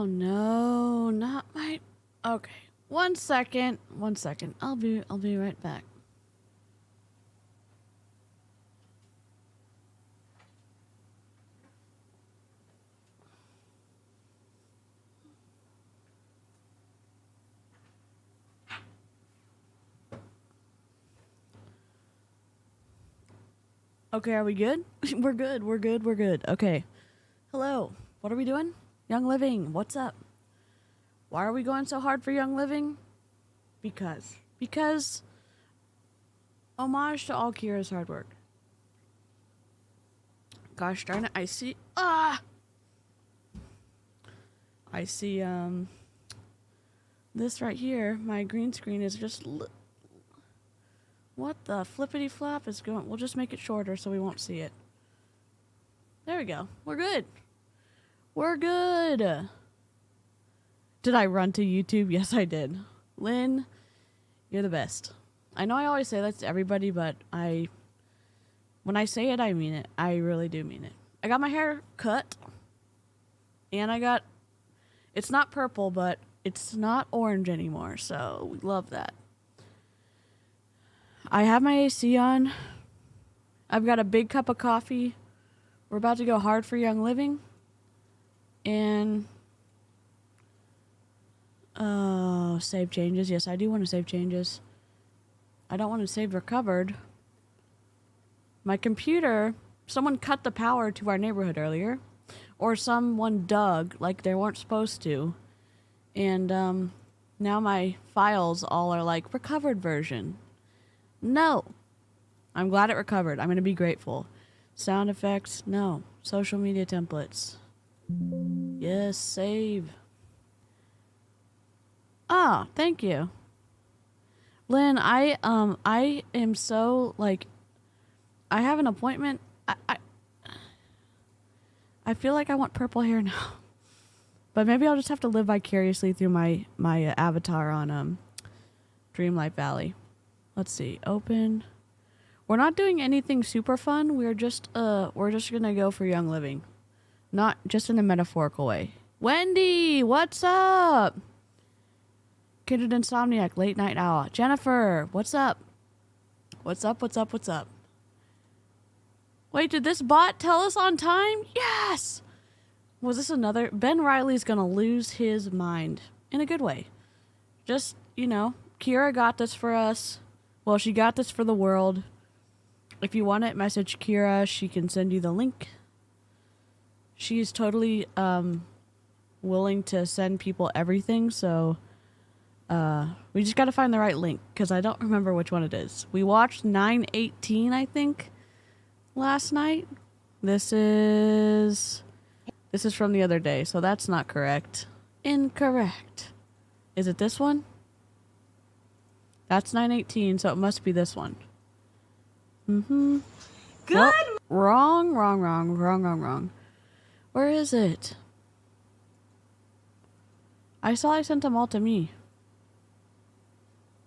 Oh no, not my. Okay, 1 second. 1 second. I'll be right back. Okay, are we good? We're good. We're good. We're good. Okay. Hello. What are we doing? Young Living. What's up? Why are we going so hard for Young Living? Because homage to all Kira's hard work. Gosh darn it, I see this right here. My green screen is just what the flippity flop is going. We'll just make it shorter so we won't see it. There we go. We're good. We're good. Did I run to YouTube? Yes, I did. Lynn, you're the best. I know I always say that to everybody, but when I say it, I mean it. I really do mean it. I got my hair cut, and it's not purple, but it's not orange anymore, so we love that. I have my AC on. I've got a big cup of coffee. We're about to go hard for Young Living. And save changes. Yes, I do want to save changes. I don't want to save recovered. My computer, someone cut the power to our neighborhood earlier. Or someone dug like they weren't supposed to. And now my files all are like recovered version. No. I'm glad it recovered. I'm going to be grateful. Sound effects, no. Social media templates. Yes, save. Ah, thank you. Lynn, I am so, like, I have an appointment. I feel like I want purple hair now. But maybe I'll just have to live vicariously through my avatar on Dreamlight Valley. Let's see. Open. We're not doing anything super fun. We're just gonna go for Young Living. Not just in a metaphorical way. Wendy, what's up? Kindred Insomniac, Late Night Owl. Jennifer, what's up? What's up? What's up? What's up? Wait, did this bot tell us on time? Yes! Was this another? Ben Riley's gonna lose his mind. In a good way. Just, Kira got this for us. Well, she got this for the world. If you want it, message Kira. She can send you the link. She's totally willing to send people everything, so we just got to find the right link, because I don't remember which one it is. We watched 9/18, I think, last night. This is from the other day, so that's not correct. Incorrect. Is it this one? That's 9/18, so it must be this one. Mm-hmm. Good. Nope. Wrong. Where is it? I saw I sent them all to me.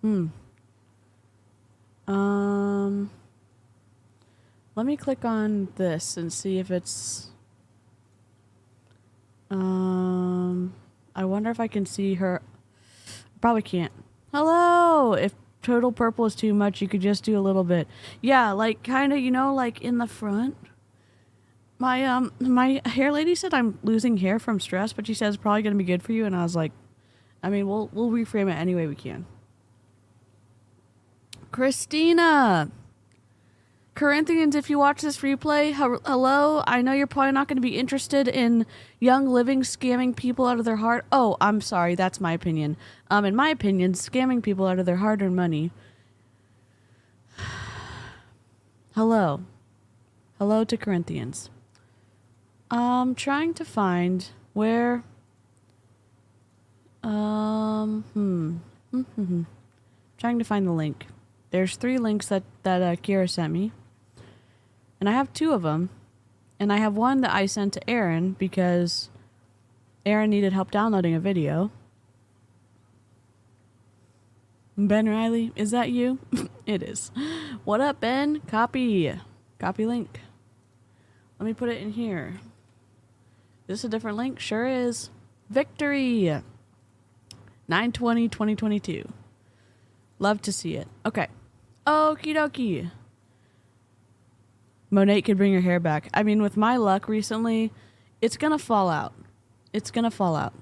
Let me click on this and see if it's... I wonder if I can see her. Probably can't. Hello! If total purple is too much, you could just do a little bit. Yeah, like, kind of, like in the front. My hair lady said I'm losing hair from stress, but she says it's probably going to be good for you, and I was like, I mean, we'll reframe it any way we can. Christina! Corinthians, if you watch this replay, hello. I know you're probably not going to be interested in Young Living scamming people out of their heart. Oh, I'm sorry. That's my opinion. In my opinion, scamming people out of their hard-earned money. Hello. Hello to Corinthians. Trying to find where... Trying to find the link. There's 3 links that Kira sent me. And I have 2 of them. And I have one that I sent to Aaron because Aaron needed help downloading a video. Ben Riley, is that you? It is. What up, Ben? Copy link. Let me put it in here. Is this a different link? Sure is. Victory! 9/20/2022. Love to see it. Okay. Okie dokie. Monet could bring her hair back. I mean, with my luck recently, it's gonna fall out. It's gonna fall out.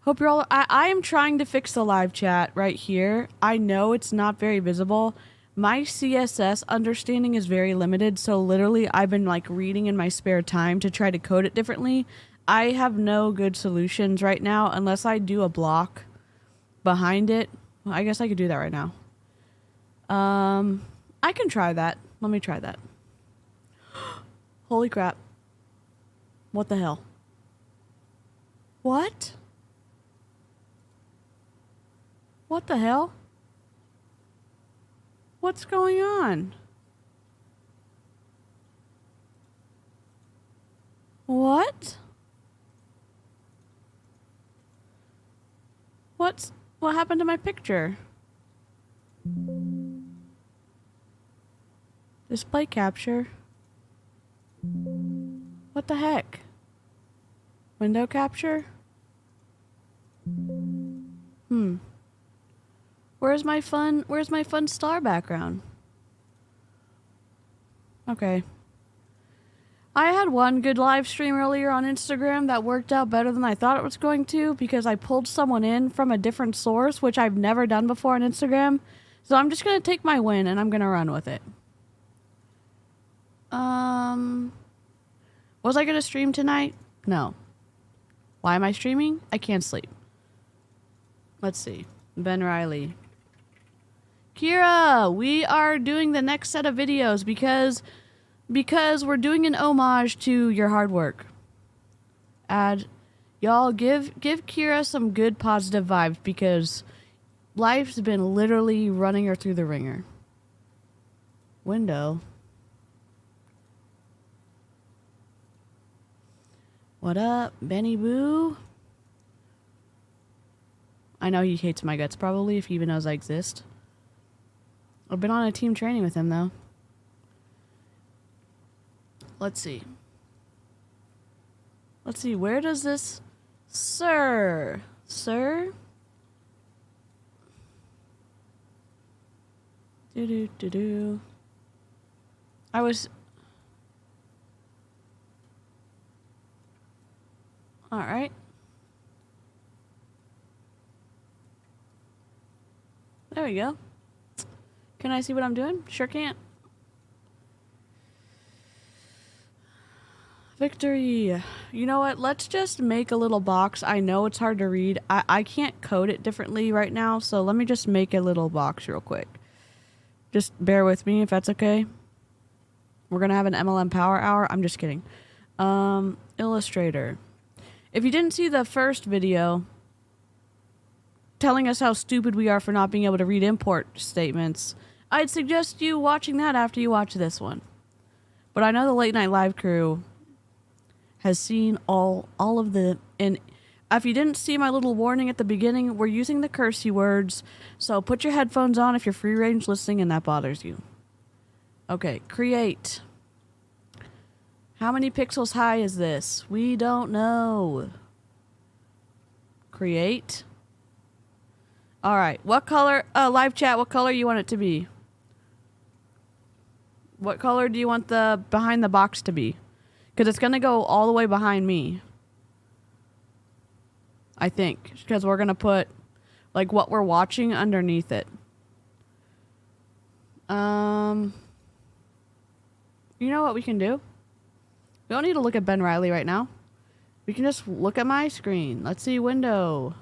Hope you're all... I am trying to fix the live chat right here. I know it's not very visible. My CSS understanding is very limited, so literally I've been like reading in my spare time to try to code it differently. I have no good solutions right now unless I do a block behind it. Well, I guess I could do that right now. I can try that. Let me try that. Holy crap. What the hell? What? What the hell? What's going on? What? What happened to my picture? Display capture. What the heck? Window capture? Where's my fun star background? Okay. I had one good live stream earlier on Instagram that worked out better than I thought it was going to because I pulled someone in from a different source, which I've never done before on Instagram. So I'm just going to take my win and I'm going to run with it. Was I going to stream tonight? No. Why am I streaming? I can't sleep. Let's see. Ben Riley. Kira, we are doing the next set of videos because we're doing an homage to your hard work. Y'all give Kira some good positive vibes because life's been literally running her through the ringer. Window. What up, Benny Boo? I know he hates my guts probably if he even knows I exist. I've been on a team training with him though. Let's see. Where does this... Sir? Do. I was... Alright. There we go. Can I see what I'm doing? Sure can't. Victory. You know what? Let's just make a little box. I know it's hard to read. I can't code it differently right now, so let me just make a little box real quick. Just bear with me if that's okay. We're going to have an MLM Power Hour. I'm just kidding. Illustrator. If you didn't see the first video telling us how stupid we are for not being able to read import statements, I'd suggest you watching that after you watch this one. But I know the Late Night Live crew has seen all of the... And if you didn't see my little warning at the beginning, we're using the cursey words, so put your headphones on if you're free range listening and that bothers you. Okay, create. How many pixels high is this? We don't know. Create. Alright, what color... live chat, what color you want it to be? What color do you want the behind the box to be? Because it's going to go all the way behind me. I think. Because we're going to put, like, what we're watching underneath it. You know what we can do? We don't need to look at Ben Riley right now. We can just look at my screen. Let's see, window.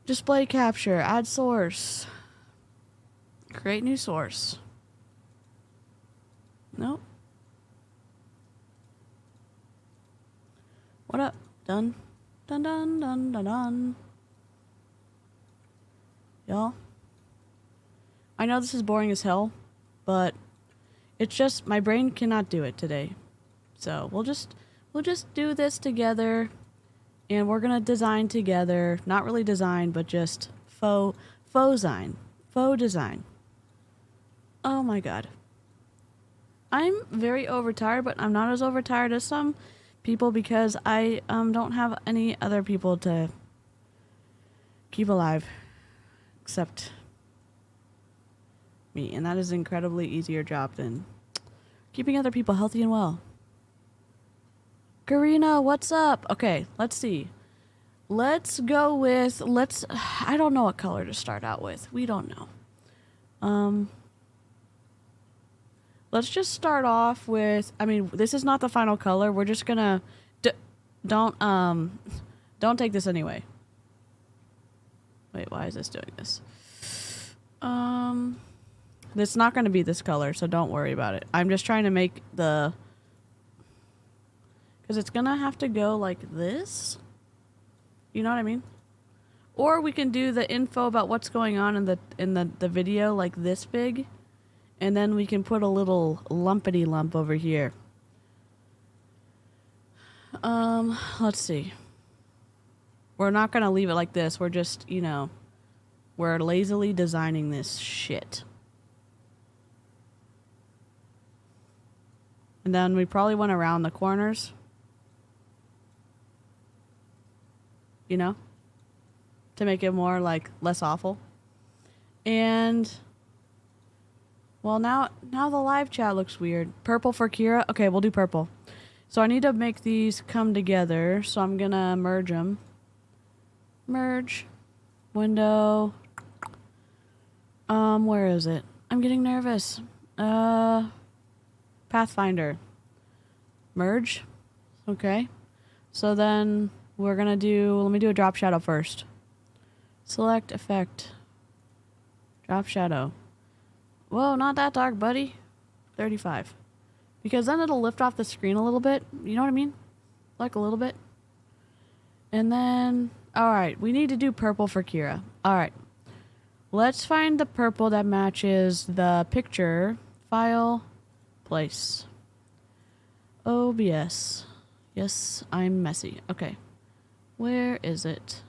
Display capture, add source. Create new source. Nope. What up? Done. Done. Y'all. I know this is boring as hell, but it's just my brain cannot do it today. So we'll just do this together, and we're gonna design together. Not really design, but just faux design. Oh my god. I'm very overtired, but I'm not as overtired as some people because I don't have any other people to keep alive except me, and that is an incredibly easier job than keeping other people healthy and well. Karina, what's up? Okay, let's see. Let's go with, I don't know what color to start out with. We don't know. Let's just start off with, I mean, this is not the final color. We're just gonna, don't take this anyway. Wait, why is this doing this? It's not gonna be this color, so don't worry about it. I'm just trying to make the, because it's gonna have to go like this. You know what I mean? Or we can do the info about what's going on in the video like this big, and then we can put a little lumpity lump over here. Let's see. We're not gonna leave it like this. We're just, you know, we're lazily designing this shit. And then we probably went around the corners. You know, to make it more like less awful. And well, now the live chat looks weird. Purple for Kira. Okay, we'll do purple. So I need to make these come together. So I'm gonna merge them. Merge. Window. Where is it? I'm getting nervous. Pathfinder. Merge. Okay. So then we're gonna do, let me do a drop shadow first. Select effect. Drop shadow. Whoa, not that dark, buddy. 35. Because then it'll lift off the screen a little bit. You know what I mean? Like a little bit. And then, alright, we need to do purple for Kira. Alright. Let's find the purple that matches the picture. File. Place. OBS. Yes, I'm messy. Okay. Where is it?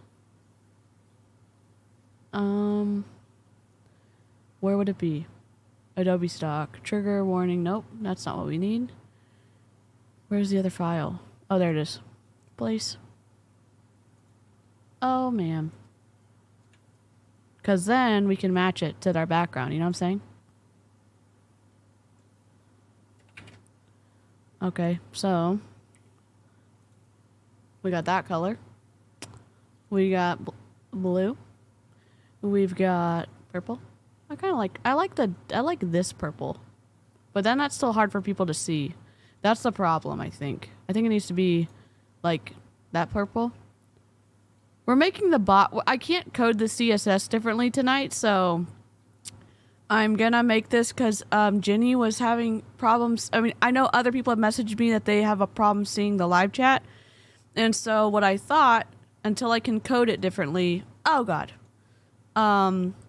Where would it be? Adobe stock. Trigger warning. Nope, that's not what we need. Where's the other file? Oh, there it is. Place. Oh, man. Because then we can match it to our background. You know what I'm saying? Okay, so we got that color. We got blue. We've got purple. I like this purple. But then that's still hard for people to see. That's the problem, I think. I think it needs to be like that purple. We're making the bot. I can't code the CSS differently tonight, so I'm gonna make this because Jenny was having problems. I mean, I know other people have messaged me that they have a problem seeing the live chat. And so what I thought, until I can code it differently, oh god,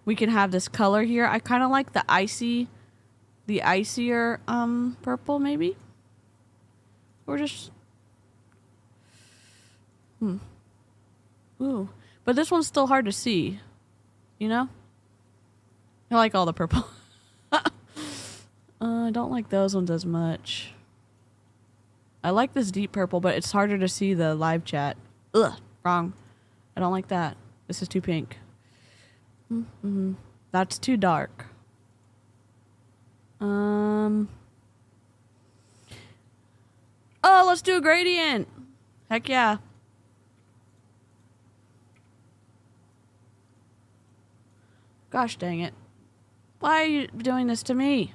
we can have this color here. I kind of like the icier purple maybe. Or just, ooh, but this one's still hard to see, you know? I like all the purple. I don't like those ones as much. I like this deep purple, but it's harder to see the live chat. Ugh, wrong. I don't like that. This is too pink. That's too dark. Oh, let's do a gradient. Heck yeah. Gosh dang it. Why are you doing this to me?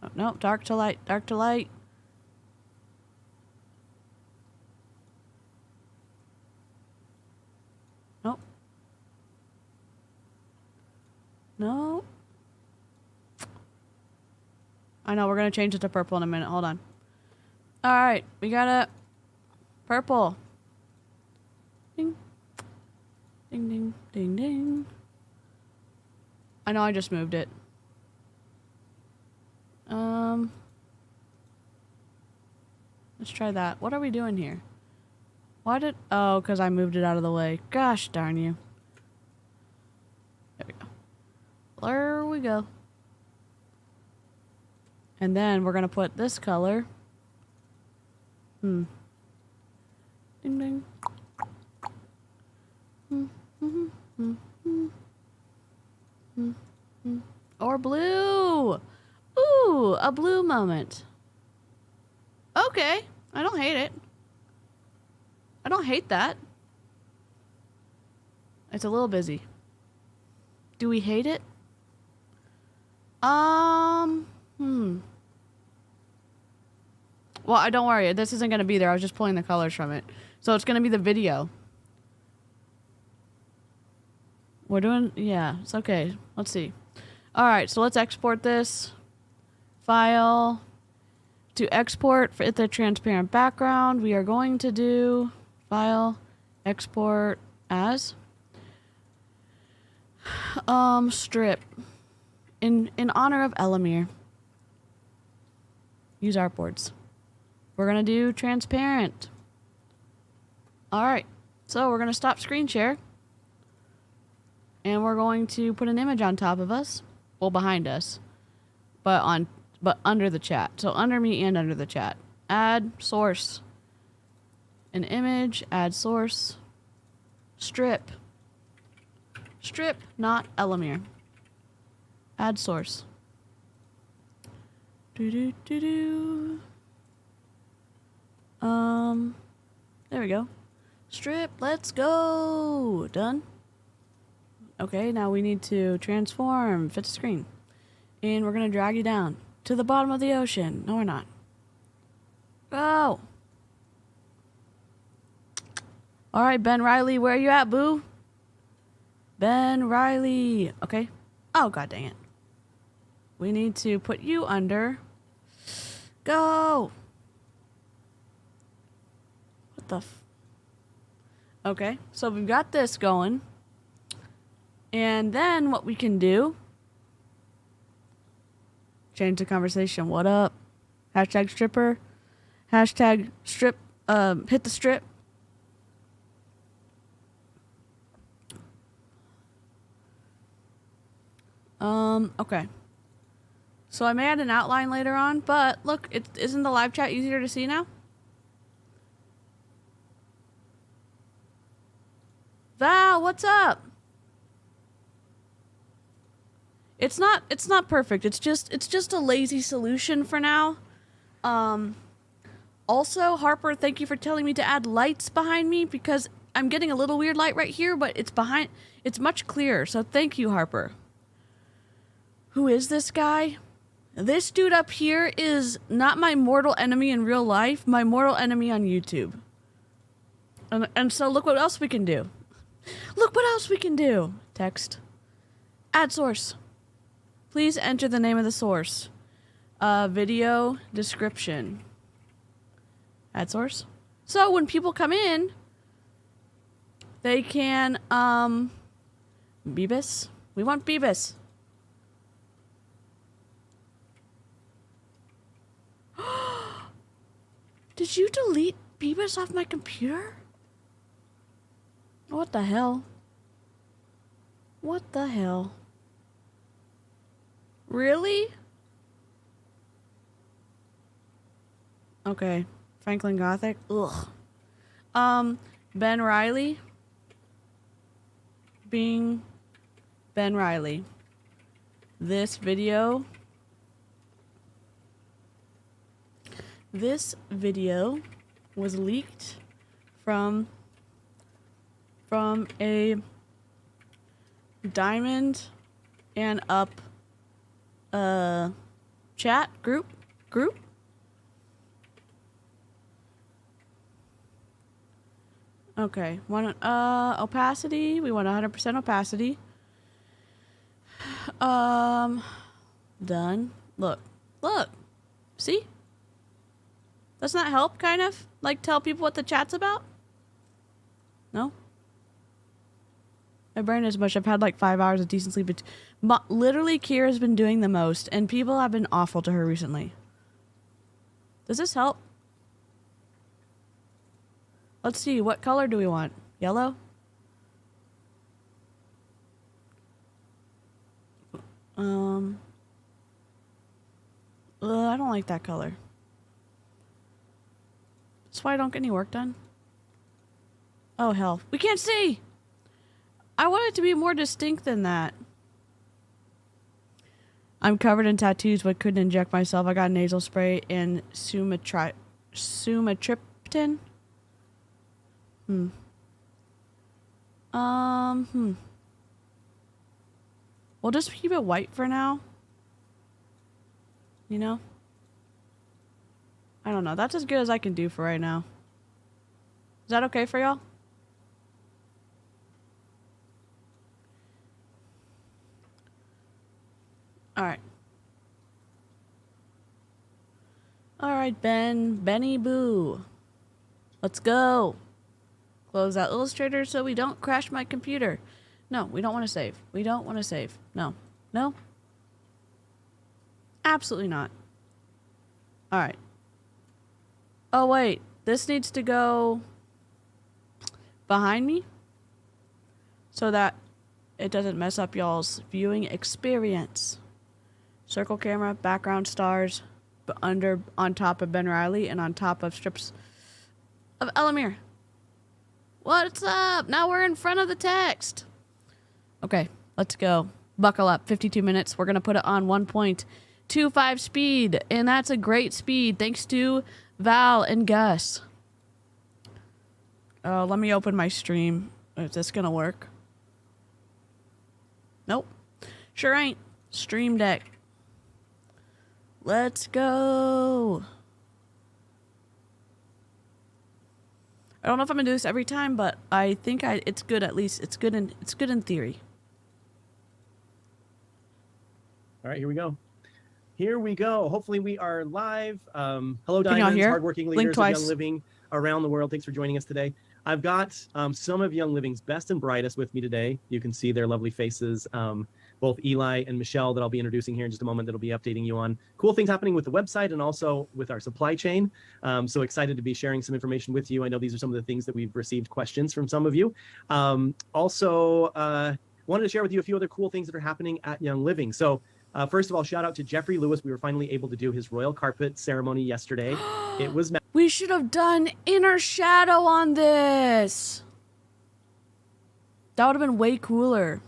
Oh, no, dark to light, dark to light. Nope. No. I know, we're going to change it to purple in a minute. Hold on. Alright, we got a purple. Ding. Ding, ding, ding, ding. I know I just moved it. Let's try that. What are we doing here? Why did... Oh, because I moved it out of the way. Gosh darn you. There we go. Blur we go. And then we're going to put this color. Ding ding. Or blue. Ooh, a blue moment. Okay, I don't hate it. I don't hate that. It's a little busy. Do we hate it? Well, don't worry. This isn't going to be there. I was just pulling the colors from it. So it's going to be the video. We're doing... Yeah, it's okay. Let's see. All right, so let's export this. File. To export for the transparent background, we are going to do file, export as strip. In honor of Elamir. Use artboards. We're gonna do transparent. All right, so we're gonna stop screen share, and we're going to put an image on top of us, well, behind us, but under the chat. So under me and under the chat. Add source. An image. Add source. Strip. Strip, not Elamir. Add source. There we go. Strip, let's go. Done. Okay, now we need to transform, fit the screen. And we're gonna drag you down to the bottom of the ocean. No, we're not. Go. All right, Ben Riley, where are you at, boo? Ben Riley. Okay. Oh, god dang it. We need to put you under. Go. What the Okay, so we've got this going. And then what we can do, change the conversation. What up? Hashtag stripper. Hashtag strip. Hit the strip. Okay. So I may add an outline later on, but look, isn't the live chat easier to see now? Val, what's up? It's not perfect. It's just a lazy solution for now. Also, Harper, thank you for telling me to add lights behind me because I'm getting a little weird light right here, but it's much clearer. So thank you, Harper. Who is this guy? This dude up here is not my mortal enemy in real life, my mortal enemy on YouTube. And so look what else we can do. Look what else we can do. Text. Add source. Please enter the name of the source. Video description. Add source. So when people come in, they can, Beavis. We want Beavis. Did you delete Beavis off my computer? What the hell? What the hell? Really? Okay. Franklin Gothic. Ugh. Ben Riley. Being Ben Riley. This video was leaked from a Diamond and Up chat group. Okay, opacity. We want 100% opacity. Done. Look. See? Doesn't that help, kind of? Like, tell people what the chat's about? No? My brain is mush. I've had like 5 hours of decent sleep. Literally, Kira's been doing the most, and people have been awful to her recently. Does this help? Let's see. What color do we want? Yellow? Um, I don't like that color. That's why I don't get any work done. Oh, hell. We can't see! I want it to be more distinct than that. I'm covered in tattoos but couldn't inject myself. I got nasal spray and sumatriptan. We'll just keep it white for now. You know? I don't know. That's as good as I can do for right now. Is that okay for y'all? Alright. Alright, Benny Boo. Let's go. Close out Illustrator so we don't crash my computer. No, we don't want to save. We don't want to save. No. No? Absolutely not. Alright. Oh, wait. This needs to go behind me so that it doesn't mess up y'all's viewing experience. Circle camera, background stars, but on top of Ben Riley and on top of strips of Elamir. What's up? Now we're in front of the text. Okay, let's go. Buckle up. 52 minutes. We're going to put it on 1.25 speed, and that's a great speed thanks to Val and Gus. Let me open my stream. Is this going to work? Nope. Sure ain't. Stream Deck. Let's go. I don't know if I'm gonna do this every time, but I think it's good at least. It's good in theory. All right, here we go. Here we go. Hopefully we are live. Hello, Diamonds, hardworking leaders of Young Living around the world. Thanks for joining us today. I've got some of Young Living's best and brightest with me today. You can see their lovely faces. Both Eli and Michelle that I'll be introducing here in just a moment that'll be updating you on cool things happening with the website and also with our supply chain. So excited to be sharing some information with you. I know these are some of the things that we've received questions from some of you. Also, wanted to share with you a few other cool things that are happening at Young Living. So first of all, shout out to Jeffrey Lewis. We were finally able to do his royal carpet ceremony yesterday. It was we should have done inner shadow on this. That would have been way cooler.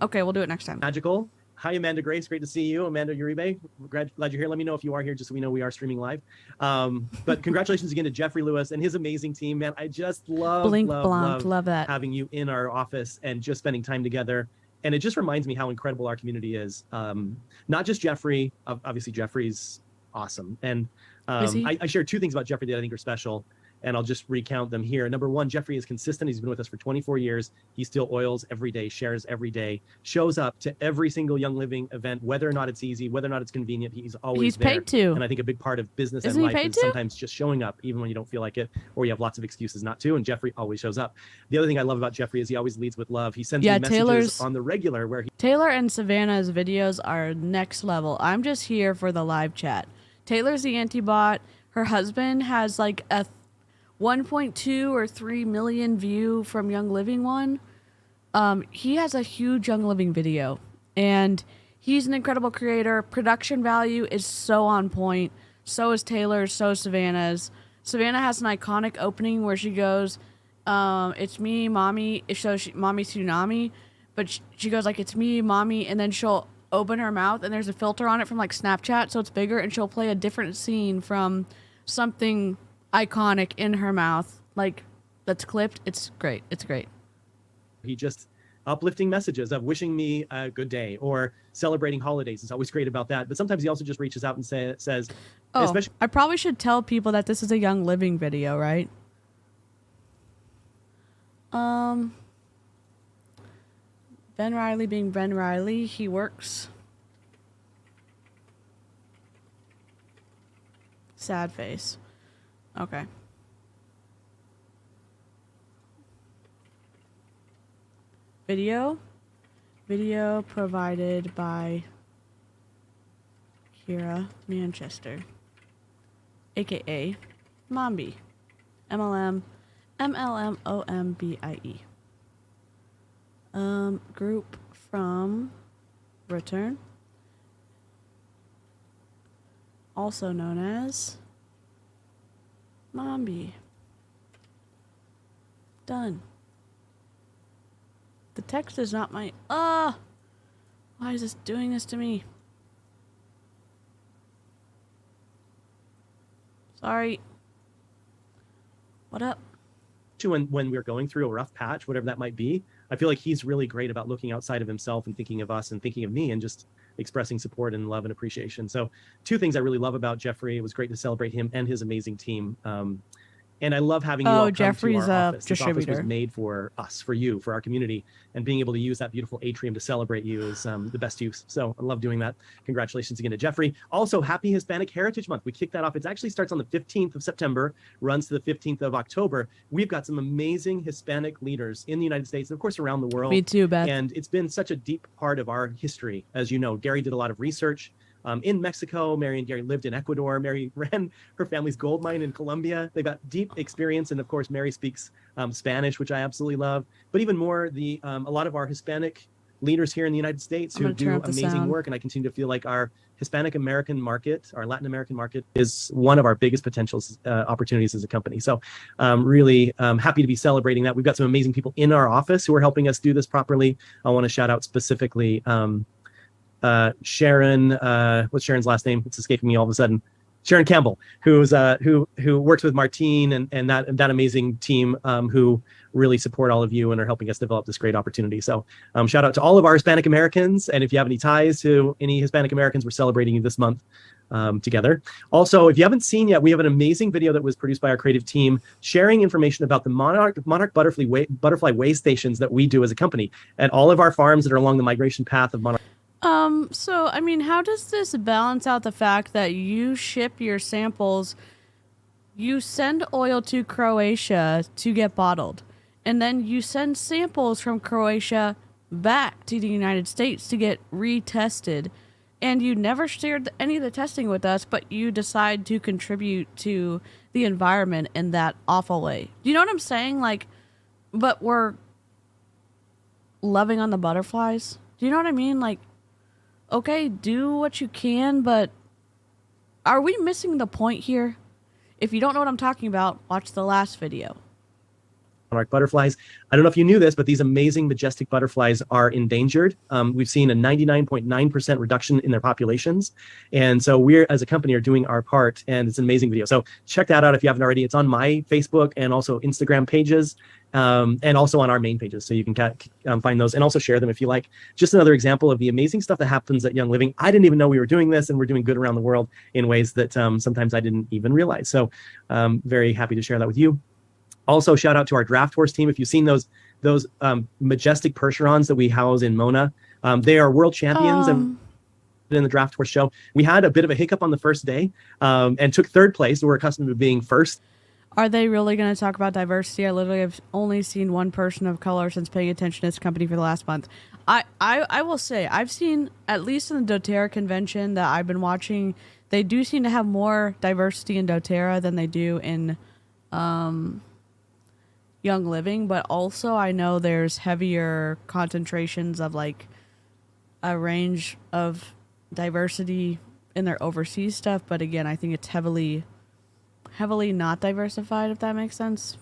Okay, we'll do it next time. Magical. Hi, Amanda Grace. Great to see you. Amanda Uribe. Glad you're here. Let me know if you are here, just so we know we are streaming live. But congratulations again to Jeffrey Lewis and his amazing team, man. I just love that. Having you in our office and just spending time together. And it just reminds me how incredible our community is. Not just Jeffrey. Obviously, Jeffrey's awesome. And I share two things about Jeffrey that I think are special. And I'll just recount them here. Number one, Jeffrey is consistent. He's been with us for 24 years. He still oils every day, shares every day, shows up to every single Young Living event, whether or not it's easy, whether or not it's convenient. He's always there. He's paid to. And I think a big part of business and life is sometimes just showing up, even when you don't feel like it, or you have lots of excuses not to. And Jeffrey always shows up. The other thing I love about Jeffrey is he always leads with love. He sends me messages on the regular where Taylor and Savannah's videos are next level. I'm just here for the live chat. Taylor's the anti-bot. Her husband has like a 1.2 or 3 million view from Young Living one. He has a huge Young Living video, and he's an incredible creator. Production value is so on point. So is Taylor's, so is Savannah's. Savannah has an iconic opening where she goes, it's me, mommy. It shows mommy tsunami, but she goes like, it's me, mommy, and then she'll open her mouth, and there's a filter on it from like Snapchat, so it's bigger, and she'll play a different scene from something iconic in her mouth, like that's clipped. It's great. It's great. He just uplifting messages of wishing me a good day or celebrating holidays. It's always great about that. But sometimes he also just reaches out and says, especially, I probably should tell people that this is a Young Living video, right? Ben Riley being Ben Riley, he works. Sad face. Okay. Video provided by Kira Manchester, aka Mombi, MLMOMBIE. Group from return. also known as Mombi. Done. The text is not my... why is this doing this to me? Sorry. What up? When we're going through a rough patch, whatever that might be, I feel like he's really great about looking outside of himself and thinking of us and thinking of me and just expressing support and love and appreciation. So 2 things I really love about Jeffrey. It was great to celebrate him and his amazing team. And I love having you all come Jeffrey's to our office. This distributor. office was made for us, for you, for our community, and being able to use that beautiful atrium to celebrate you is the best use. So I love doing that. Congratulations again to Jeffrey. Also, happy Hispanic Heritage Month. We kicked that off. It actually starts on the 15th of September, runs to the 15th of October. We've got some amazing Hispanic leaders in the United States and, of course, around the world. Me too, Beth. And it's been such a deep part of our history. As you know, Gary did a lot of research in Mexico. Mary and Gary lived in Ecuador. Mary ran her family's gold mine in Colombia. They've got deep experience. And of course, Mary speaks Spanish, which I absolutely love. But even more, a lot of our Hispanic leaders here in the United States who do amazing work. And I continue to feel like our Hispanic American market, our Latin American market, is one of our biggest potentials, opportunities as a company. So really happy to be celebrating that. We've got some amazing people in our office who are helping us do this properly. I want to shout out specifically Sharon, what's Sharon's last name? It's escaping me all of a sudden. Sharon Campbell, who's who works with Martine and that amazing team who really support all of you and are helping us develop this great opportunity. So shout out to all of our Hispanic Americans. And if you have any ties to any Hispanic Americans, we're celebrating you this month together. Also, if you haven't seen yet, we have an amazing video that was produced by our creative team sharing information about the monarch butterfly way stations that we do as a company at all of our farms that are along the migration path of monarch. So, I mean, how does this balance out the fact that you ship your samples, you send oil to Croatia to get bottled, and then you send samples from Croatia back to the United States to get retested, and you never shared any of the testing with us, but you decide to contribute to the environment in that awful way? Do you know what I'm saying? Like, but we're loving on the butterflies. Do you know what I mean? Like, okay, do what you can, but are we missing the point here? If you don't know what I'm talking about, watch the last video. Monarch butterflies. I don't know if you knew this, but these amazing majestic butterflies are endangered. We've seen a 99.9% reduction in their populations. And so we're, as a company, are doing our part, and it's an amazing video. So check that out if you haven't already. It's on my Facebook and also Instagram pages, and also on our main pages. So you can find those and also share them if you like. Just another example of the amazing stuff that happens at Young Living. I didn't even know we were doing this, and we're doing good around the world in ways that sometimes I didn't even realize. So very happy to share that with you. Also, shout out to our draft horse team. If you've seen those majestic Percherons that we house in Mona, they are world champions and in the draft horse show. We had a bit of a hiccup on the first day and took 3rd place. We're accustomed to being first. Are they really going to talk about diversity? I literally have only seen one person of color since paying attention to this company for the last month. I will say, I've seen, at least in the doTERRA convention that I've been watching, they do seem to have more diversity in doTERRA than they do in Young Living, but also I know there's heavier concentrations of like a range of diversity in their overseas stuff, but again, I think it's heavily not diversified, if that makes sense.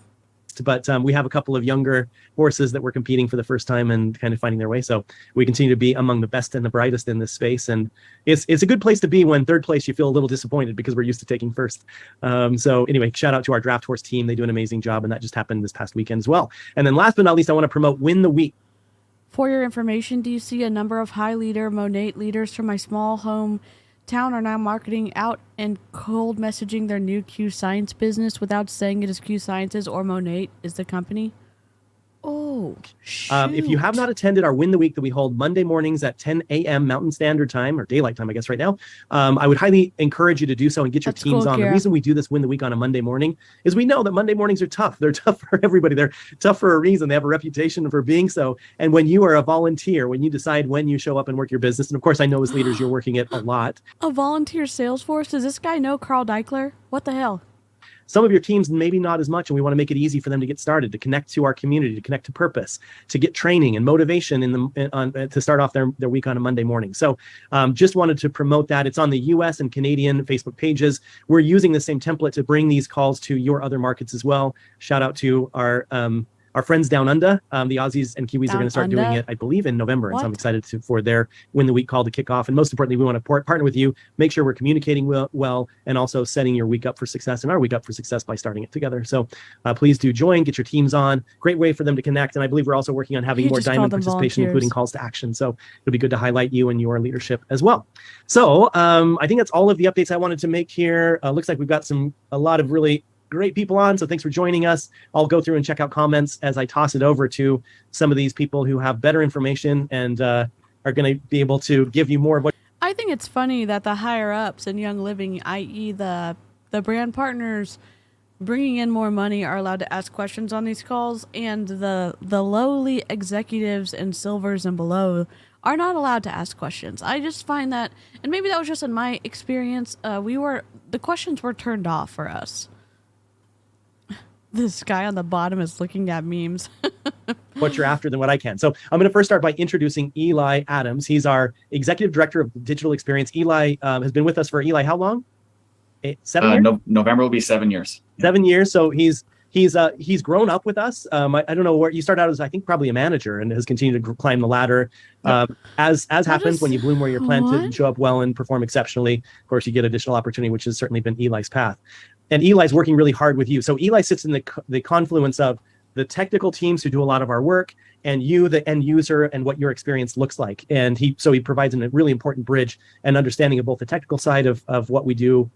But we have a couple of younger horses that we're competing for the first time and kind of finding their way. So we continue to be among the best and the brightest in this space. And it's a good place to be when 3rd place, you feel a little disappointed because we're used to taking 1st. So anyway, shout out to our draft horse team. They do an amazing job. And that just happened this past weekend as well. And then last but not least, I want to promote Win the Week. For your information, do you see a number of high leader Monate leaders from my small home town are now marketing out and cold messaging their new Q Science business without saying it is Q Sciences or Monate is the company? Oh, shoot. If you have not attended our Win the Week that we hold Monday mornings at 10 a.m. Mountain Standard Time, or daylight time, I guess right now, I would highly encourage you to do so and get your teams on. The reason we do this Win the Week on a Monday morning is we know that Monday mornings are tough. They're tough for everybody. They're tough for a reason. They have a reputation for being so. And when you are a volunteer, when you decide when you show up and work your business, and of course, I know as leaders, you're working it a lot. A volunteer sales force? Does this guy know Carl Deichler? What the hell? Some of your teams, maybe not as much, and we want to make it easy for them to get started, to connect to our community, to connect to purpose, to get training and motivation to start off their week on a Monday morning. So just wanted to promote that. It's on the US and Canadian Facebook pages. We're using the same template to bring these calls to your other markets as well. Shout out to our friends down under. The Aussies and Kiwis are going to start doing it, I believe, in November. And so I'm excited for their Win the Week call to kick off. And most importantly, we want to partner with you, make sure we're communicating well, and also setting your week up for success and our week up for success by starting it together. So please do join, get your teams on. Great way for them to connect. And I believe we're also working on having more diamond participation, including calls to action. So it'll be good to highlight you and your leadership as well. So I think that's all of the updates I wanted to make here. Looks like we've got a lot of really great people on. So thanks for joining us. I'll go through and check out comments as I toss it over to some of these people who have better information and are going to be able to give you more of what. I think it's funny that the higher ups in Young Living, i.e. the brand partners bringing in more money, are allowed to ask questions on these calls, and the lowly executives and silvers and below are not allowed to ask questions. I just find that, and maybe that was just in my experience, the questions were turned off for us. This guy on the bottom is looking at memes. What you're after than what I can. So I'm going to first start by introducing Eli Adams. He's our Executive Director of Digital Experience. Eli has been with us for, Eli, how long? 7 years? November will be 7 years. 7 years. So he's grown up with us. I don't know where you started out as, I think probably a manager, and has continued to climb the ladder. As happens when you bloom where you're planted and show up well and perform exceptionally. Of course, you get additional opportunity, which has certainly been Eli's path. And Eli's working really hard with you. So Eli sits in the confluence of the technical teams who do a lot of our work, and you, the end user, and what your experience looks like. And he provides a really important bridge and understanding of both the technical side of what we do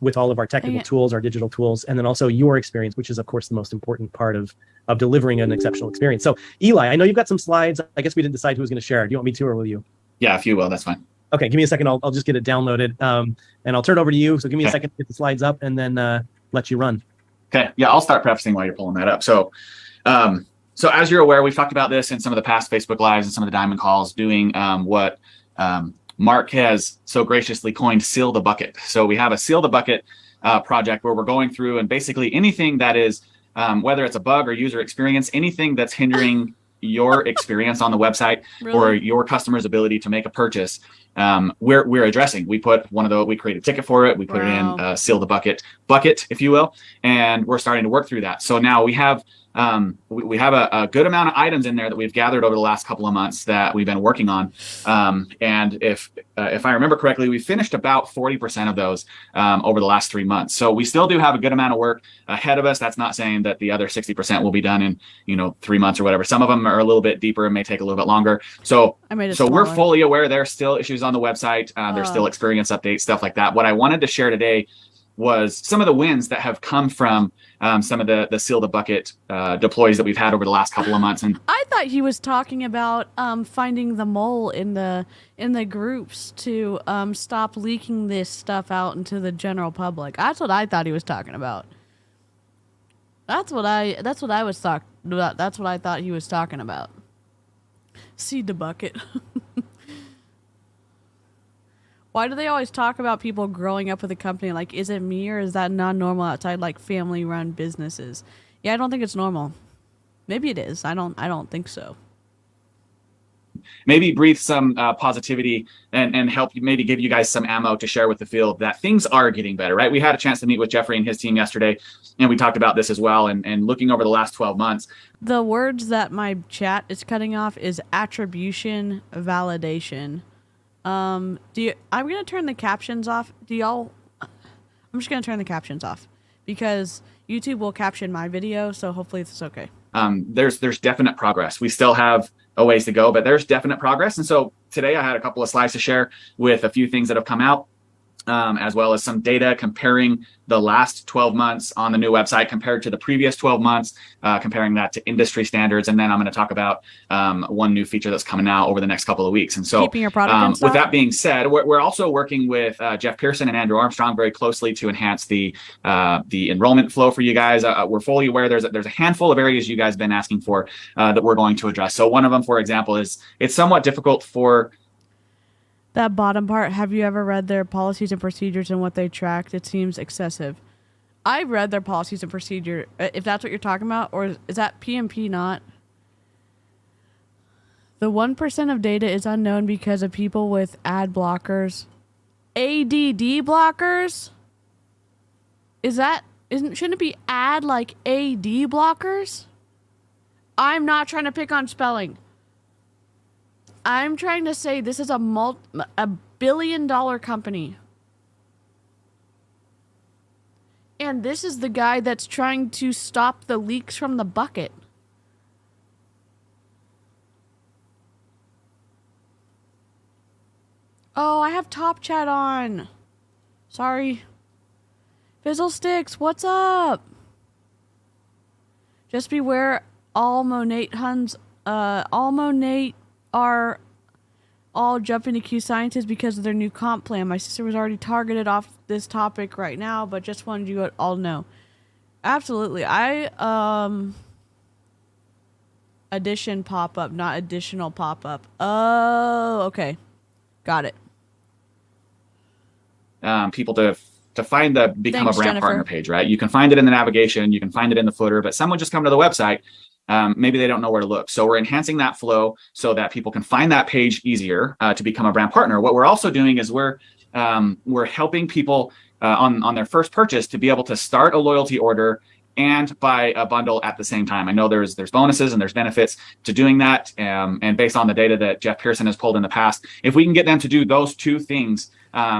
with all of our technical tools, our digital tools, and then also your experience, which is, of course, the most important part of delivering an exceptional experience. So Eli, I know you've got some slides. I guess we didn't decide who was going to share. Do you want me to, or will you? Yeah, if you will, that's fine. Okay, give me a second. I'll just get it downloaded, and I'll turn it over to you. So give me a second to get the slides up, and then let you run. Okay, yeah, I'll start prefacing while you're pulling that up. So as you're aware, we've talked about this in some of the past Facebook Lives and some of the Diamond calls, doing what Mark has so graciously coined Seal the Bucket. So we have a Seal the Bucket project where we're going through, and basically anything that is, whether it's a bug or user experience, anything that's hindering your experience on the website or your customer's ability to make a purchase, we're addressing. We create a ticket for it. We put it in Seal the Bucket, if you will, and we're starting to work through that. So now we have a good amount of items in there that we've gathered over the last couple of months that we've been working on. And if I remember correctly, we finished about 40% of those over the last 3 months. So we still do have a good amount of work ahead of us. That's not saying that the other 60% will be done in 3 months or whatever. Some of them are a little bit deeper and may take a little bit longer. So we're fully aware there are still issues on the website. There's still experience updates, stuff like that. What I wanted to share today was some of the wins that have come from some of the Seal the Bucket deploys that we've had over the last couple of months. And I thought he was talking about finding the mole in the groups to stop leaking this stuff out into the general public. That's what I thought he was talking about. That's what I thought he was talking about. Seed the bucket. Why do they always talk about people growing up with a company? Like, is it me, or is that not normal outside like family-run businesses? Yeah, I don't think it's normal. Maybe it is. I don't think so. Maybe breathe some positivity and help maybe give you guys some ammo to share with the field that things are getting better, right? We had a chance to meet with Jeffrey and his team yesterday, and we talked about this as well. And looking over the last 12 months. The words that my chat is cutting off is attribution, validation. I'm going to turn the captions off. I'm just going to turn the captions off because YouTube will caption my video. So hopefully it's okay. There's definite progress. We still have a ways to go, but there's definite progress. And so today I had a couple of slides to share with a few things that have come out, as well as some data comparing the last 12 months on the new website compared to the previous 12 months, comparing that to industry standards. And then I'm going to talk about one new feature that's coming out over the next couple of weeks. And so keeping your product with that being said, we're also working with Jeff Pearson and Andrew Armstrong very closely to enhance the enrollment flow for you guys. We're fully aware there's a handful of areas you guys have been asking for that we're going to address. So one of them, for example, is it's somewhat difficult for that bottom part. Have you ever read their policies and procedures and what they tracked? It seems excessive. I read their policies and procedure, if that's what you're talking about, or is that PMP not? The 1% of data is unknown because of people with ad blockers. ADD blockers? Shouldn't it be ad like AD blockers? I'm not trying to pick on spelling. I'm trying to say this is a $1 billion company. And this is the guy that's trying to stop the leaks from the bucket. Oh, I have Top Chat on. Sorry. Fizzlesticks, what's up? Just beware, all Monate are all jumping to Q Scientists because of their new comp plan. My sister was already targeted off this topic right now, but just wanted you all to know. Absolutely. Addition pop-up, not additional pop-up. Oh, okay. Got it. People to find the Become Thanks, a Brand Jennifer. Partner page, right? You can find it in the navigation, you can find it in the footer, but someone just come to the website, maybe they don't know where to look. So we're enhancing that flow so that people can find that page easier to become a brand partner. What we're also doing is we're helping people on their first purchase to be able to start a loyalty order and buy a bundle at the same time. I know there's bonuses and there's benefits to doing that. And based on the data that Jeff Pearson has pulled in the past, if we can get them to do those two things,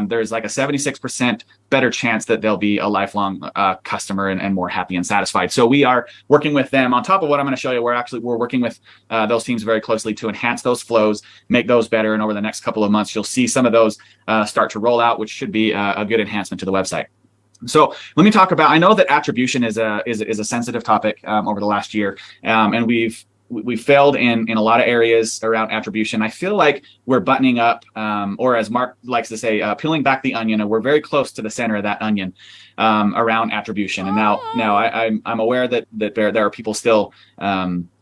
there's like a 76% better chance that they'll be a lifelong customer and more happy and satisfied. So we are working with them on top of what I'm going to show you. We're working with those teams very closely to enhance those flows, make those better. And over the next couple of months, you'll see some of those start to roll out, which should be a good enhancement to the website. So let me talk about, I know that attribution is a sensitive topic over the last year, and we've failed in a lot of areas around attribution. I feel like we're buttoning up, or as Mark likes to say, peeling back the onion, and we're very close to the center of that onion around attribution. And now I'm aware that there are people still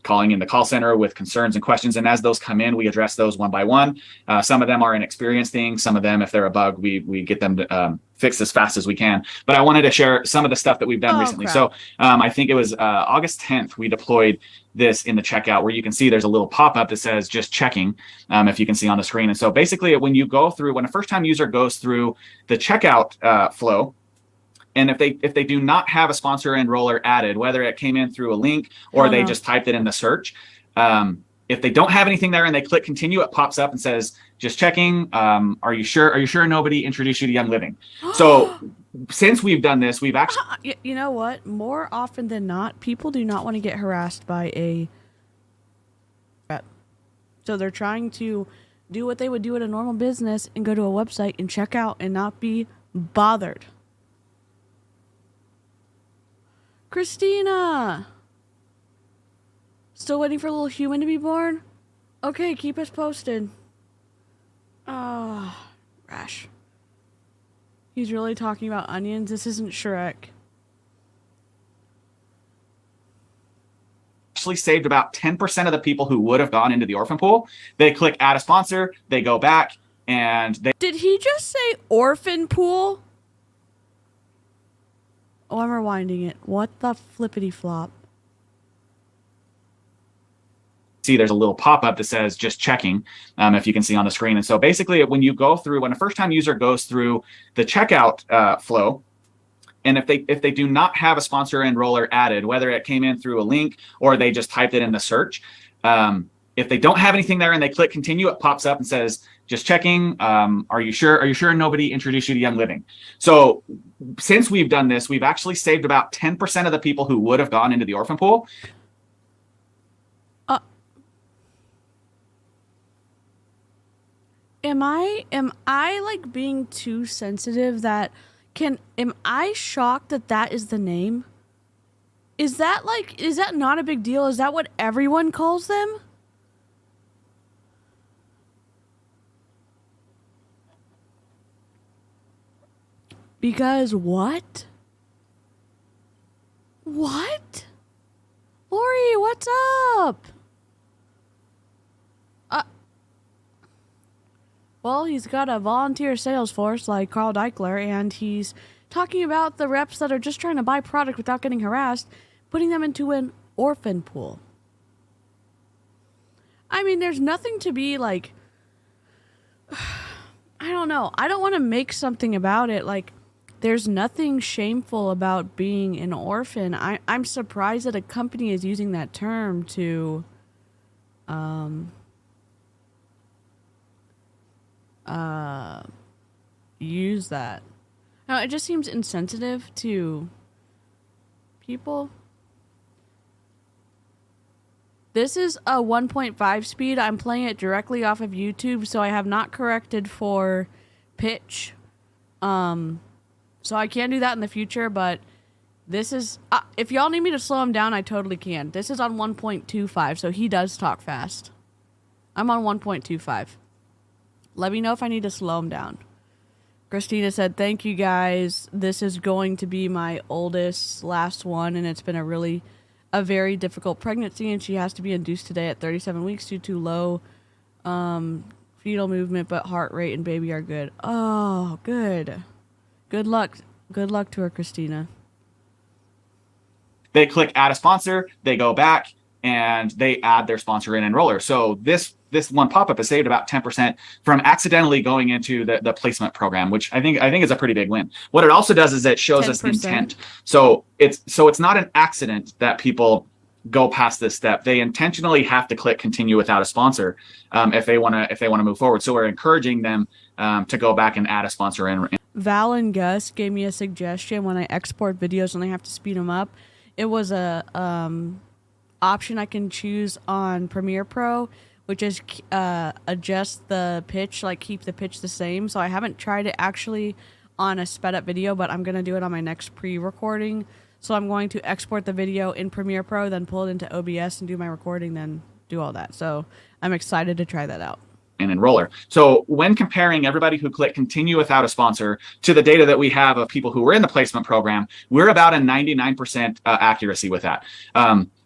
calling in the call center with concerns and questions. And as those come in, we address those one by one. Some of them are inexperienced things. Some of them, if they're a bug, we get them to fix as fast as we can. But I wanted to share some of the stuff that we've done recently. Crap. So I think it was August 10th, we deployed this in the checkout, where you can see there's a little pop-up that says just checking, if you can see on the screen. And so basically when a first-time user goes through the checkout flow, and if they do not have a sponsor enroller added, whether it came in through a link or they just typed it in the search, if they don't have anything there and they click continue, it pops up and says, just checking. Are you sure nobody introduced you to Young Living? So since we've done this, we've actually... You know what? More often than not, people do not want to get harassed by a... So they're trying to do what they would do at a normal business and go to a website and check out and not be bothered. Christina! Still waiting for a little human to be born? Okay, keep us posted. Oh, Rash. He's really talking about onions. This isn't Shrek. Actually saved about 10% of the people who would have gone into the orphan pool. They click add a sponsor, they go back, and they... Did he just say orphan pool? Oh, I'm rewinding it. What the flippity flop? See there's a little pop-up that says just checking, if you can see on the screen. And so basically when a first-time user goes through the checkout flow, and if they do not have a sponsor enroller added, whether it came in through a link or they just typed it in the search, if they don't have anything there and they click continue, it pops up and says just checking. Are you sure nobody introduced you to Young Living? So since we've done this, we've actually saved about 10% of the people who would have gone into the orphan pool. Am I like being too sensitive that am I shocked that is the name? Is that not a big deal? Is that what everyone calls them? Because what? What? Lori, what's up? Well, he's got a volunteer sales force like Carl Deichler, and he's talking about the reps that are just trying to buy product without getting harassed, putting them into an orphan pool. I mean, there's nothing to be like, I don't know. I don't want to make something about it. Like, there's nothing shameful about being an orphan. I'm surprised that a company is using that term to use that. No, it just seems insensitive to people. This is a 1.5 speed. I'm playing it directly off of YouTube, so I have not corrected for pitch. So I can do that in the future, but this is... if y'all need me to slow him down, I totally can. This is on 1.25, so he does talk fast. I'm on 1.25. Let me know if I need to slow him down. Christina said, thank you guys. This is going to be my oldest last one, and it's been a very difficult pregnancy, and she has to be induced today at 37 weeks due to low fetal movement, but heart rate and baby are good. Oh, good. Good luck. Good luck to her, Christina. They click add a sponsor, they go back, and they add their sponsor in enroller. So this one pop-up has saved about 10% from accidentally going into the placement program, which I think is a pretty big win. What it also does is it shows 10%. Us intent. So it's not an accident that people go past this step. They intentionally have to click continue without a sponsor if they want to move forward. So we're encouraging them to go back and add a sponsor in. Val and Gus gave me a suggestion when I export videos and I have to speed them up. It was a option I can choose on Premiere Pro, which is adjust the pitch, like keep the pitch the same. So I haven't tried it actually on a sped up video, but I'm going to do it on my next pre-recording. So I'm going to export the video in Premiere Pro, then pull it into OBS and do my recording, then do all that. So I'm excited to try that out. And enroller. So when comparing everybody who clicked continue without a sponsor to the data that we have of people who were in the placement program, we're about a 99% accuracy with that.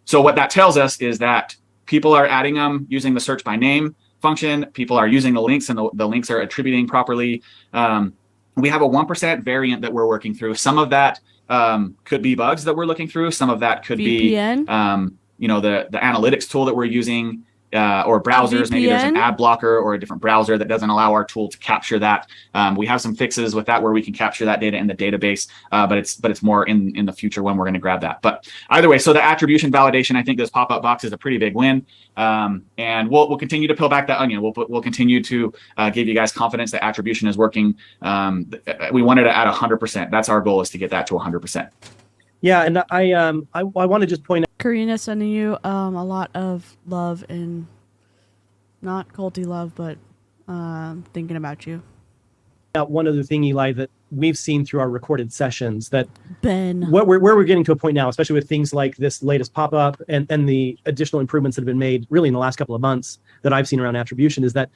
So what that tells us is that people are adding them using the search by name function. People are using the links, and the links are attributing properly. We have a 1% variant that we're working through. Some of that could be bugs that we're looking through. Some of that could VPN. Be, the analytics tool that we're using. Or browsers, maybe there's an ad blocker or a different browser that doesn't allow our tool to capture that. We have some fixes with that where we can capture that data in the database, but it's more in the future when we're going to grab that. But either way, so the attribution validation, I think this pop-up box is a pretty big win, and we'll continue to peel back that onion. We'll continue to give you guys confidence that attribution is working. We wanted to add 100%. That's our goal, is to get that to 100%. Yeah, and I want to just point out, Karina, sending you a lot of love, and not culty love, but thinking about you. One other thing, Eli, that we've seen through our recorded sessions, that Ben, where we're getting to a point now, especially with things like this latest pop-up and the additional improvements that have been made really in the last couple of months that I've seen around attribution, is that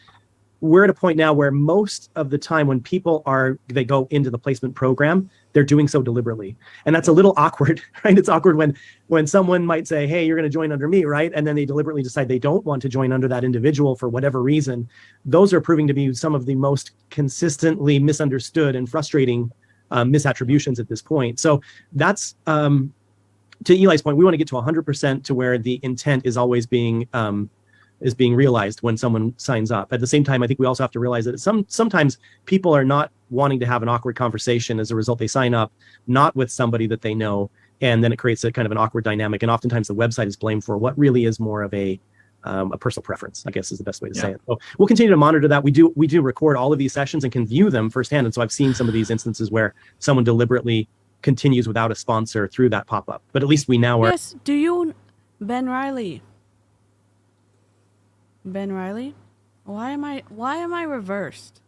we're at a point now where most of the time when people they go into the placement program, they're doing so deliberately. And that's a little awkward, right? It's awkward when someone might say, hey, you're going to join under me, right? And then they deliberately decide they don't want to join under that individual for whatever reason. Those are proving to be some of the most consistently misunderstood and frustrating misattributions at this point. So that's, to Eli's point, we want to get to 100% to where the intent is always being realized when someone signs up. At the same time, I think we also have to realize that sometimes people are not wanting to have an awkward conversation. As a result, they sign up not with somebody that they know, and then it creates a kind of an awkward dynamic. And oftentimes the website is blamed for what really is more of a personal preference, I guess is the best way to say it. So we'll continue to monitor that. We do record all of these sessions and can view them firsthand. And so I've seen some of these instances where someone deliberately continues without a sponsor through that pop-up. But at least we now are. Yes, do you, Ben Riley? Ben Riley? Why am I reversed?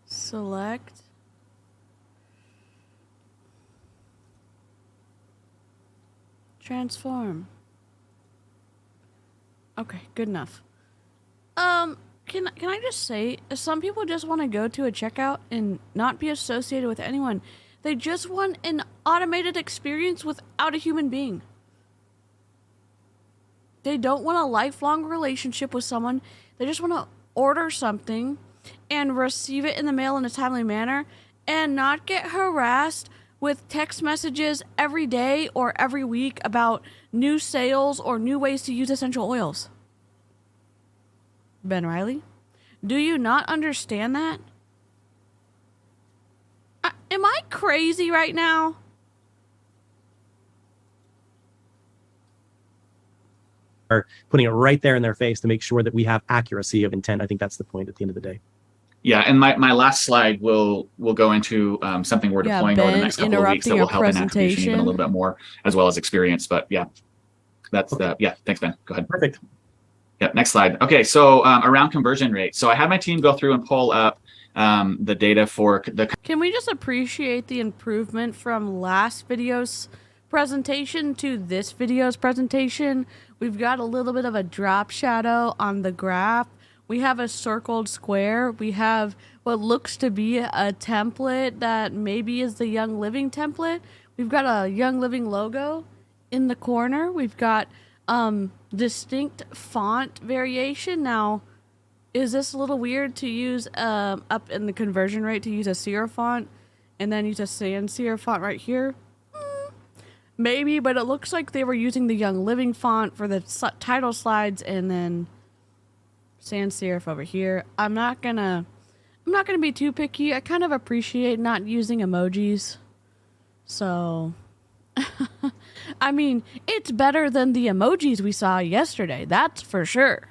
Select. Transform. Okay, good enough. Can I just say, some people just want to go to a checkout and not be associated with anyone. They just want an automated experience without a human being. They don't want a lifelong relationship with someone. They just want to order something and receive it in the mail in a timely manner and not get harassed with text messages every day or every week about new sales or new ways to use essential oils? Ben Riley, do you not understand that? Am I crazy right now? Are putting it right there in their face to make sure that we have accuracy of intent. I think that's the point at the end of the day. Yeah, and my last slide will go into something we're deploying over the next couple of weeks that will help in attribution even a little bit more, as well as experience. But yeah, that's yeah. Thanks, Ben. Go ahead. Perfect. Yeah, next slide. Okay, so around conversion rate. So I had my team go through and pull up the data for the. Can we just appreciate the improvement from last video's presentation to this video's presentation? We've got a little bit of a drop shadow on the graph. We have a circled square. We have what looks to be a template that maybe is the Young Living template. We've got a Young Living logo in the corner. We've got distinct font variation. Now, is this a little weird to use up in the conversion rate to use a Sierra font and then use a sans serif font right here? Maybe, but it looks like they were using the Young Living font for the title slides and then sans serif over here. I'm not gonna be too picky. I kind of appreciate not using emojis. So, I mean, it's better than the emojis we saw yesterday. That's for sure.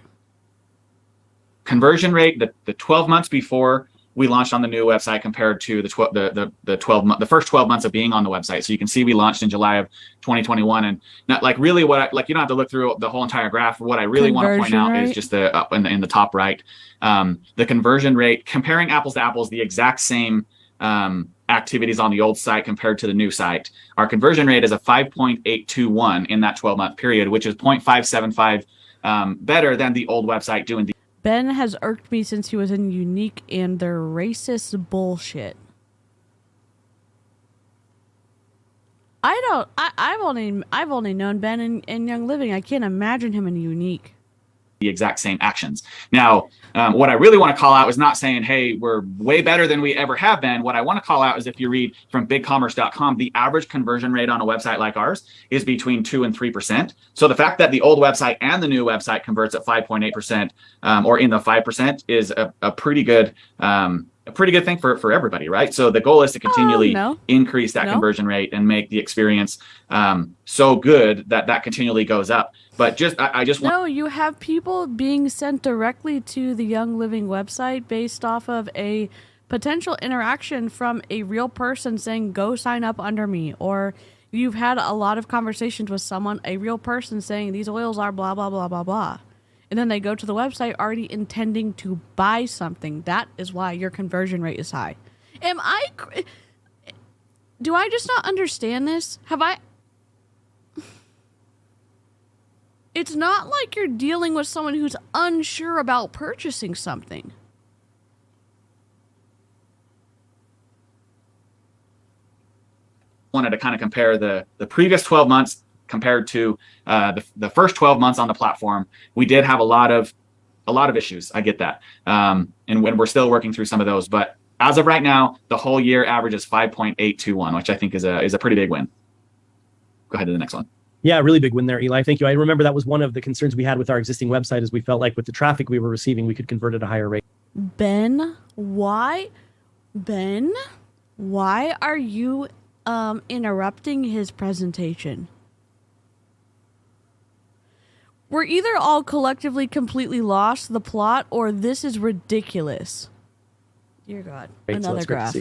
Conversion rate, the 12 months before we launched on the new website compared to the first 12 months of being on the website. So you can see we launched in July of 2021, and not like really what you don't have to look through the whole entire graph. What I really want to point out is just the up in the top right, the conversion rate, comparing apples to apples, the exact same activities on the old site compared to the new site. Our conversion rate is a 5.821 in that 12-month period, which is 0.575 better than the old website doing the. Ben has irked me since he was in Unique and their racist bullshit. I've only known Ben in Young Living. I can't imagine him in Unique. The exact same actions. Now, what I really want to call out is not saying, hey, we're way better than we ever have been. What I want to call out is if you read from bigcommerce.com, the average conversion rate on a website like ours is between 2% and 3%. So the fact that the old website and the new website converts at 5.8% or in the 5% is a pretty good thing for everybody, right? So the goal is to continually increase that conversion rate and make the experience so good that continually goes up. But I just want. No, you have people being sent directly to the Young Living website based off of a potential interaction from a real person saying, go sign up under me. Or you've had a lot of conversations with someone, a real person saying these oils are blah, blah, blah, blah, blah. And then they go to the website already intending to buy something. That is why your conversion rate is high. Do I just not understand this? It's not like you're dealing with someone who's unsure about purchasing something. Wanted to kind of compare the previous 12 months compared to the first 12 months on the platform. We did have a lot of issues. I get that. And when we're still working through some of those, but as of right now, the whole year average is 5.821, which I think is a pretty big win. Go ahead to the next one. Yeah, really big win there, Eli. Thank you. I remember that was one of the concerns we had with our existing website, is we felt like with the traffic we were receiving, we could convert at a higher rate. Ben, why are you interrupting his presentation? We're either all collectively completely lost the plot, or this is ridiculous. Dear God, another graph.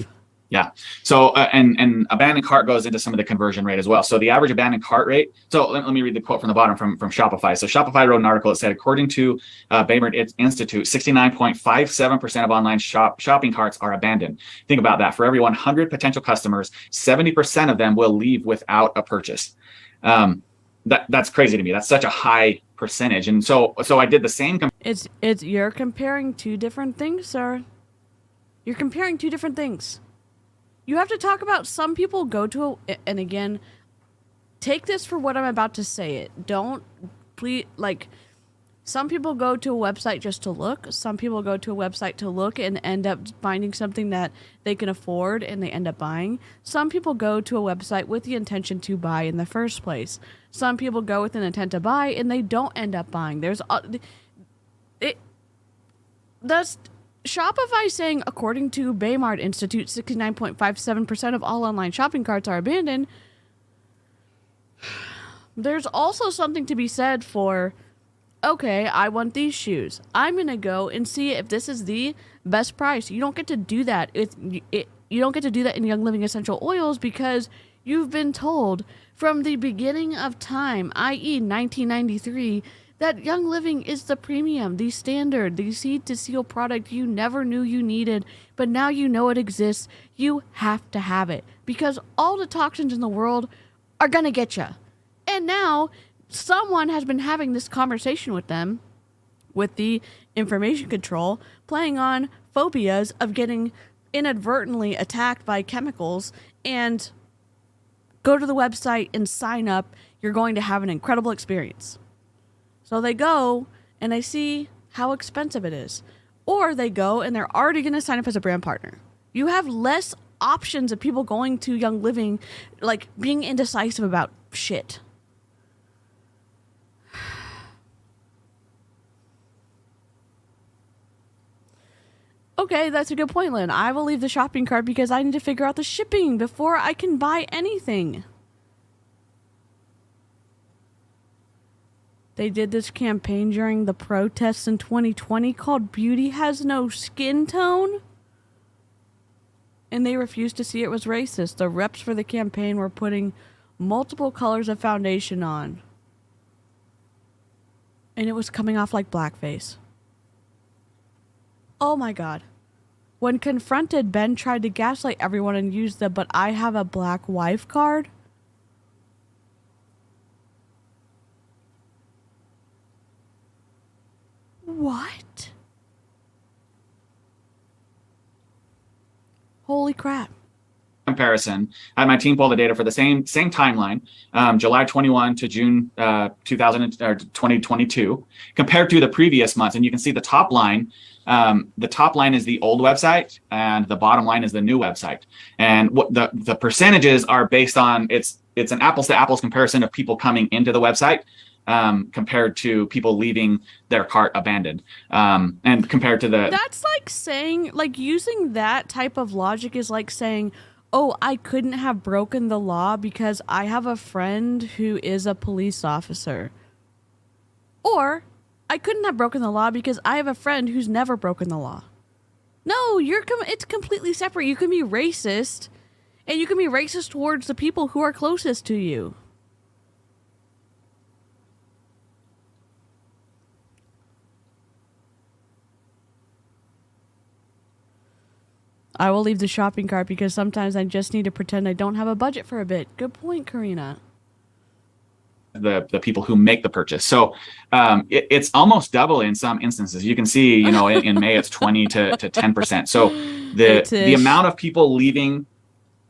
Yeah. So, and abandoned cart goes into some of the conversion rate as well. So the average abandoned cart rate. So let me read the quote from the bottom from Shopify. So Shopify wrote an article that said, according to Baymert Institute, 69.57% of online shopping carts are abandoned. Think about that. For every 100 potential customers, 70% of them will leave without a purchase. That's crazy to me. That's such a high percentage. And so I did the same. You're comparing two different things, sir. You're comparing two different things. You have to talk about some people go to and again, take this for what I'm about to say. Don't please, like, Some people go to a website just to look. Some people go to a website to look and end up finding something that they can afford and they end up buying. Some people go to a website with the intention to buy in the first place. Some people go with an intent to buy and they don't end up buying. That's Shopify saying, according to Baymart Institute, 69.57% of all online shopping carts are abandoned. There's also something to be said for, okay, I want these shoes. I'm going to go and see if this is the best price. You don't get to do that. You don't get to do that in Young Living Essential Oils because you've been told from the beginning of time, i.e. 1993, that Young Living is the premium, the standard, the seed to seal product you never knew you needed, but now you know it exists. You have to have it because all the toxins in the world are going to get you. And now someone has been having this conversation with them, with the information control, playing on phobias of getting inadvertently attacked by chemicals, and go to the website and sign up. You're going to have an incredible experience. So they go and they see how expensive it is. Or they go and they're already going to sign up as a brand partner. You have less options of people going to Young Living, like being indecisive about shit. Okay, that's a good point, Lynn. I will leave the shopping cart because I need to figure out the shipping before I can buy anything. They did this campaign during the protests in 2020 called Beauty Has No Skin Tone. And they refused to see it was racist. The reps for the campaign were putting multiple colors of foundation on. And it was coming off like blackface. Oh my God. When confronted, Ben tried to gaslight everyone and use the "but I have a black wife" card. What? Holy crap. Comparison. I had my team pull the data for the same timeline, July 21 to June 2022, compared to the previous months. And you can see the top line. The top line is the old website, and the bottom line is the new website. And what the percentages are based on, it's an apples to apples comparison of people coming into the website compared to people leaving their cart abandoned, and compared to the. That's like saying, like using that type of logic is like saying, oh, I couldn't have broken the law because I have a friend who is a police officer. Or I couldn't have broken the law because I have a friend who's never broken the law. No, it's completely separate. You can be racist, and you can be racist towards the people who are closest to you. I will leave the shopping cart because sometimes I just need to pretend I don't have a budget for a bit. Good point, Karina. The people who make the purchase. So it's almost double in some instances. You can see, in May it's 20 to 10%. So the amount of people leaving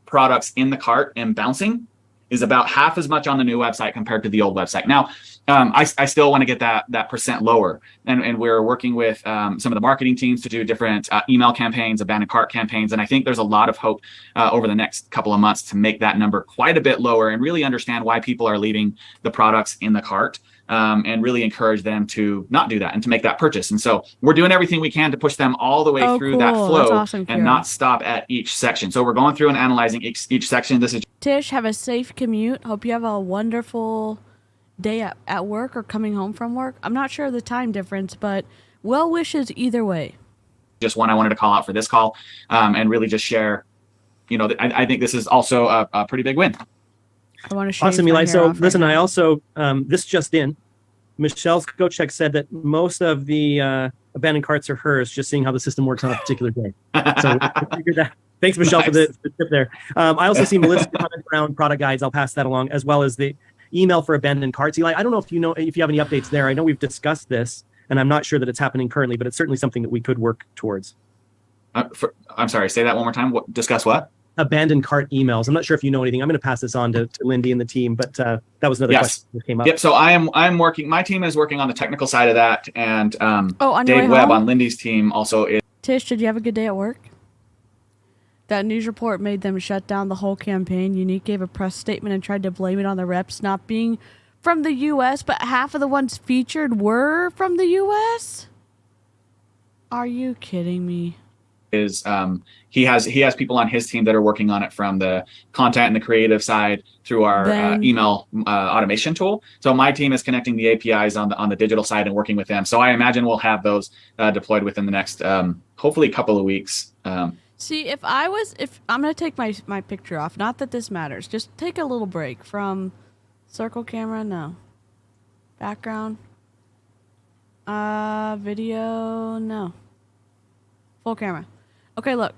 products in the cart and bouncing is about half as much on the new website compared to the old website. Now, I still want to get that percent lower. And we're working with some of the marketing teams to do different email campaigns, abandoned cart campaigns. And I think there's a lot of hope over the next couple of months to make that number quite a bit lower and really understand why people are leaving the products in the cart, and really encourage them to not do that and to make that purchase. And so we're doing everything we can to push them all the way through that flow. That's awesome, and not stop at each section. So we're going through and analyzing each section. This is Tish, have a safe commute. Hope you have a wonderful day at work or coming home from work. I'm not sure of the time difference, but well wishes either way. Just one I wanted to call out for this call, and really just share, I think this is also a pretty big win. I want to share. Awesome, Eli. So listen, I also, this just in, Michelle's coach check said that most of the abandoned carts are hers, just seeing how the system works on a particular day. So we figured that. Thanks, Michelle, nice. For the tip there. I also see Melissa comment around product guides. I'll pass that along, as well as the email for abandoned carts. Eli, I don't know if you have any updates there. I know we've discussed this, and I'm not sure that it's happening currently, but it's certainly something that we could work towards. I'm sorry, say that one more time. Discuss what? abandoned cart emails. I'm not sure if you know anything. I'm going to pass this on to Lindy and the team, but that was another question that came up. Yep. So I'm working. My team is working on the technical side of that, and Dave Webb on Lindy's team also is. Tish, did you have a good day at work? That news report made them shut down the whole campaign. Unique gave a press statement and tried to blame it on the reps not being from the U.S., but half of the ones featured were from the U.S.? Are you kidding me? He has people on his team that are working on it from the content and the creative side through our email automation tool. So my team is connecting the APIs on the digital side and working with them. So I imagine we'll have those deployed within the next hopefully couple of weeks. See, if I'm going to take my picture off, not that this matters, just take a little break from circle camera, no. Background, video, no. Full camera. Okay, look.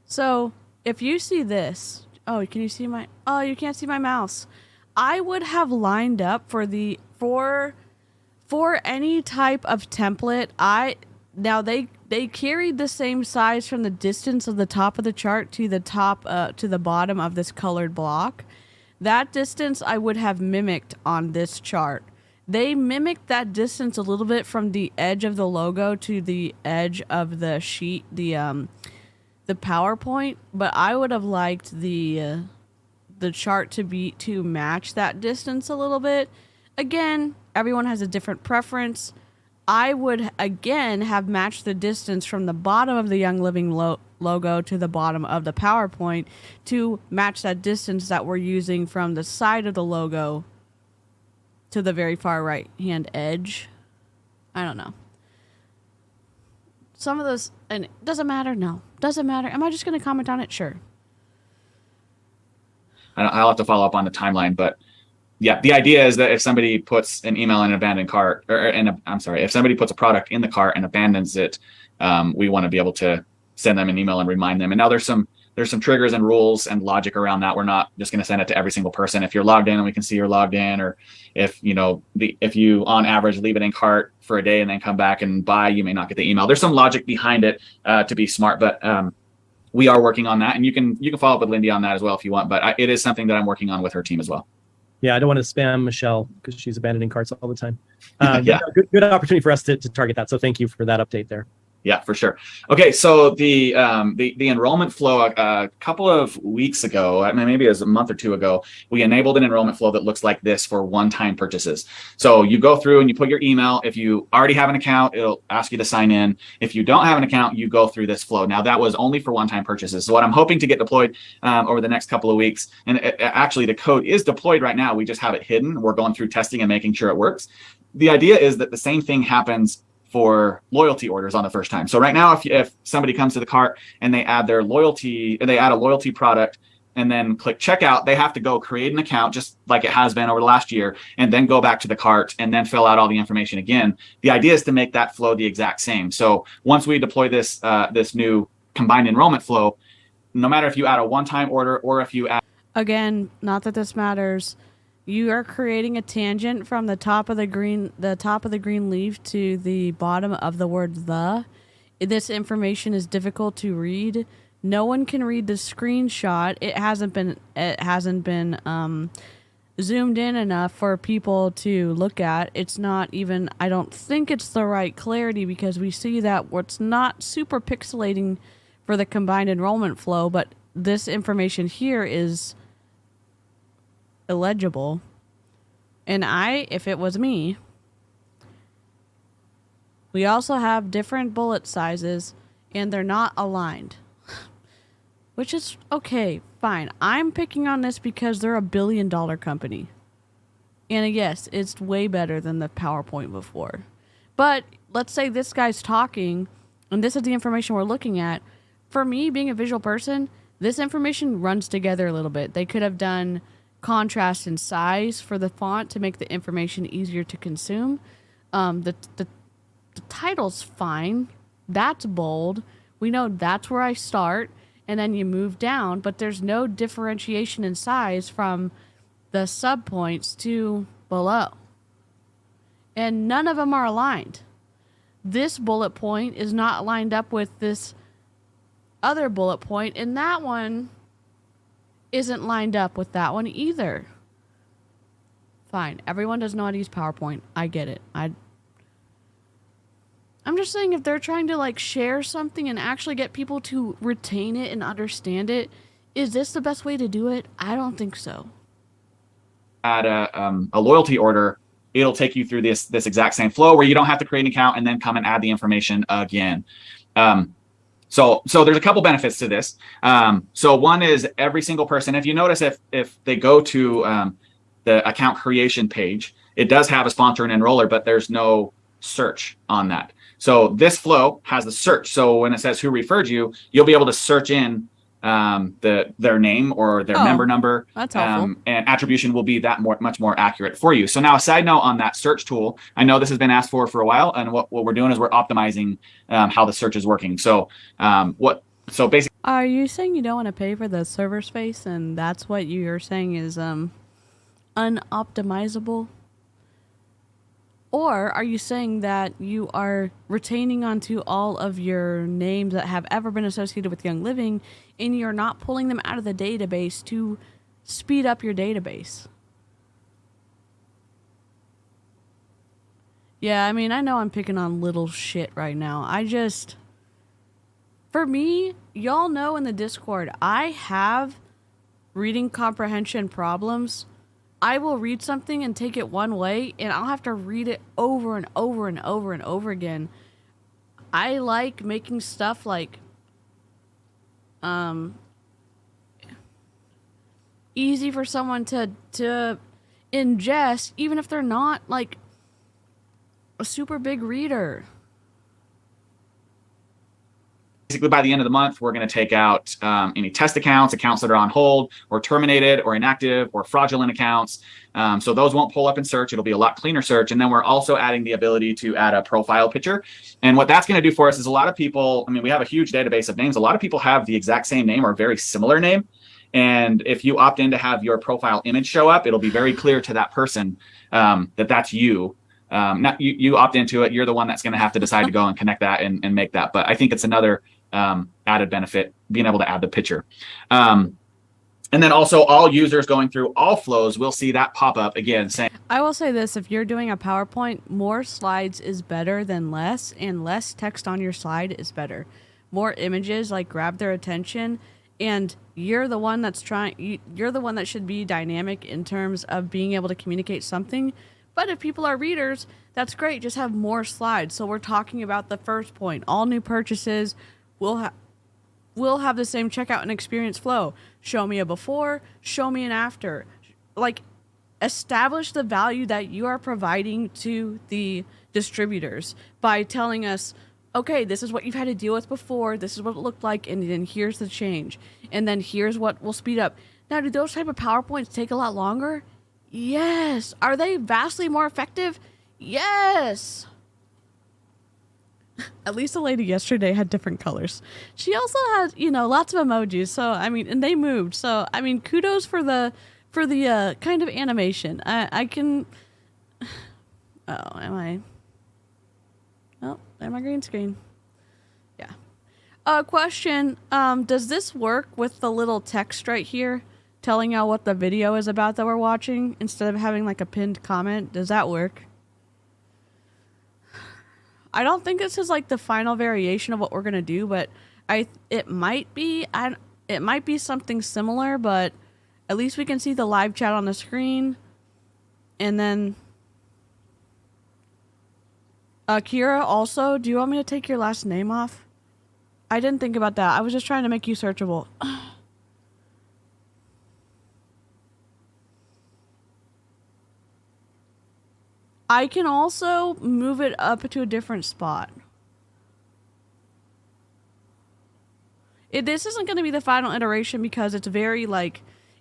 So if you see this, can you see you can't see my mouse. I would have lined up for any type of template. Now they carried the same size from the distance of the top of the chart to the top to the bottom of this colored block. That distance I would have mimicked on this chart. They mimicked that distance a little bit from the edge of the logo to the edge of the sheet, the PowerPoint, but I would have liked the chart to match that distance a little bit. Again, everyone has a different preference. I would, again, have matched the distance from the bottom of the Young Living logo to the bottom of the PowerPoint to match that distance that we're using from the side of the logo to the very far right-hand edge. I don't know. Some of those, and it doesn't matter? No. Doesn't matter. Am I just going to comment on it? Sure. I'll have to follow up on the timeline, but yeah, the idea is that if somebody puts an email in an abandoned cart, if somebody puts a product in the cart and abandons it, we want to be able to send them an email and remind them. And now there's some triggers and rules and logic around that. We're not just going to send it to every single person. If you're logged in and we can see you're logged in, or if you on average leave it in cart for a day and then come back and buy, you may not get the email. There's some logic behind it to be smart, but we are working on that, and you can follow up with Lindy on that as well if you want. But it is something that I'm working on with her team as well. Yeah, I don't want to spam Michelle because she's abandoning carts all the time. Yeah, good opportunity for us to target that. So thank you for that update there. Yeah, for sure. Okay, so the enrollment flow a couple of weeks ago, maybe it was a month or two ago, we enabled an enrollment flow that looks like this for one-time purchases. So you go through and you put your email. If you already have an account, it'll ask you to sign in. If you don't have an account, you go through this flow. Now that was only for one-time purchases. So what I'm hoping to get deployed over the next couple of weeks, and actually the code is deployed right now. We just have it hidden. We're going through testing and making sure it works. The idea is that the same thing happens for loyalty orders on the first time. So right now, if somebody comes to the cart and they add a loyalty product and then click checkout, they have to go create an account just like it has been over the last year, and then go back to the cart and then fill out all the information again. The idea is to make that flow the exact same. So once we deploy this new combined enrollment flow, no matter if you add a one-time order or if you add, again, not that this matters, you are creating a tangent from the top of the green leaf to the bottom of the word "the." This information is difficult to read. No one can read the screenshot. It hasn't been zoomed in enough for people to look at. It's not even, I don't think it's the right clarity, because we see that what's not super pixelating for the combined enrollment flow, but this information here is illegible. And if it was me, we also have different bullet sizes and they're not aligned, which is okay, fine. I'm picking on this because they're $1 billion company. And yes, it's way better than the PowerPoint before. But let's say this guy's talking and this is the information we're looking at. For me, being a visual person, this information runs together a little bit. They could have done contrast and size for the font to make the information easier to consume. The title's fine. That's bold. We know that's where I start, and then you move down, but there's no differentiation in size from the subpoints to below. And none of them are aligned. This bullet point is not lined up with this other bullet point, and that one isn't lined up with that one either. Fine. Everyone does know how to use PowerPoint. I get it. I'm just saying, if they're trying to like share something and actually get people to retain it and understand it, is this the best way to do it? I don't think so. Add a loyalty order, it'll take you through this exact same flow where you don't have to create an account and then come and add the information again. So there's a couple benefits to this. So one is every single person, if you notice, if they go to the account creation page, it does have a sponsor and enroller, but there's no search on that. So this flow has the search. So when it says who referred you, you'll be able to search in their name or their member number. That's helpful. And attribution will be much more accurate for you. So now a side note on that search tool, I know this has been asked for a while, and what we're doing is we're optimizing how the search is working. So basically, are you saying you don't want to pay for the server space, and that's what you're saying is unoptimizable? Or are you saying that you are retaining onto all of your names that have ever been associated with Young Living, and you're not pulling them out of the database to speed up your database? Yeah, I mean, I know I'm picking on little shit right now. For me, y'all know in the Discord, I have reading comprehension problems. I will read something and take it one way, and I'll have to read it over and over and over and over again. I like making stuff like easy for someone to ingest, even if they're not like a super big reader. Basically, by the end of the month, we're going to take out any test accounts that are on hold or terminated or inactive or fraudulent accounts. So those won't pull up in search. It'll be a lot cleaner search. And then we're also adding the ability to add a profile picture. And what that's going to do for us is a lot of people, I mean, we have a huge database of names. A lot of people have the exact same name or very similar name. And if you opt in to have your profile image show up, it'll be very clear to that person that's you. Not you opt into it. You're the one that's going to have to decide to go and connect that and make that. But I think it's another added benefit, being able to add the picture. And then also all users going through all flows will see that pop up again saying, I will say this, if you're doing a PowerPoint, more slides is better than less, and less text on your slide is better. More images like grab their attention, and you're the one that's you're the one that should be dynamic in terms of being able to communicate something. But if people are readers, that's great. Just have more slides. So we're talking about the first point. All new purchases will have the same checkout and experience flow. Show me a before, show me an after. Like, establish the value that you are providing to the distributors by telling us, okay, this is what you've had to deal with before, this is what it looked like, and then here's the change. And then here's what will speed up. Now, do those type of PowerPoints take a lot longer? Yes. Are they vastly more effective? Yes. At least the lady yesterday had different colors. She also had, lots of emojis. So, I mean, and they moved. So, I mean, kudos for the kind of animation. I can. Oh, am I? Oh, am I green screen? Yeah. Question. Does this work with the little text right here telling y'all what the video is about that we're watching instead of having like a pinned comment? Does that work? I don't think this is like the final variation of what we're gonna do, but it might be something similar, but at least we can see the live chat on the screen. And then Kira, also, do you want me to take your last name off? I didn't think about that. I was just trying to make you searchable. I can also move it up to a different spot. This isn't going to be the final iteration because it's very,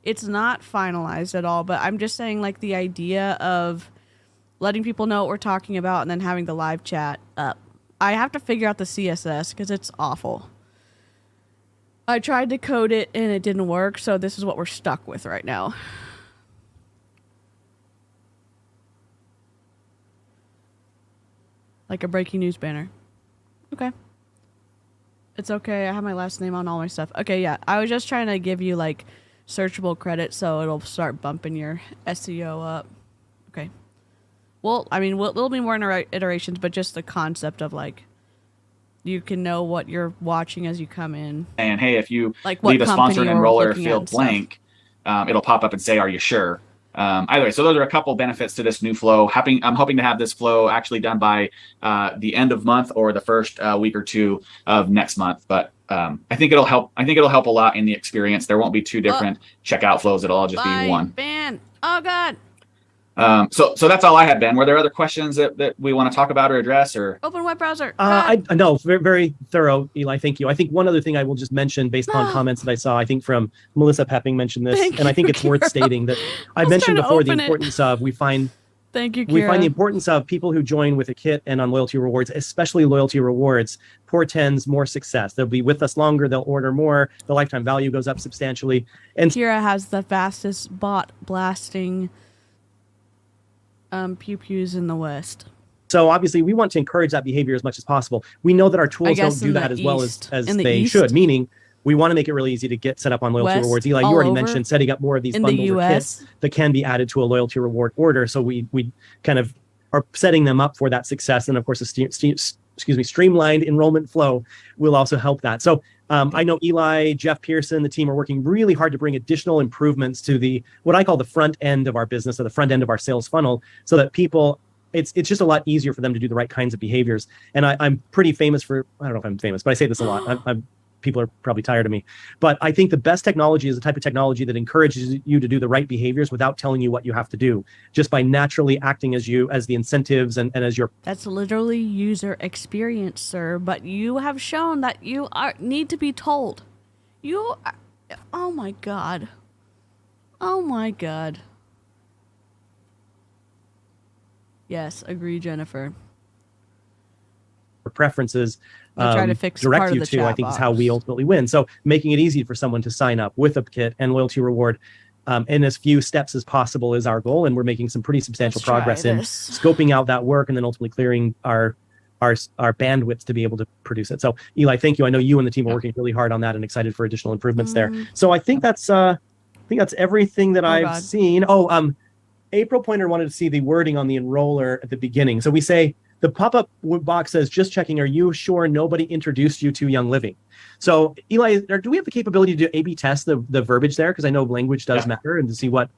it's not finalized at all, but I'm just saying, the idea of letting people know what we're talking about and then having the live chat up. I have to figure out the CSS because it's awful. I tried to code it and it didn't work, so this is what we're stuck with right now. Like a breaking news banner. Okay. It's okay. I have my last name on all my stuff. Okay, yeah. I was just trying to give you, searchable credit, so it'll start bumping your SEO up. Okay. Well, I mean, there'll be more iterations, but just the concept of like, you can know what you're watching as you come in. And hey, if you like leave a sponsored enroller field blank, it'll pop up and say, "Are you sure?" Either way, so those are a couple benefits to this new flow. I'm hoping to have this flow actually done by the end of month or the first week or two of next month. But I think it'll help. I think it'll help a lot in the experience. There won't be two different checkout flows. It'll all just be one. Ben. Oh God. So that's all I had, Ben. Were there other questions that we want to talk about or address, or open web browser? No, very, very thorough, Eli. Thank you. I think one other thing I will just mention based on comments that I saw, I think from Melissa Pepping mentioned this, and I think it's worth stating that I mentioned before the importance of we find the importance of people who join with a kit and on loyalty rewards, especially loyalty rewards, portends more success. They'll be with us longer. They'll order more. The lifetime value goes up substantially. And Kira has the fastest bot blasting pew-pews in the West. So obviously we want to encourage that behavior as much as possible. We know that our tools don't do that as well as they should, meaning we want to make it really easy to get set up on loyalty rewards. Eli, you already mentioned setting up more of these bundles or kits that can be added to a loyalty reward order. So we kind of are setting them up for that success. And of course, the streamlined enrollment flow will also help that. So I know Eli, Jeff Pearson, the team are working really hard to bring additional improvements to what I call the front end of our business, or the front end of our sales funnel, so that people, it's just a lot easier for them to do the right kinds of behaviors. And I'm pretty famous for, I don't know if I'm famous, but I say this a lot. People are probably tired of me, but I think the best technology is the type of technology that encourages you to do the right behaviors without telling you what you have to do, just by naturally acting as the incentives and as your. That's literally user experience, sir. But you have shown that you need to be told. Oh my God. Oh my God. Yes, agree, Jennifer. Preferences try to fix direct you to, I think, is how we ultimately win. So making it easy for someone to sign up with a kit and loyalty reward in as few steps as possible is our goal. And we're making some pretty substantial progress in scoping out that work and then ultimately clearing our bandwidth to be able to produce it. So Eli, thank you. I know you and the team are working really hard on that and excited for additional improvements there. So I think that's everything that I've seen. April Pointer wanted to see the wording on the enroller at the beginning. So we say, the pop-up box says, just checking, are you sure nobody introduced you to Young Living? So Eli, do we have the capability to do A/B test the verbiage there? Because I know language does matter, and to see what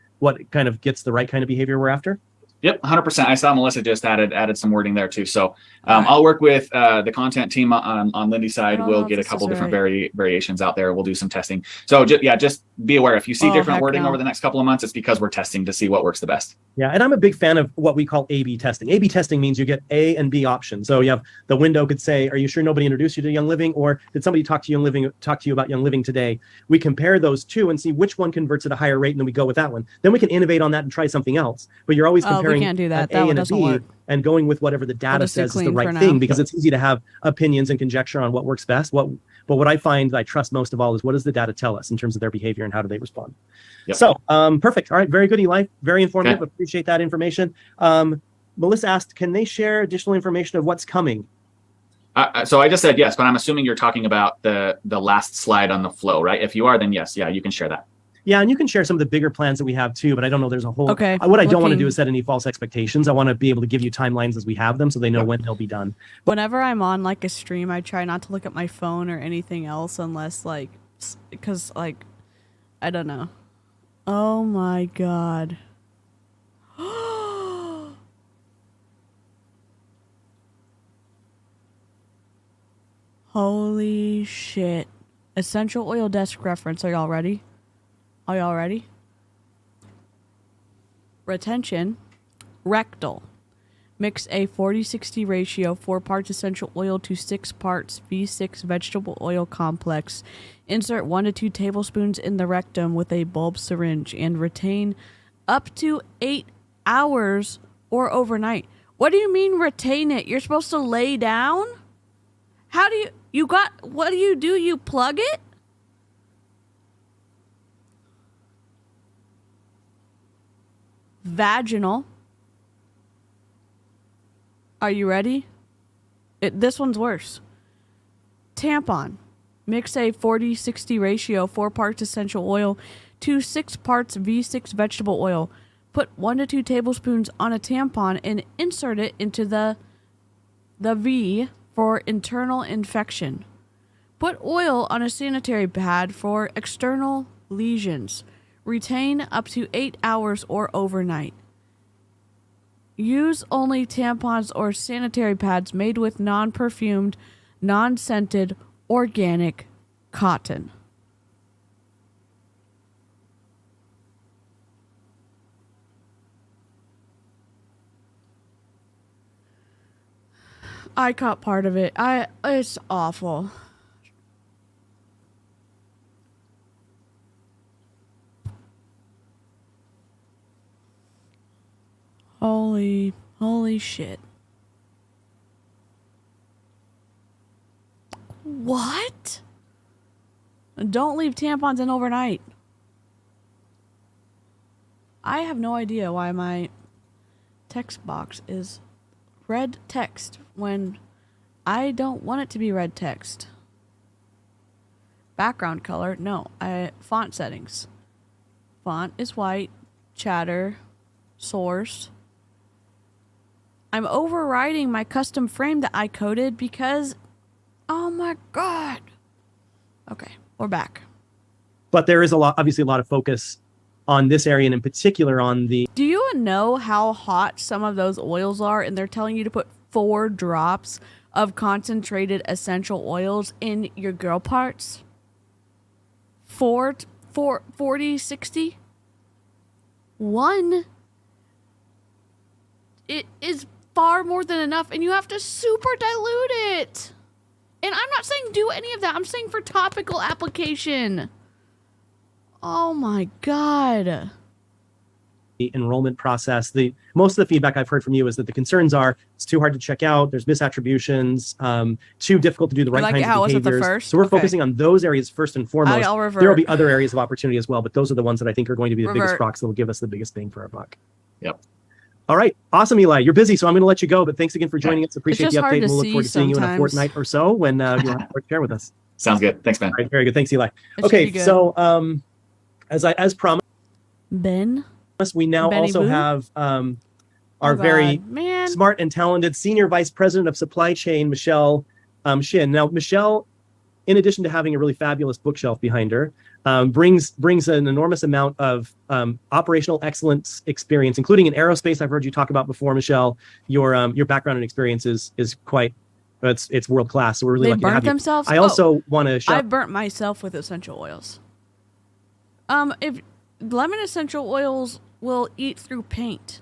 kind of gets the right kind of behavior we're after. Yep, 100%. I saw Melissa just added some wording there too. So I'll work with the content team on Lindy's side. We'll get a couple different variations out there. We'll do some testing. So just be aware, if you see different wording over the next couple of months, it's because we're testing to see what works the best. Yeah, and I'm a big fan of what we call A/B testing. A/B testing means you get A and B options. So you have the window could say, are you sure nobody introduced you to Young Living? Or did somebody talk to you about Young Living today? We compare those two and see which one converts at a higher rate, and then we go with that one. Then we can innovate on that and try something else. But you're always comparing we can't do that. an A and a B and going with whatever the data says is the right thing, because it's easy to have opinions and conjecture on what works best. But what I find I trust most of all is, what does the data tell us in terms of their behavior and how do they respond? Yep. So perfect. All right. Very good, Eli. Very informative. Okay. Appreciate that information. Melissa asked, can they share additional information of what's coming? So I just said yes, but I'm assuming you're talking about the last slide on the flow, right? If you are, then yes. Yeah, you can share that. Yeah, and you can share some of the bigger plans that we have too, but I don't know there's a whole... Okay. What I don't want to do is set any false expectations. I want to be able to give you timelines as we have them so they know when they'll be done. Whenever I'm on like a stream, I try not to look at my phone or anything else unless because I don't know. Oh my God. Holy shit. Essential oil desk reference. Are y'all ready? Retention. Rectal. Mix a 40-60 ratio, 4 parts essential oil to 6 parts V6 vegetable oil complex. Insert 1 to 2 tablespoons in the rectum with a bulb syringe and retain up to 8 hours or overnight. What do you mean retain it? You're supposed to lay down? How do what do? You plug it? Vaginal. Are you ready? This one's worse. Tampon. Mix a 40-60 ratio, 4 parts essential oil to 6 parts V6 vegetable oil. Put 1 to 2 tablespoons on a tampon and insert it into the V for internal infection. Put oil on a sanitary pad for external lesions. Retain up to 8 hours or overnight. Use only tampons or sanitary pads made with non-perfumed, non-scented, organic cotton. I caught part of it. It's awful. Holy shit. What? Don't leave tampons in overnight. I have no idea why my text box is red text when I don't want it to be red text. Background color, no. Font settings. Font is white. Chatter. Source. I'm overriding my custom frame that I coded because, oh my god. Okay, we're back. But there is obviously a lot of focus on this area, and in particular on the... Do you know how hot some of those oils are? And they're telling you to put 4 drops of concentrated essential oils in your girl parts? 40, 60? 1? It is far more than enough, and you have to super dilute it. And I'm not saying do any of that. I'm saying for topical application. Oh my god. The enrollment process. Most of the feedback I've heard from you is that the concerns are it's too hard to check out, there's misattributions, too difficult to do the right kinds of behaviors. So we're focusing on those areas first and foremost. There will be other areas of opportunity as well, but those are the ones that I think are going to be the biggest rocks that will give us the biggest bang for our buck. Yep. All right. Awesome, Eli. You're busy, so I'm going to let you go, but thanks again for joining us. Appreciate the update. We'll look forward to seeing you in a fortnight or so when you'll have to share with us. Sounds good. Thanks, Ben. All right, very good. Thanks, Eli. Okay, so as promised, Ben, we now also have our very smart and talented Senior Vice President of Supply Chain, Michelle Shin. Now, Michelle, in addition to having a really fabulous bookshelf behind her, brings an enormous amount of operational excellence experience, including in aerospace. I've heard you talk about before, Michelle. Your background and experience is quite it's world class. So we're really lucky to have you. Themselves? I also want to. I burnt myself with essential oils. If lemon essential oils will eat through paint,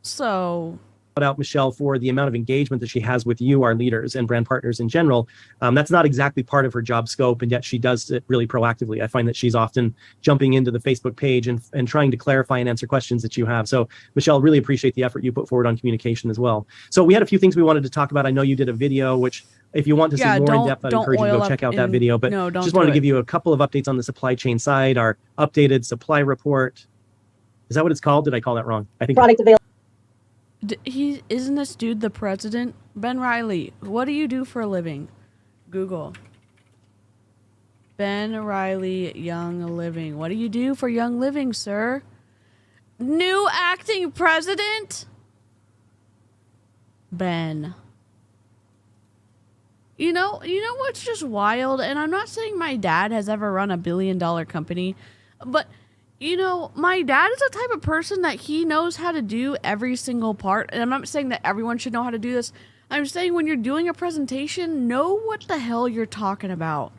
so. Out Michelle for the amount of engagement that she has with you, our leaders and brand partners in general. That's not exactly part of her job scope, and yet she does it really proactively. I find that she's often jumping into the Facebook page and trying to clarify and answer questions that you have. So Michelle, really appreciate the effort you put forward on communication as well. So we had a few things we wanted to talk about. I know you did a video, which if you want to see more in depth, I'd encourage you to go check out that video. But just wanted to give you a couple of updates on the supply chain side, our updated supply report. Is that what it's called? Did I call that wrong? I think product available. Isn't this dude the president? Ben Riley, what do you do for a living? Google. Ben Riley, Young Living. What do you do for Young Living, sir? New acting president? Ben. You know what's just wild? And I'm not saying my dad has ever run $1 billion company, but my dad is the type of person that he knows how to do every single part. And I'm not saying that everyone should know how to do this. I'm saying when you're doing a presentation, know what the hell you're talking about.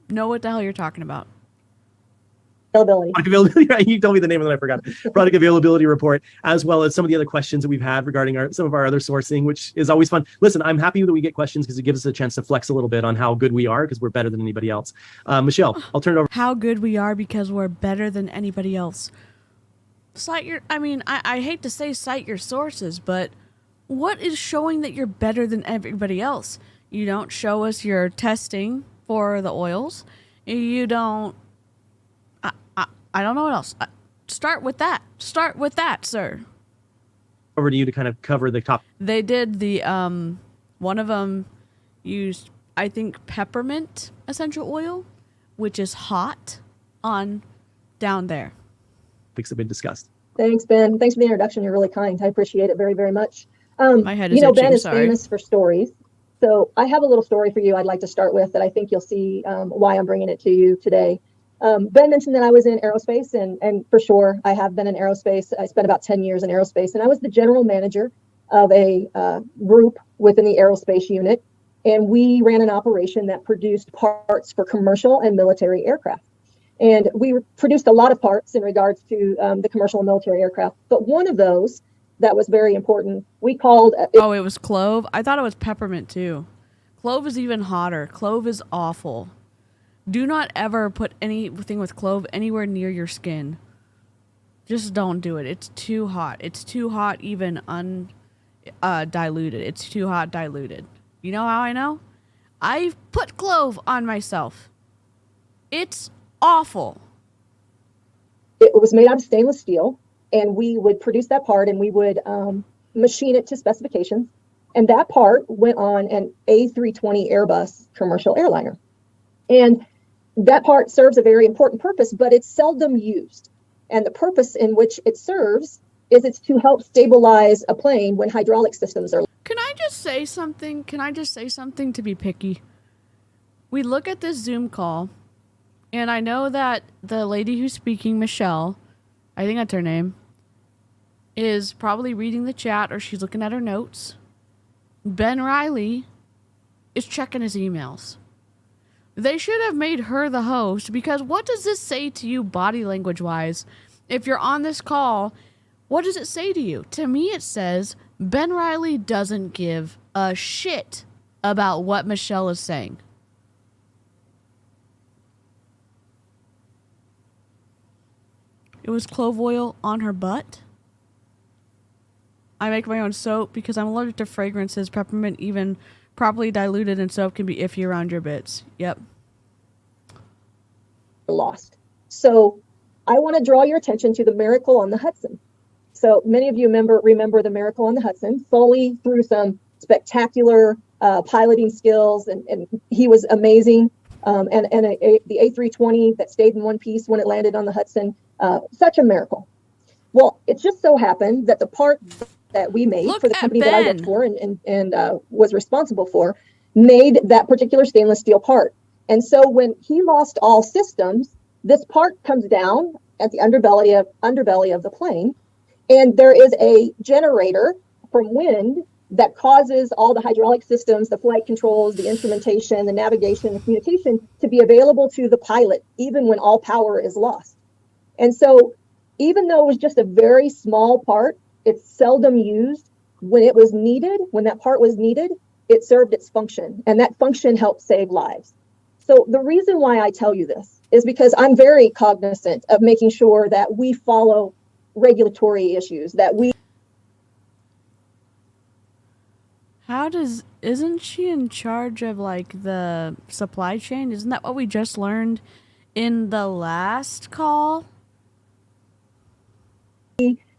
Know what the hell you're talking about. Availability. Product availability, right? You told me the name and then I forgot. Product availability report, as well as some of the other questions that we've had regarding some of our other sourcing, which is always fun. Listen, I'm happy that we get questions because it gives us a chance to flex a little bit on how good we are because we're better than anybody else. Michelle, I'll turn it over. How good we are because we're better than anybody else. I hate to say cite your sources, but what is showing that you're better than everybody else? You don't show us your testing for the oils. You don't. I don't know what else. Start with that. Start with that, sir. Over to you to kind of cover the top. They did the one of them used I think peppermint essential oil, which is hot on down there. Topics have been discussed. Thanks, Ben. Thanks for the introduction. You're really kind. I appreciate it very, very much. My head is itching, Ben is sorry. famous for stories. So I have a little story for you I'd like to start with that I think you'll see why I'm bringing it to you today. Ben mentioned that I was in aerospace, and for sure, I have been in aerospace. I spent about 10 years in aerospace, and I was the general manager of a group within the aerospace unit, and we ran an operation that produced parts for commercial and military aircraft. And we produced a lot of parts in regards to the commercial and military aircraft, but one of those that was very important, we called... it was clove? I thought it was peppermint, too. Clove is even hotter. Clove is awful. Do not ever put anything with clove anywhere near your skin. Just don't do it. It's too hot. It's too hot even diluted. It's too hot diluted. You know how I know? I've put clove on myself. It's awful. It was made out of stainless steel, and we would produce that part and we would machine it to specifications. And that part went on an A320 Airbus commercial airliner. And that part serves a very important purpose, but it's seldom used. And the purpose in which it serves is it's to help stabilize a plane when hydraulic systems are... Can I just say something? Can I just say something to be picky? We look at this Zoom call, and I know that the lady who's speaking, Michelle, I think that's her name, is probably reading the chat or she's looking at her notes. Ben Riley is checking his emails. They should have made her the host, because what does this say to you body language wise? If you're on this call, what does it say to you? To me, it says Ben Riley doesn't give a shit about what Michelle is saying. It was clove oil on her butt. I make my own soap because I'm allergic to fragrances. Peppermint, even properly diluted in soap, can be iffy around your bits. Yep. Lost. So I want to draw your attention to the Miracle on the Hudson. So many of you remember the Miracle on the Hudson. Foley through some spectacular piloting skills, and he was amazing. The A320 that stayed in one piece when it landed on the Hudson, such a miracle. Well, it just so happened that the part that we made for the company that I worked for and was responsible for made that particular stainless steel part. And so when he lost all systems, this part comes down at the underbelly of the plane, and there is a generator from wind that causes all the hydraulic systems, the flight controls, the instrumentation, the navigation, the communication to be available to the pilot, even when all power is lost. And so even though it was just a very small part, it's seldom used. When it was needed, when that part was needed, it served its function, and that function helped save lives. So the reason why I tell you this is because I'm very cognizant of making sure that we follow regulatory issues, that we... Isn't she in charge of like the supply chain? Isn't that what we just learned in the last call?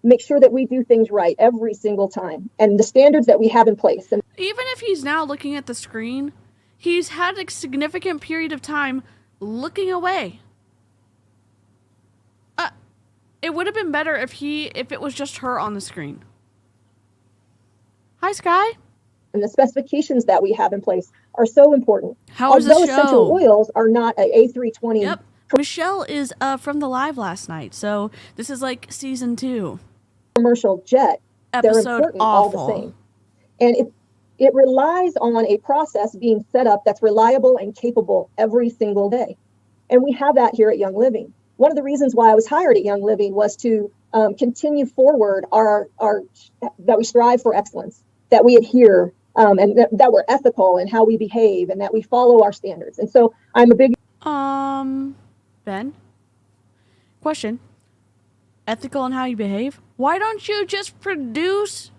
Make sure that we do things right every single time, and the standards that we have in place. And even if he's now looking at the screen, he's had a significant period of time looking away. It would have been better if it was just her on the screen. Hi, Sky. And the specifications that we have in place are so important. How is the show? Essential oils are not an A320. Yep. Michelle is from the live last night, so this is like season 2. Commercial jet. Episode they're important awful. All the same. And it relies on a process being set up that's reliable and capable every single day. And we have that here at Young Living. One of the reasons why I was hired at Young Living was to continue forward that we strive for excellence, that we adhere, and that we're ethical in how we behave, and that we follow our standards. And so I'm a big... Ben? Question. Ethical in how you behave? Why don't you just produce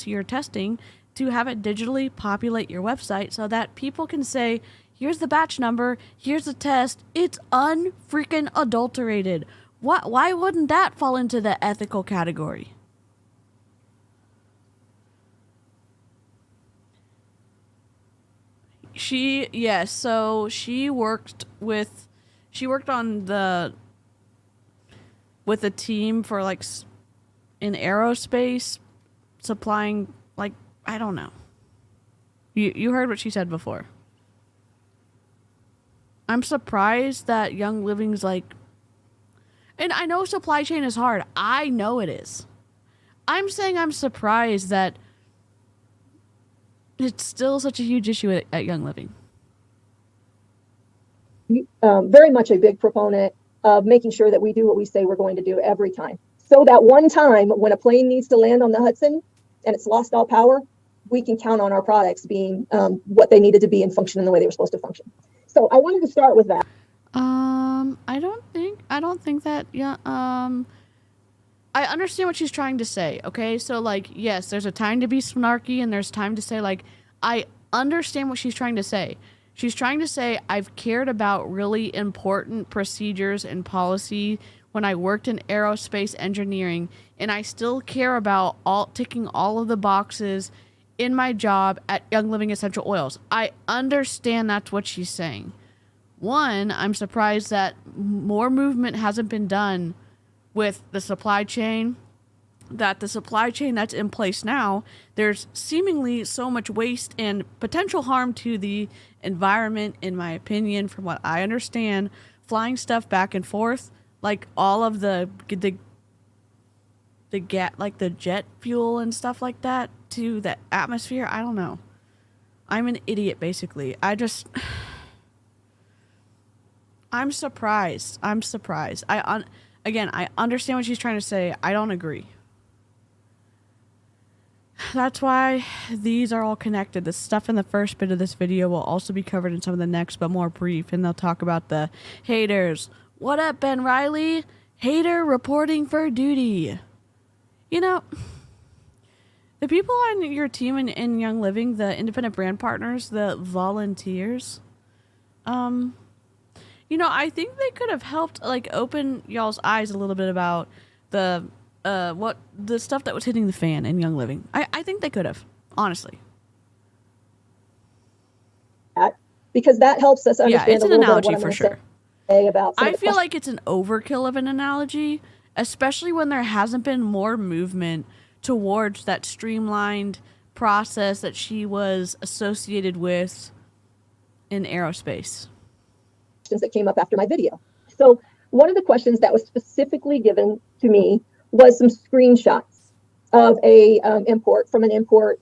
your testing to have it digitally populate your website so that people can say, here's the batch number, here's the test, it's unfreaking adulterated. Why wouldn't that fall into the ethical category? Yes. So she worked on with a team for like in aerospace, supplying like, I don't know. You heard what she said before. I'm surprised that Young Living's like, and I know supply chain is hard. I know it is. I'm saying I'm surprised that it's still such a huge issue at Young Living. Very much a big proponent of making sure that we do what we say we're going to do every time. So that one time when a plane needs to land on the Hudson and it's lost all power, we can count on our products being what they needed to be and function in the way they were supposed to function. So I wanted to start with that. I don't think that, yeah, I understand what she's trying to say, okay? So, like, yes, there's a time to be snarky and there's time to say, like, I understand what she's trying to say. She's trying to say, I've cared about really important procedures and policy when I worked in aerospace engineering, and I still care about ticking all of the boxes in my job at Young Living Essential Oils. I understand that's what she's saying. One, I'm surprised that more movement hasn't been done with the supply chain, that the supply chain that's in place now, there's seemingly so much waste and potential harm to the environment, in my opinion, from what I understand, flying stuff back and forth, like all of the jet fuel and stuff like that to the atmosphere. I don't know. I'm an idiot, basically. I'm surprised. Again, I understand what she's trying to say. I don't agree. That's why these are all connected. The stuff in the first bit of this video will also be covered in some of the next, but more brief. And they'll talk about the haters. What up, Ben Riley? Hater reporting for duty. You know, the people on your team in Young Living, the independent brand partners, the volunteers, you know, I think they could have helped, like, open y'all's eyes a little bit about the stuff that was hitting the fan in Young Living. I think they could have, honestly. Because that helps us understand. Yeah, it's an analogy for sure. About I feel like it's an overkill of an analogy, especially when there hasn't been more movement towards that streamlined process that she was associated with in aerospace. That came up after my video. So one of the questions that was specifically given to me was some screenshots of a import from an import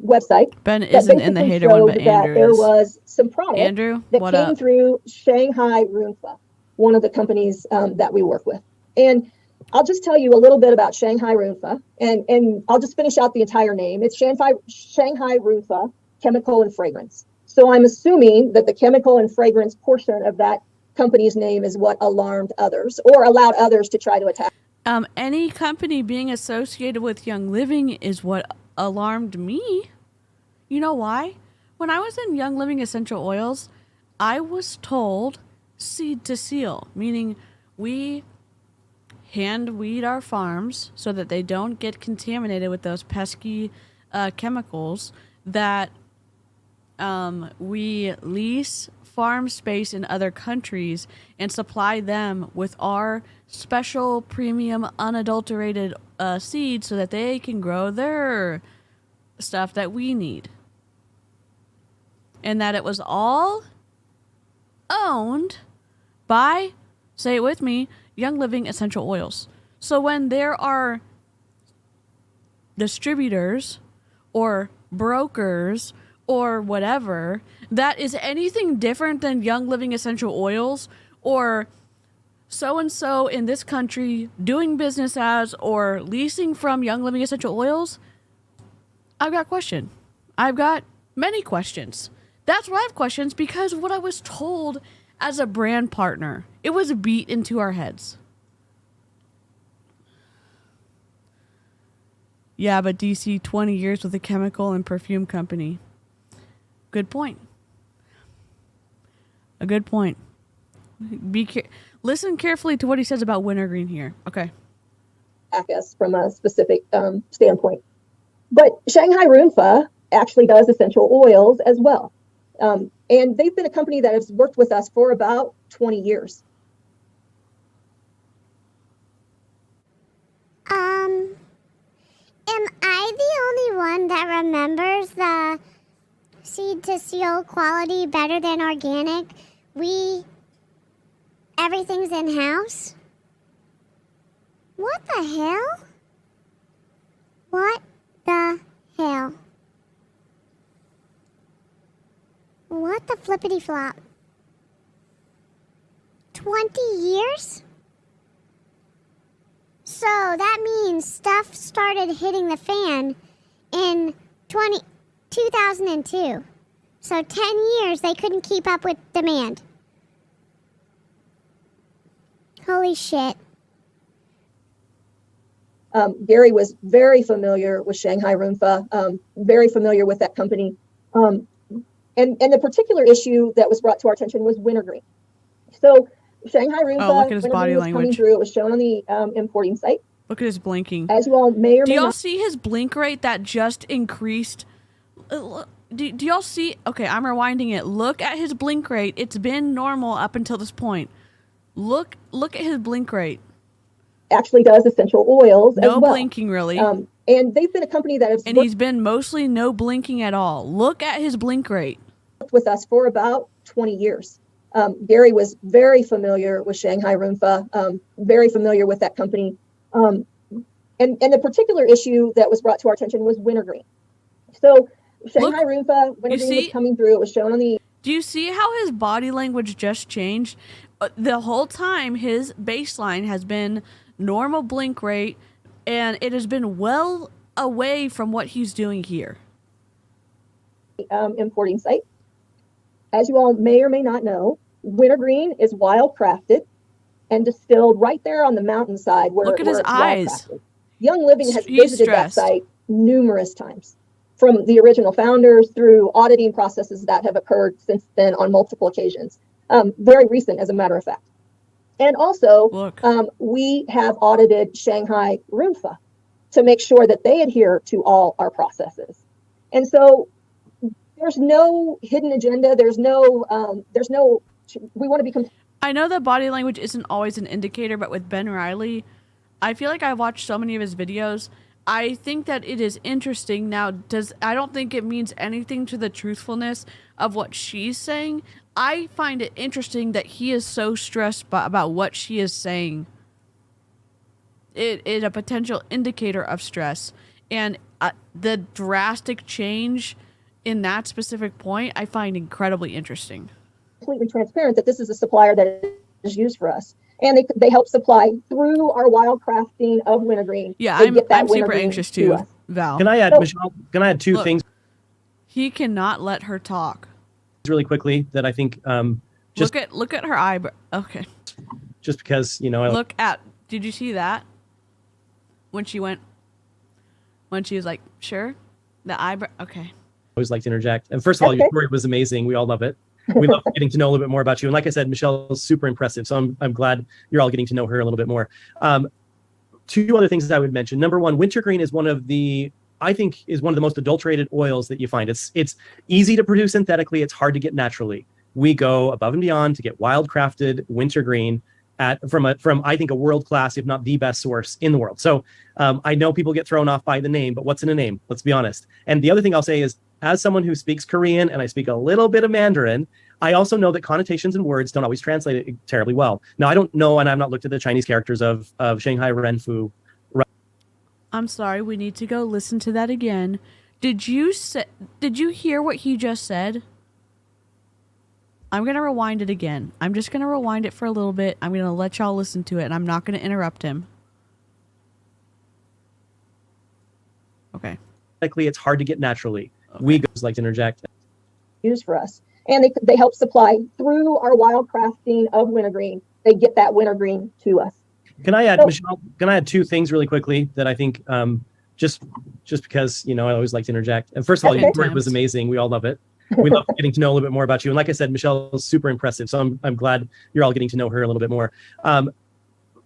website. Ben isn't in the hater one, but Andrew there was some product Andrew, that came through Shanghai Runfa, one of the companies that we work with. And I'll just tell you a little bit about Shanghai Runfa, and I'll just finish out the entire name. It's Shanghai Runfa Chemical and Fragrance. So I'm assuming that the chemical and fragrance portion of that company's name is what alarmed others or allowed others to try to attack. Any company being associated with Young Living is what alarmed me. You know why? When I was in Young Living Essential Oils, I was told seed to seal, meaning we hand weed our farms so that they don't get contaminated with those pesky chemicals, that we lease farm space in other countries and supply them with our special premium unadulterated seeds so that they can grow their stuff that we need. And that it was all owned by, say it with me, Young Living Essential Oils. So when there are distributors or brokers or whatever that is anything different than Young Living Essential Oils, or so-and-so in this country doing business as or leasing from Young Living Essential Oils, I've got questions. I've got many questions. That's why I have questions, because of what I was told as a brand partner. It was beat into our heads. Yeah, but DC, 20 years with a chemical and perfume company. Good point. A good point. Listen carefully to what he says about wintergreen here. Okay. Us from a specific standpoint. But Shanghai Runfa actually does essential oils as well. And they've been a company that has worked with us for about 20 years. Am I the only one that remembers the seed to seal quality better than organic? Everything's in-house? What the hell? What the hell? What the flippity flop? 20 years? So that means stuff started hitting the fan in 2002. So 10 years they couldn't keep up with demand. Holy shit. Gary was very familiar with Shanghai Runfa, very familiar with that company. And the particular issue that was brought to our attention was wintergreen. So Shanghai Runfa, look at his body was language. Coming through. It was shown on the importing site. Look at his blinking. As you all may or may Do y'all not see his blink rate that just increased? Do y'all see? Okay, I'm rewinding it. Look at his blink rate. It's been normal up until this point. Look at his blink rate. actually does essential oils as well. No blinking, really. And they've been a company that has And he's been mostly no blinking at all. Look at his blink rate. worked with us for about 20 years. Gary was very familiar with Shanghai Runfa, very familiar with that company. And the particular issue that was brought to our attention was wintergreen. So Shanghai Runfa, wintergreen was coming through. It was shown on the... Do you see how his body language just changed? The whole time, his baseline has been normal blink rate, and it has been well away from what he's doing here. Importing site. As you all may or may not know, wintergreen is wild crafted and distilled right there on the mountainside where Look at his eyes. Crafted. Young Living has visited that site numerous times, from the original founders through auditing processes that have occurred since then on multiple occasions. Very recent, as a matter of fact. And also, we have audited Shanghai Runfa to make sure that they adhere to all our processes. And so there's no hidden agenda. There's no, we want to become. I know that body language isn't always an indicator, but with Ben Riley, I feel like I've watched so many of his videos. I think that it is interesting. Now, I don't think it means anything to the truthfulness of what she's saying. I find it interesting that he is so stressed about what she is saying. It is a potential indicator of stress. And the drastic change in that specific point, I find incredibly interesting. Completely transparent that this is a supplier that is used for us. And they help supply through our wild crafting of wintergreen. Yeah, I'm super anxious too, Val. Can I add, Michelle? Can I add two things? He cannot let her talk. Really quickly, that I think just look at her eyebrow. Okay. Just because, you know, did you see that? When she was like, sure, the eyebrow. Okay. I always like to interject. And first of all, your story was amazing. We all love it. We love getting to know a little bit more about you. And like I said, Michelle is super impressive. So I'm glad you're all getting to know her a little bit more. Two other things that I would mention. Number one, wintergreen is one of the most adulterated oils that you find. It's easy to produce synthetically. It's hard to get naturally. We go above and beyond to get wild crafted wintergreen from I think a world-class, if not the best source in the world. So I know people get thrown off by the name, but what's in a name? Let's be honest. And the other thing I'll say is, as someone who speaks Korean and I speak a little bit of Mandarin, I also know that connotations and words don't always translate it terribly well. Now, I don't know, and I've not looked at the Chinese characters of Shanghai Renfu. I'm sorry, we need to go listen to that again. Did you hear what he just said? I'm going to rewind it again. I'm just going to rewind it for a little bit. I'm going to let y'all listen to it, and I'm not going to interrupt him. Okay. It's hard to get naturally. Okay. We like to interject. Used for us. And they help supply through our wild crafting of wintergreen. They get that wintergreen to us. Can I add, Michelle, can I add two things really quickly that I think just because, you know, I always like to interject. And first of all, your story was amazing. We all love it. We love getting to know a little bit more about you. And like I said, Michelle is super impressive. So I'm glad you're all getting to know her a little bit more.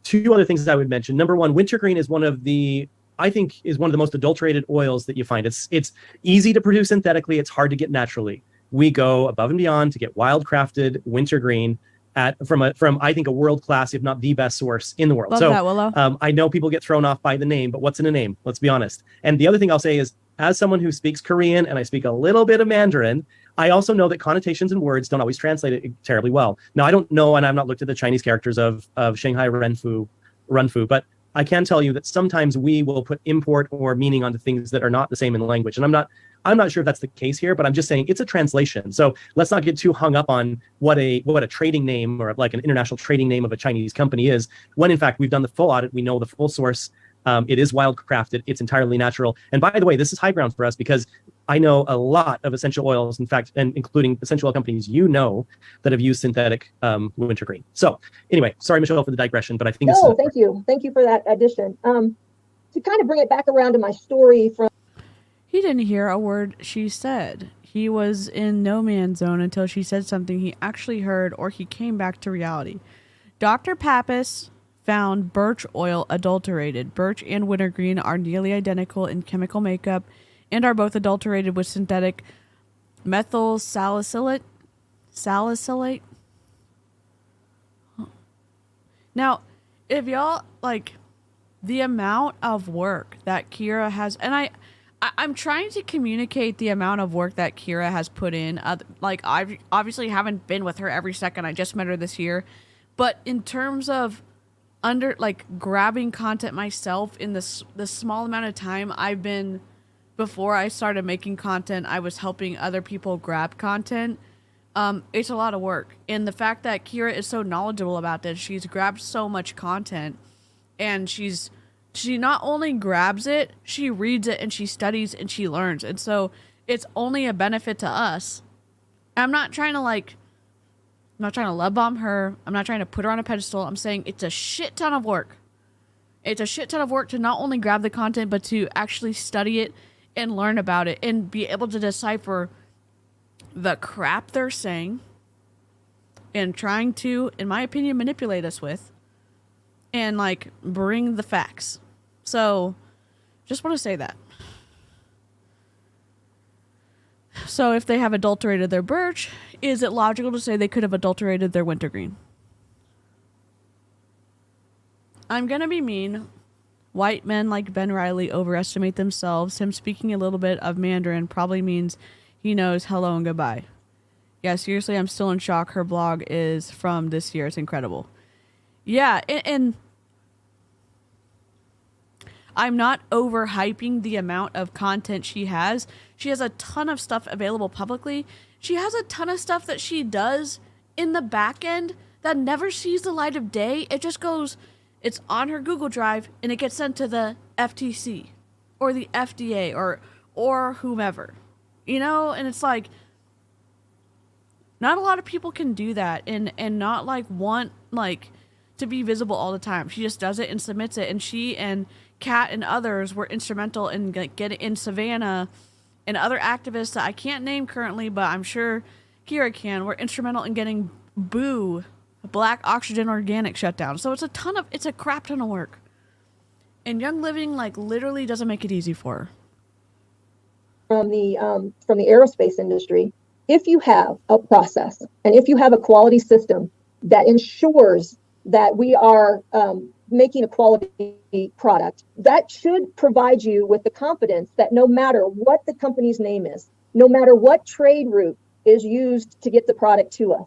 Two other things that I would mention. Number one, wintergreen is one of the most adulterated oils that you find. It's easy to produce synthetically. It's hard to get naturally. we go above and beyond to get wildcrafted wintergreen from I think a world-class, if not the best source in the world. Love so that, Willow. I know people get thrown off by the name, but what's in a name? Let's be honest. And the other thing I'll say is, as someone who speaks Korean and I speak a little bit of Mandarin, I also know that connotations and words don't always translate it terribly well. Now, I don't know, and I've not looked at the Chinese characters of Shanghai Renfu, but I can tell you that sometimes we will put import or meaning onto things that are not the same in the language. And I'm not sure if that's the case here, but I'm just saying it's a translation. So let's not get too hung up on what a trading name or like an international trading name of a Chinese company is, when in fact we've done the full audit. We know the full source. It is wildcrafted. It's entirely natural. And by the way, this is high ground for us because I know a lot of essential oils, in fact, and including essential oil companies, that have used synthetic wintergreen. So anyway, sorry, Michelle, for the digression, but I think thank you. Thank you for that addition. To kind of bring it back around to my story from... He didn't hear a word she said. He was in no man's zone until she said something he actually heard, or he came back to reality. Dr. Pappas found birch oil adulterated. Birch and wintergreen are nearly identical in chemical makeup and are both adulterated with synthetic methyl salicylate. Now, if y'all like the amount of work that Kira has, and I'm trying to communicate the amount of work that Kira has put in. Like, I obviously haven't been with her every second. I just met her this year. But in terms of grabbing content myself in the small amount of time I've been, before I started making content, I was helping other people grab content. It's a lot of work. And the fact that Kira is so knowledgeable about this, she's grabbed so much content, and she not only grabs it, she reads it and she studies and she learns. And so it's only a benefit to us. I'm not trying to love bomb her. I'm not trying to put her on a pedestal. I'm saying it's a shit ton of work. It's a shit ton of work to not only grab the content, but to actually study it and learn about it and be able to decipher the crap they're saying and trying to, in my opinion, manipulate us with, and bring the facts. So just want to say that. So if they have adulterated their birch, is it logical to say they could have adulterated their wintergreen? I'm going to be mean. White men like Ben Riley overestimate themselves. Him speaking a little bit of Mandarin probably means he knows hello and goodbye. Yeah, seriously, I'm still in shock. Her blog is from this year. It's incredible. Yeah, and I'm not overhyping the amount of content she has. She has a ton of stuff available publicly. She has a ton of stuff that she does in the back end that never sees the light of day. It just goes, it's on her Google Drive, and it gets sent to the FTC or the FDA or whomever. You know, and it's like, not a lot of people can do that and not want to be visible all the time. She just does it and submits it. And she and Kat and others were instrumental in getting in Savannah, and other activists that I can't name currently, but I'm sure Kira can, were instrumental in getting BOO, Black Oxygen Organic, shut down. So it's a crap ton of work. And Young Living literally doesn't make it easy for her. From the aerospace industry, if you have a process and if you have a quality system that ensures that we are making a quality product, that should provide you with the confidence that no matter what the company's name is, no matter what trade route is used to get the product to us,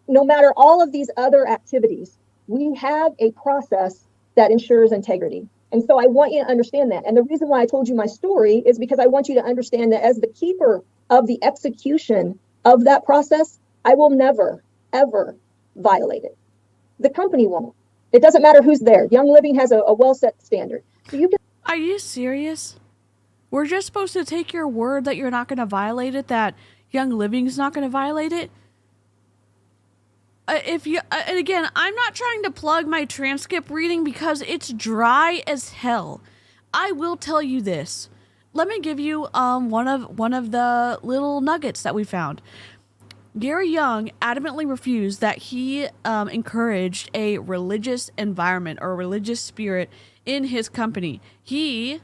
no matter all of these other activities, we have a process that ensures integrity. And so I want you to understand that. And the reason why I told you my story is because I want you to understand that as the keeper of the execution of that process, I will never, ever violate it. The company won't. It doesn't matter who's there. Young Living has a well-set standard. So you can. Are you serious? We're just supposed to take your word that you're not going to violate it, that Young Living's not going to violate it? And again, I'm not trying to plug my transcript reading because it's dry as hell. I will tell you this. Let me give you one of the little nuggets that we found. Gary Young adamantly refused that he encouraged a religious environment or a religious spirit in his company. He,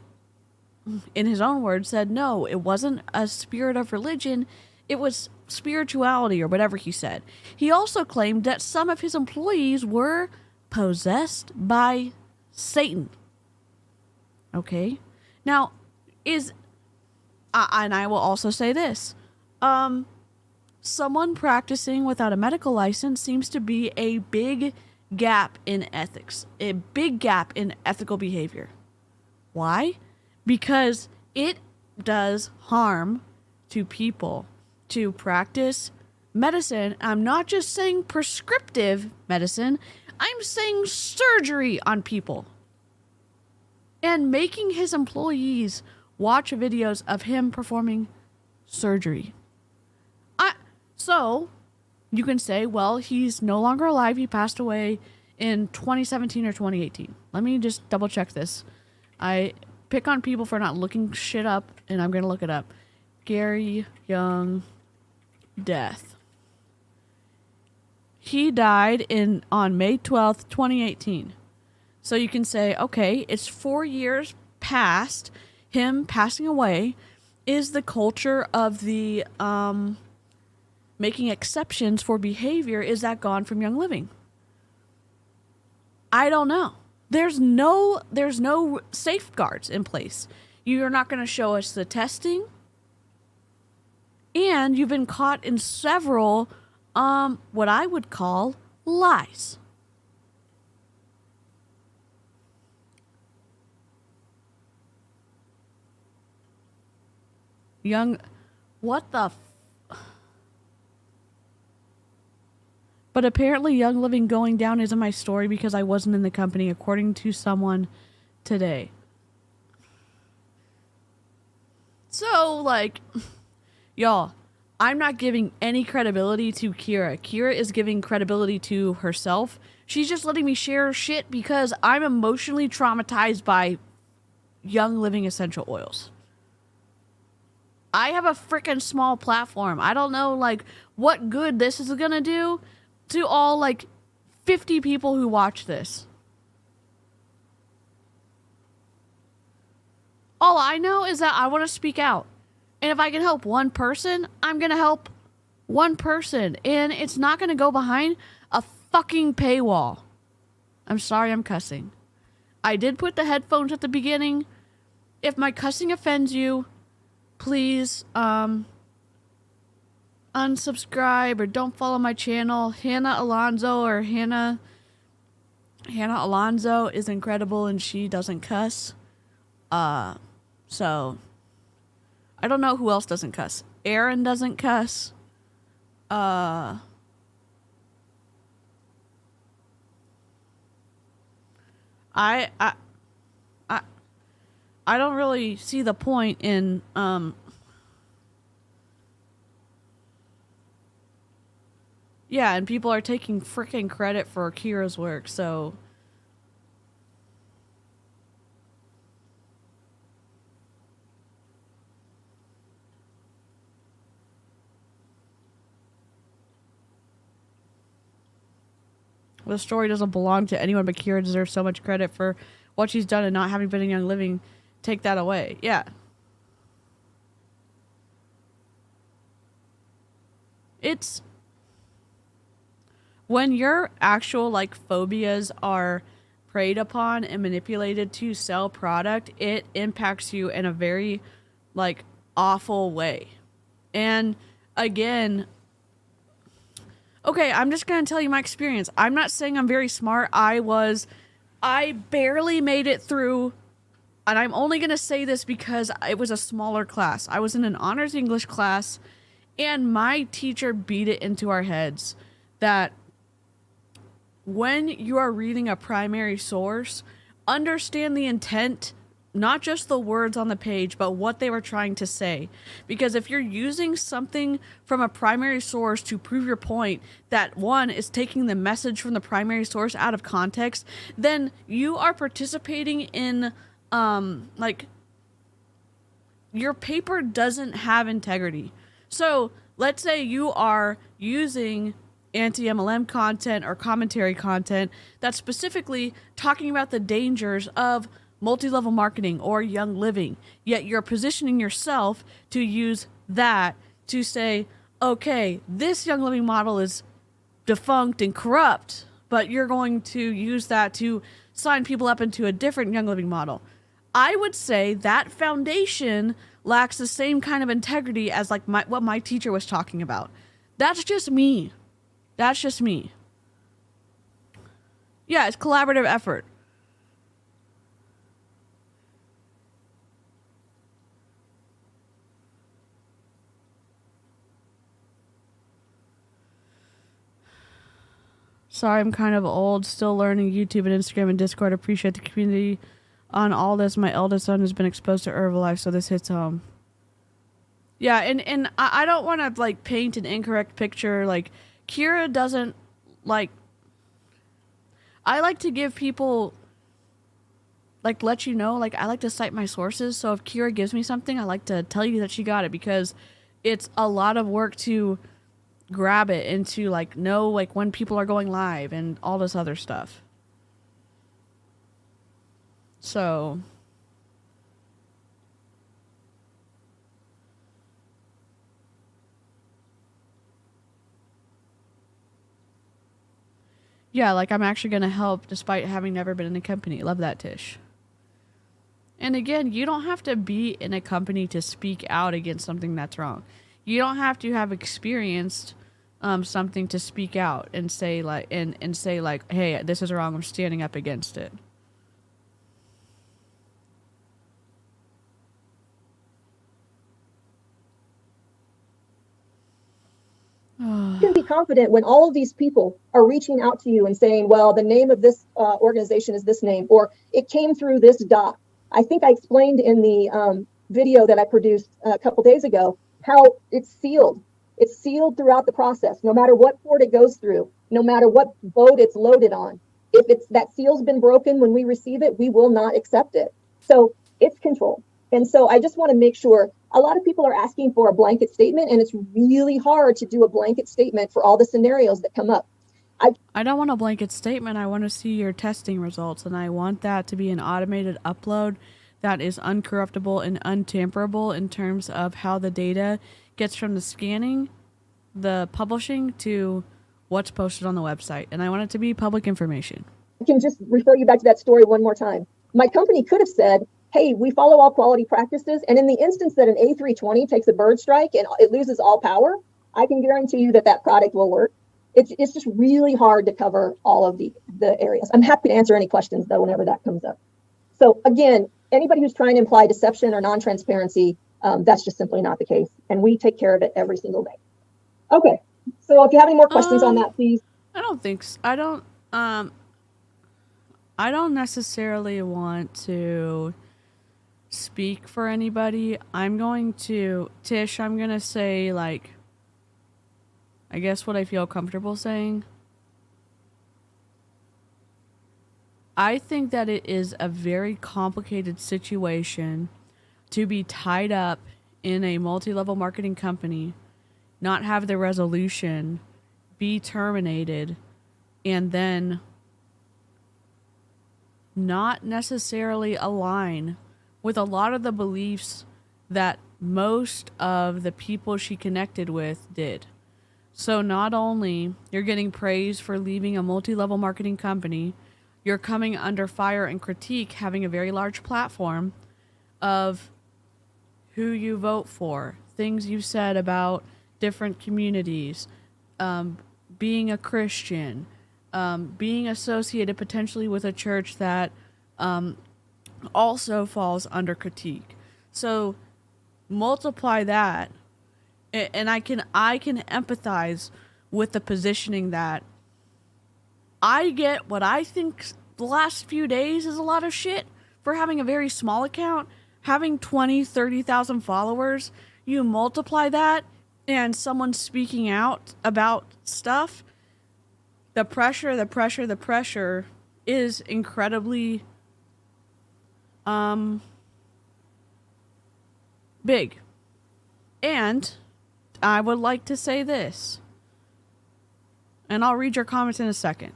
in his own words, said no, it wasn't a spirit of religion. it was spirituality or whatever he said. He also claimed that some of his employees were possessed by Satan. Okay? Now, and I will also say this. Someone practicing without a medical license seems to be a big gap in ethics, a big gap in ethical behavior. Why? Because it does harm to people to practice medicine. I'm not just saying prescriptive medicine, I'm saying surgery on people. And making his employees watch videos of him performing surgery. So, you can say, well, he's no longer alive. He passed away in 2017 or 2018. Let me just double check this. I pick on people for not looking shit up, and I'm going to look it up. Gary Young death. He died on May 12th, 2018. So you can say, okay, it's 4 years past him passing away. Is the culture of the making exceptions for behavior, is that gone from Young Living? I don't know. There's no safeguards in place. You're not going to show us the testing. And you've been caught in several, what I would call lies. What the But apparently Young Living going down isn't my story because I wasn't in the company, according to someone today. So, y'all, I'm not giving any credibility to Kira. Kira is giving credibility to herself. She's just letting me share shit because I'm emotionally traumatized by Young Living essential oils. I have a freaking small platform. I don't know, what good this is gonna do to all, 50 people who watch this. All I know is that I want to speak out. And if I can help one person, I'm going to help one person. And it's not going to go behind a fucking paywall. I'm sorry I'm cussing. I did put the headphones at the beginning. If my cussing offends you, please, unsubscribe or don't follow my channel. Hannah Alonso is incredible and she doesn't cuss. So I don't know who else doesn't cuss. Aaron doesn't cuss. I don't really see the point in yeah, and people are taking freaking credit for Kira's work, so the story doesn't belong to anyone, but Kira deserves so much credit for what she's done and not having been in Young Living. Take that away. Yeah. It's when your actual phobias are preyed upon and manipulated to sell product, it impacts you in a very awful way. And again, okay, I'm just going to tell you my experience. I'm not saying I'm very smart. I barely made it through, and I'm only going to say this because it was a smaller class. I was in an honors English class, and my teacher beat it into our heads that when you are reading a primary source, understand the intent, not just the words on the page, but what they were trying to say. Because if you're using something from a primary source to prove your point, that one is taking the message from the primary source out of context, then you are participating in, your paper doesn't have integrity. So let's say you are using anti-MLM content or commentary content that's specifically talking about the dangers of multi-level marketing or Young Living, yet you're positioning yourself to use that to say, okay, this Young Living model is defunct and corrupt, but you're going to use that to sign people up into a different Young Living model. I would say that foundation lacks the same kind of integrity as like what my teacher was talking about. That's just me. That's just me. Yeah, it's collaborative effort. Sorry, I'm kind of old, still learning YouTube and Instagram and Discord. Appreciate the community on all this. My eldest son has been exposed to Herbalife, so this hits home. Yeah, and I don't want to like paint an incorrect picture. Like, Kira doesn't like. I like to give people, like, let you know, like, I like to cite my sources. So if Kira gives me something, I like to tell you that she got it, because it's a lot of work to grab it and to like know like when people are going live and all this other stuff. So yeah, like I'm actually going to help despite having never been in a company. Love that, Tish. And again, you don't have to be in a company to speak out against something that's wrong. You don't have to have experienced something to speak out and say like and say like, hey, this is wrong, I'm standing up against it. You can be confident when all of these people are reaching out to you and saying, well, the name of this organization is this name, or it came through this doc. I think I explained in the video that I produced a couple days ago how it's sealed. It's sealed throughout the process, no matter what port it goes through, no matter what boat it's loaded on. If it's that seal's been broken when we receive it, we will not accept it. So it's controlled. And so I just want to make sure, a lot of people are asking for a blanket statement, and it's really hard to do a blanket statement for all the scenarios that come up. I don't want a blanket statement. I want to see your testing results, and I want that to be an automated upload that is uncorruptible and untamperable in terms of how the data gets from the scanning, the publishing, to what's posted on the website. And I want it to be public information. I can just refer you back to that story one more time. My company could have said, hey, we follow all quality practices. And in the instance that an A320 takes a bird strike and it loses all power, I can guarantee you that that product will work. It's just really hard to cover all of the areas. I'm happy to answer any questions, though, whenever that comes up. So again, anybody who's trying to imply deception or non-transparency, that's just simply not the case. And we take care of it every single day. Okay, so if you have any more questions on that, please. I don't think so. I don't necessarily want to speak for anybody. I'm going to, Tish, I'm going to say, like, I guess what I feel comfortable saying. I think that it is a very complicated situation to be tied up in a multi-level marketing company, not have the resolution, be terminated, and then not necessarily align with a lot of the beliefs that most of the people she connected with did. So not only you're getting praise for leaving a multi-level marketing company, you're coming under fire and critique, having a very large platform of who you vote for, things you said about different communities, being a Christian, being associated potentially with a church that also falls under critique. So multiply that, and I can empathize with the positioning that I get. What I think the last few days is a lot of shit for having a very small account, having 20, 30,000 followers. You multiply that and someone speaking out about stuff, the pressure is incredibly big. And I would like to say this, and I'll read your comments in a second.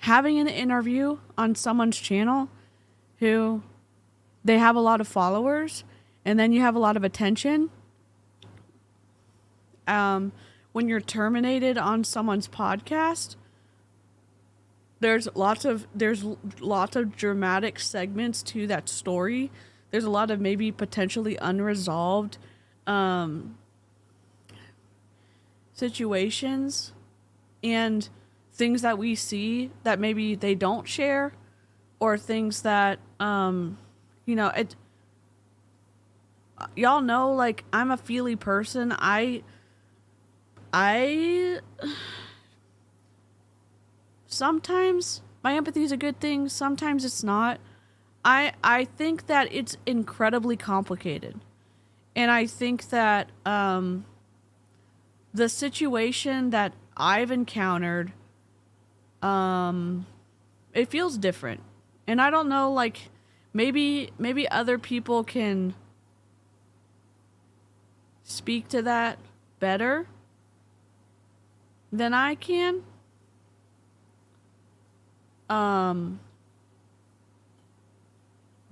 Having an interview on someone's channel who they have a lot of followers, and then you have a lot of attention, when you're terminated on someone's podcast, there's lots of dramatic segments to that story. There's a lot of maybe potentially unresolved situations and things that we see that maybe they don't share, or things that y'all know, like, I'm a feely person. I sometimes my empathy is a good thing, sometimes it's not. I think that it's incredibly complicated. And I think that the situation that I've encountered, it feels different. And I don't know, like, maybe other people can speak to that better than I can.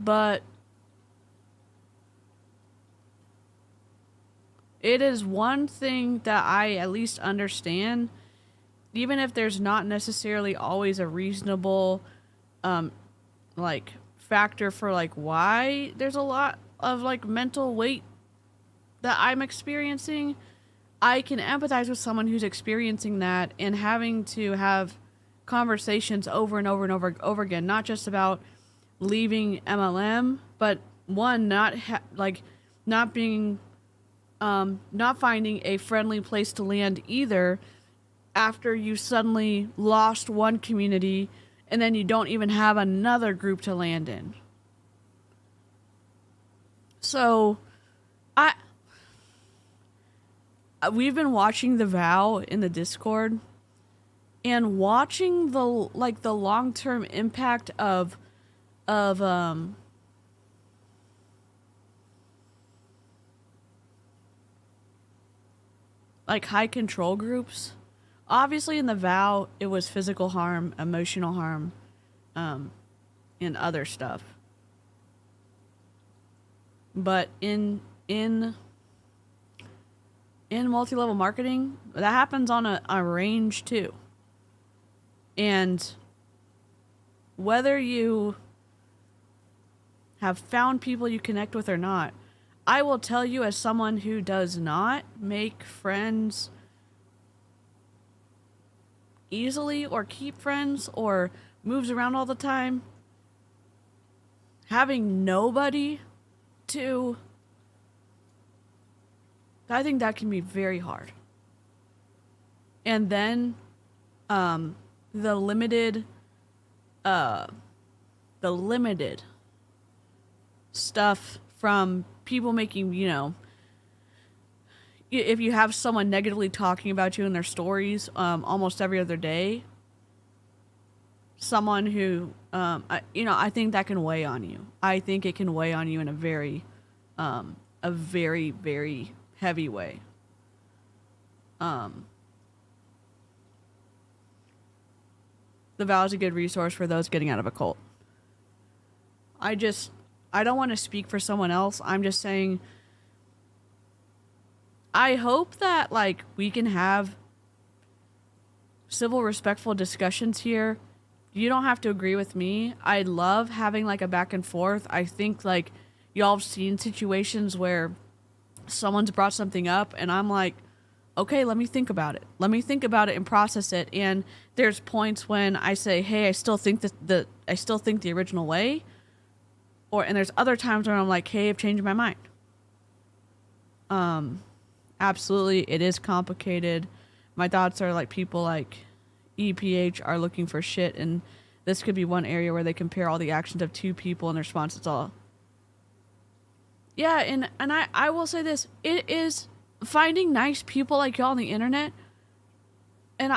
But it is one thing that I at least understand, even if there's not necessarily always a reasonable, like, factor for, like, why there's a lot of, like, mental weight that I'm experiencing. I can empathize with someone who's experiencing that and having to have conversations over and over and over again, not just about leaving MLM, but one, not finding a friendly place to land either, after you suddenly lost one community and then you don't even have another group to land in. So we've been watching The Vow in the Discord and watching the long-term impact of like, high control groups. Obviously in The Vow, it was physical harm, emotional harm, and other stuff. But in multi-level marketing, that happens on a range too. And whether you have found people you connect with or not, I will tell you, as someone who does not make friends easily or keep friends or moves around all the time, having nobody to, I think that can be very hard. And then the limited stuff from people making, if you have someone negatively talking about you in their stories almost every other day, someone who, I think that can weigh on you. I think it can weigh on you in a very, very heavy way. The Vow is a good resource for those getting out of a cult. I don't want to speak for someone else. I'm just saying, I hope that, like, we can have civil, respectful discussions here. You don't have to agree with me. I love having, like, a back and forth. I think, like, y'all have seen situations where someone's brought something up and I'm like, okay, let me think about it. Let me think about it and process it. And there's points when I say, hey, I still think the original way. And there's other times where I'm like, hey, I've changed my mind. Absolutely, it is complicated. My thoughts are, like, people like EPH are looking for shit, and this could be one area where they compare all the actions of two people and their response is all. Yeah, and I will say this, it is finding nice people like y'all on the internet, and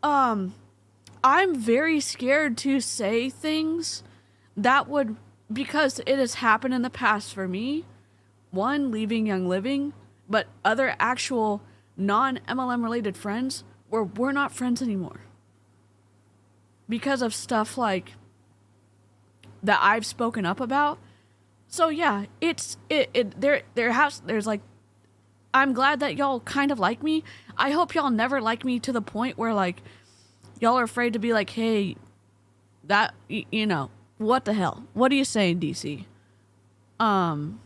I'm very scared to say things that would, because it has happened in the past for me, one, leaving Young Living, but other actual non-MLM related friends where we're not friends anymore because of stuff like that I've spoken up about. So yeah, there's like I'm glad that y'all kind of like me. I hope y'all never like me to the point where, like, y'all are afraid to be like, hey, that, you know, what the hell? What are you saying, DC? I'm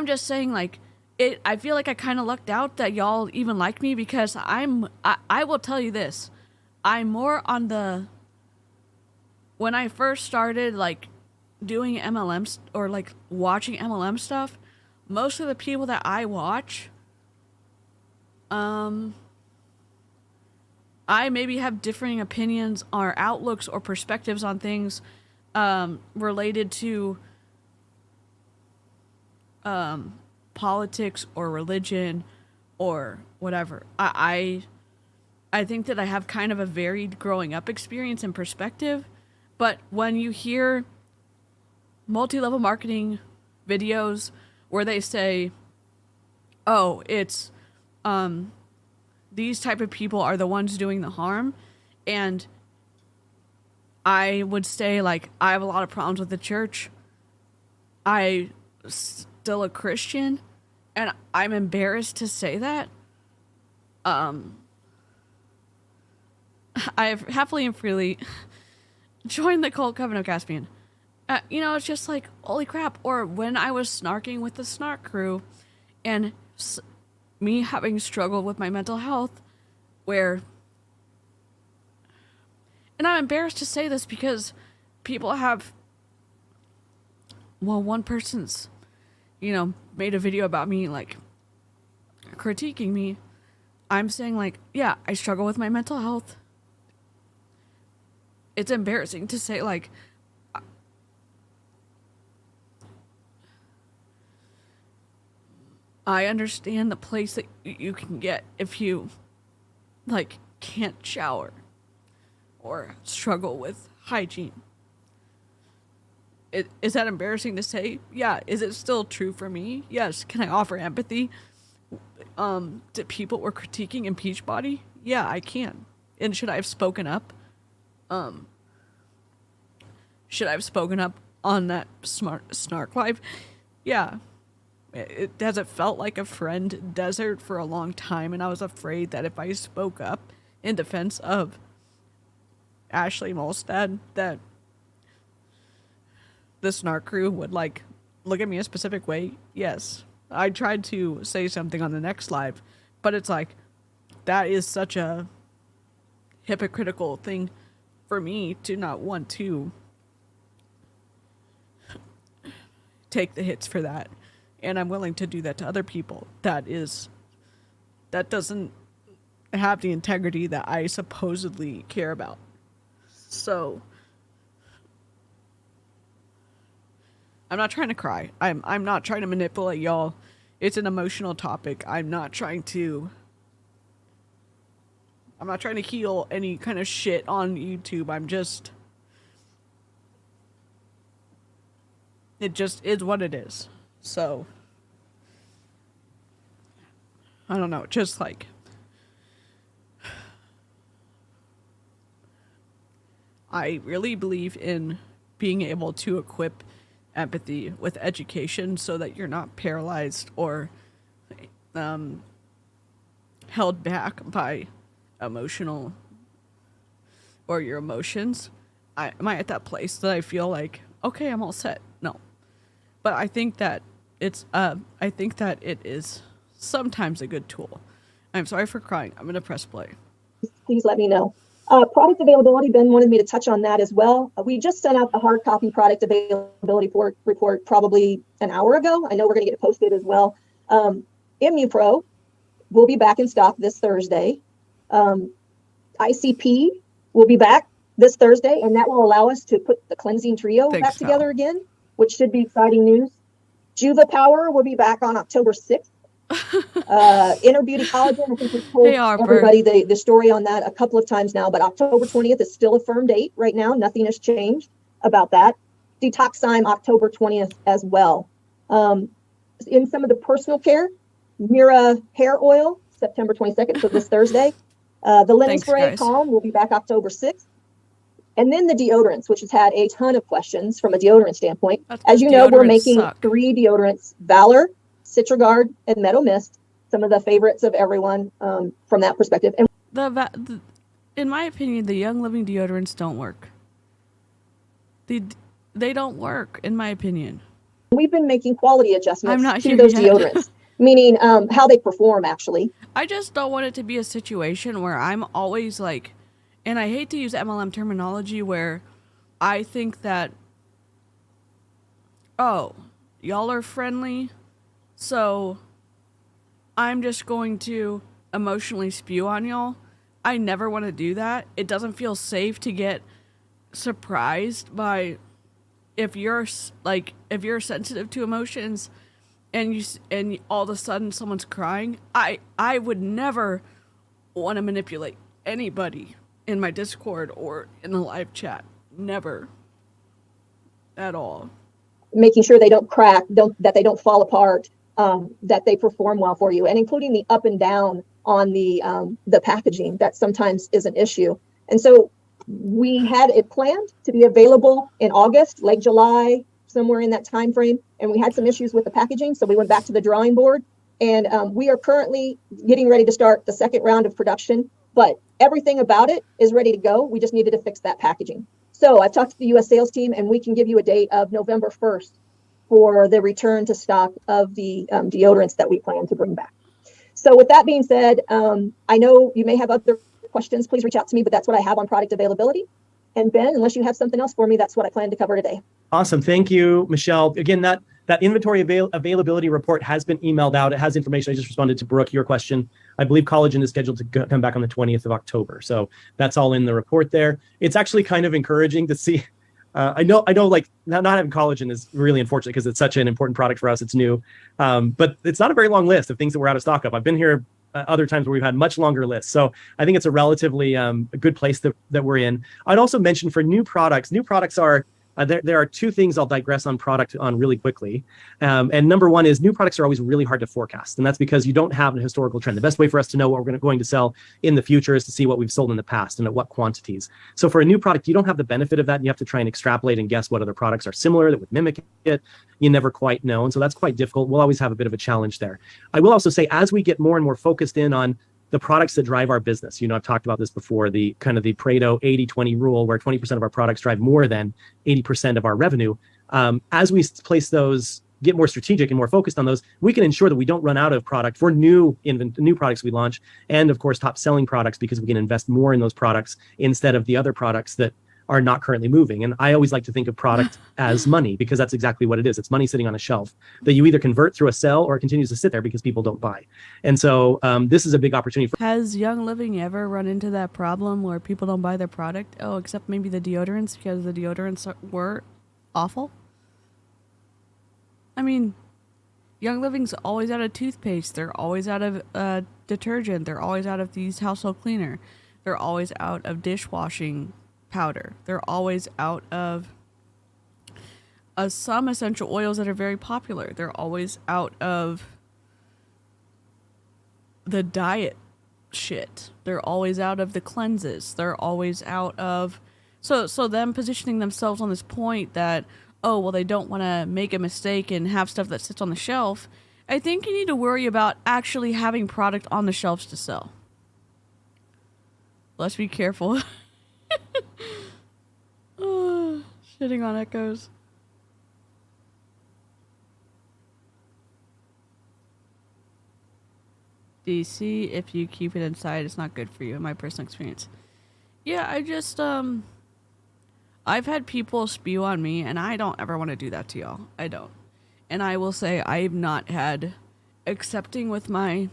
just saying, like, I feel like I kind of lucked out that y'all even like me, because I will tell you this. I'm more on the, when I first started, like, doing MLM or, like, watching MLM stuff, most of the people that I watch, I maybe have differing opinions or outlooks or perspectives on things related to politics or religion or whatever. I think that I have kind of a varied growing up experience and perspective, but when you hear multi-level marketing videos where they say, oh, it's these type of people are the ones doing the harm, and I would say, like, I have a lot of problems with the church. I still a Christian, and I'm embarrassed to say that. I've happily and freely joined the cult Coven of Caspian. You know, it's just like, holy crap. Or when I was snarking with the Snark crew, and me having struggled with my mental health, where, and I'm embarrassed to say this because people have, well, one person's, you know, made a video about me, like, critiquing me. I'm saying, like, yeah, I struggle with my mental health. It's embarrassing to say, like, I understand the place that you can get if you, like, can't shower or struggle with hygiene. Is that embarrassing to say? Yeah. Is it still true for me? Yes. Can I offer empathy to people we're critiquing in Peachbody? Yeah, I can. And should I have spoken up? Should I have spoken up on that Snark Live? Yeah. Has it felt like a friend desert for a long time, and I was afraid that if I spoke up in defense of Ashley Molstad, that the Snark crew would, like, look at me a specific way? Yes. I tried to say something on the next live, but it's like, that is such a hypocritical thing for me to not want to take the hits for that. And I'm willing to do that to other people. That doesn't have the integrity that I supposedly care about. So I'm not trying to cry. I'm not trying to manipulate y'all. It's an emotional topic. I'm not trying to heal any kind of shit on YouTube. It just is what it is. So, I don't know, just like, I really believe in being able to equip empathy with education so that you're not paralyzed or held back by emotional or your emotions. Am I at that place that I feel like, okay, I'm all set? No. But I think that it is sometimes a good tool. I'm sorry for crying. I'm going to press play. Please let me know. Product availability, Ben wanted me to touch on that as well. We just sent out the hard copy product availability report probably an hour ago. I know we're going to get it posted as well. ImmuPro will be back in stock this Thursday. ICP will be back this Thursday, and that will allow us to put the cleansing trio back together again, which should be exciting news. Juva Power will be back on October 6th. Inner Beauty Collagen, I think we've told everybody the story on that a couple of times now, but October 20th is still a firm date right now. Nothing has changed about that. Detoxime, October 20th as well. In some of the personal care, Mira Hair Oil, September 22nd, so this Thursday. The Linen Spray Calm will be back October 6th. And then the deodorants, which has had a ton of questions from a deodorant standpoint. As you know, we're making 3 deodorants: Valor, Citrogard and Meadow Mist, some of the favorites of everyone from that perspective. And in my opinion, the Young Living deodorants don't work. They don't work, in my opinion. We've been making quality adjustments to those deodorants, meaning how they perform, actually. I just don't want it to be a situation where I'm always like, and I hate to use MLM terminology, where I think that, oh, y'all are friendly, so I'm just going to emotionally spew on y'all. I never want to do that. It doesn't feel safe to get surprised by, if you're sensitive to emotions and all of a sudden someone's crying. I would never want to manipulate anybody in my Discord or in the live chat. Never. At all. Making sure they don't crack, that they don't fall apart, that they perform well for you, and including the up and down on the packaging. That sometimes is an issue. And so we had it planned to be available in August, late July, somewhere in that time frame, and we had some issues with the packaging, so we went back to the drawing board, and we are currently getting ready to start the second round of production, but everything about it is ready to go. We just needed to fix that packaging. So I've talked to the U.S. sales team, and we can give you a date of November 1st for the return to stock of the deodorants that we plan to bring back. So with that being said, I know you may have other questions. Please reach out to me, but that's what I have on product availability. And Ben, unless you have something else for me, that's what I plan to cover today. Awesome. Thank you, Michelle. Again, that inventory availability report has been emailed out. It has information. I just responded to Brooke, your question. I believe collagen is scheduled to come back on the 20th of October. So that's all in the report there. It's actually kind of encouraging to see. I know like not having collagen is really unfortunate because it's such an important product for us. It's new, but it's not a very long list of things that we're out of stock of. I've been here other times where we've had much longer lists. So I think it's a relatively a good place that we're in. I'd also mention for new products are, there are two things I'll digress on product on really quickly. And number one is new products are always really hard to forecast. And that's because you don't have a historical trend. The best way for us to know what we're going to sell in the future is to see what we've sold in the past and at what quantities. So for a new product, you don't have the benefit of that. And you have to try and extrapolate and guess what other products are similar that would mimic it. You never quite know. And so that's quite difficult. We'll always have a bit of a challenge there. I will also say, as we get more and more focused in on the products that drive our business. I've talked about this before, the kind of the Pareto 80-20 rule, where 20% of our products drive more than 80% of our revenue. As we place those, get more strategic and more focused on those, we can ensure that we don't run out of product for new products we launch, and of course, top selling products, because we can invest more in those products instead of the other products that are not currently moving. And I always like to think of product as money, because that's exactly what it is. It's money sitting on a shelf that you either convert through a sell or it continues to sit there because people don't buy. And so this is a big opportunity. Has Young Living ever run into that problem where people don't buy their product? Oh, except maybe the deodorants, because the deodorants were awful. I mean, Young Living's always out of toothpaste. They're always out of detergent. They're always out of these household cleaner. They're always out of dishwashing powder. They're always out of some essential oils that are very popular. They're always out of the diet shit. They're always out of the cleanses. They're always out of so them positioning themselves on this point that, oh, well, they don't want to make a mistake and have stuff that sits on the shelf. I think you need to worry about actually having product on the shelves to sell. Let's be careful. Oh, shitting on echoes. DC, if you keep it inside, it's not good for you, in my personal experience. Yeah, I just, I've had people spew on me, and I don't ever want to do that to y'all. I don't. And I will say I've not had, accepting with my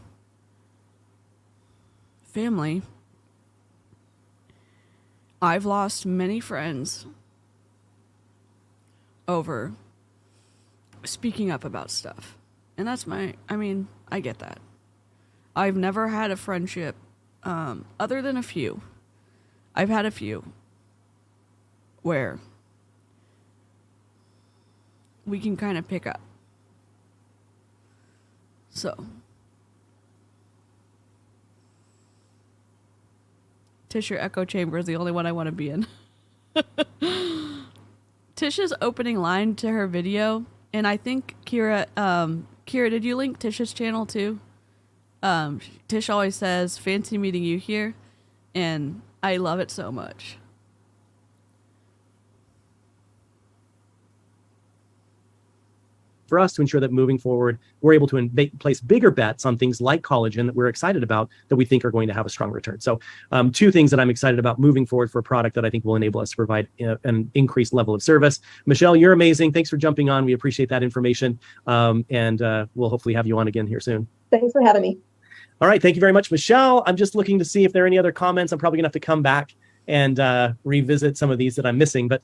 family, I've lost many friends over speaking up about stuff. And that's I get that. I've never had a friendship, other than a few. I've had a few where we can kind of pick up. So, Tish, your echo chamber is the only one I want to be in. Tish's opening line to her video, and I think Kira Kira, did you link Tish's channel too? Tish always says, "Fancy meeting you here," and I love it so much. For us to ensure that moving forward, we're able to place bigger bets on things like collagen that we're excited about, that we think are going to have a strong return. So 2 things that I'm excited about moving forward for a product that I think will enable us to provide an increased level of service. Michelle, you're amazing. Thanks for jumping on. We appreciate that information. And we'll hopefully have you on again here soon. Thanks for having me. All right. Thank you very much, Michelle. I'm just looking to see if there are any other comments. I'm probably going to have to come back and revisit some of these that I'm missing. But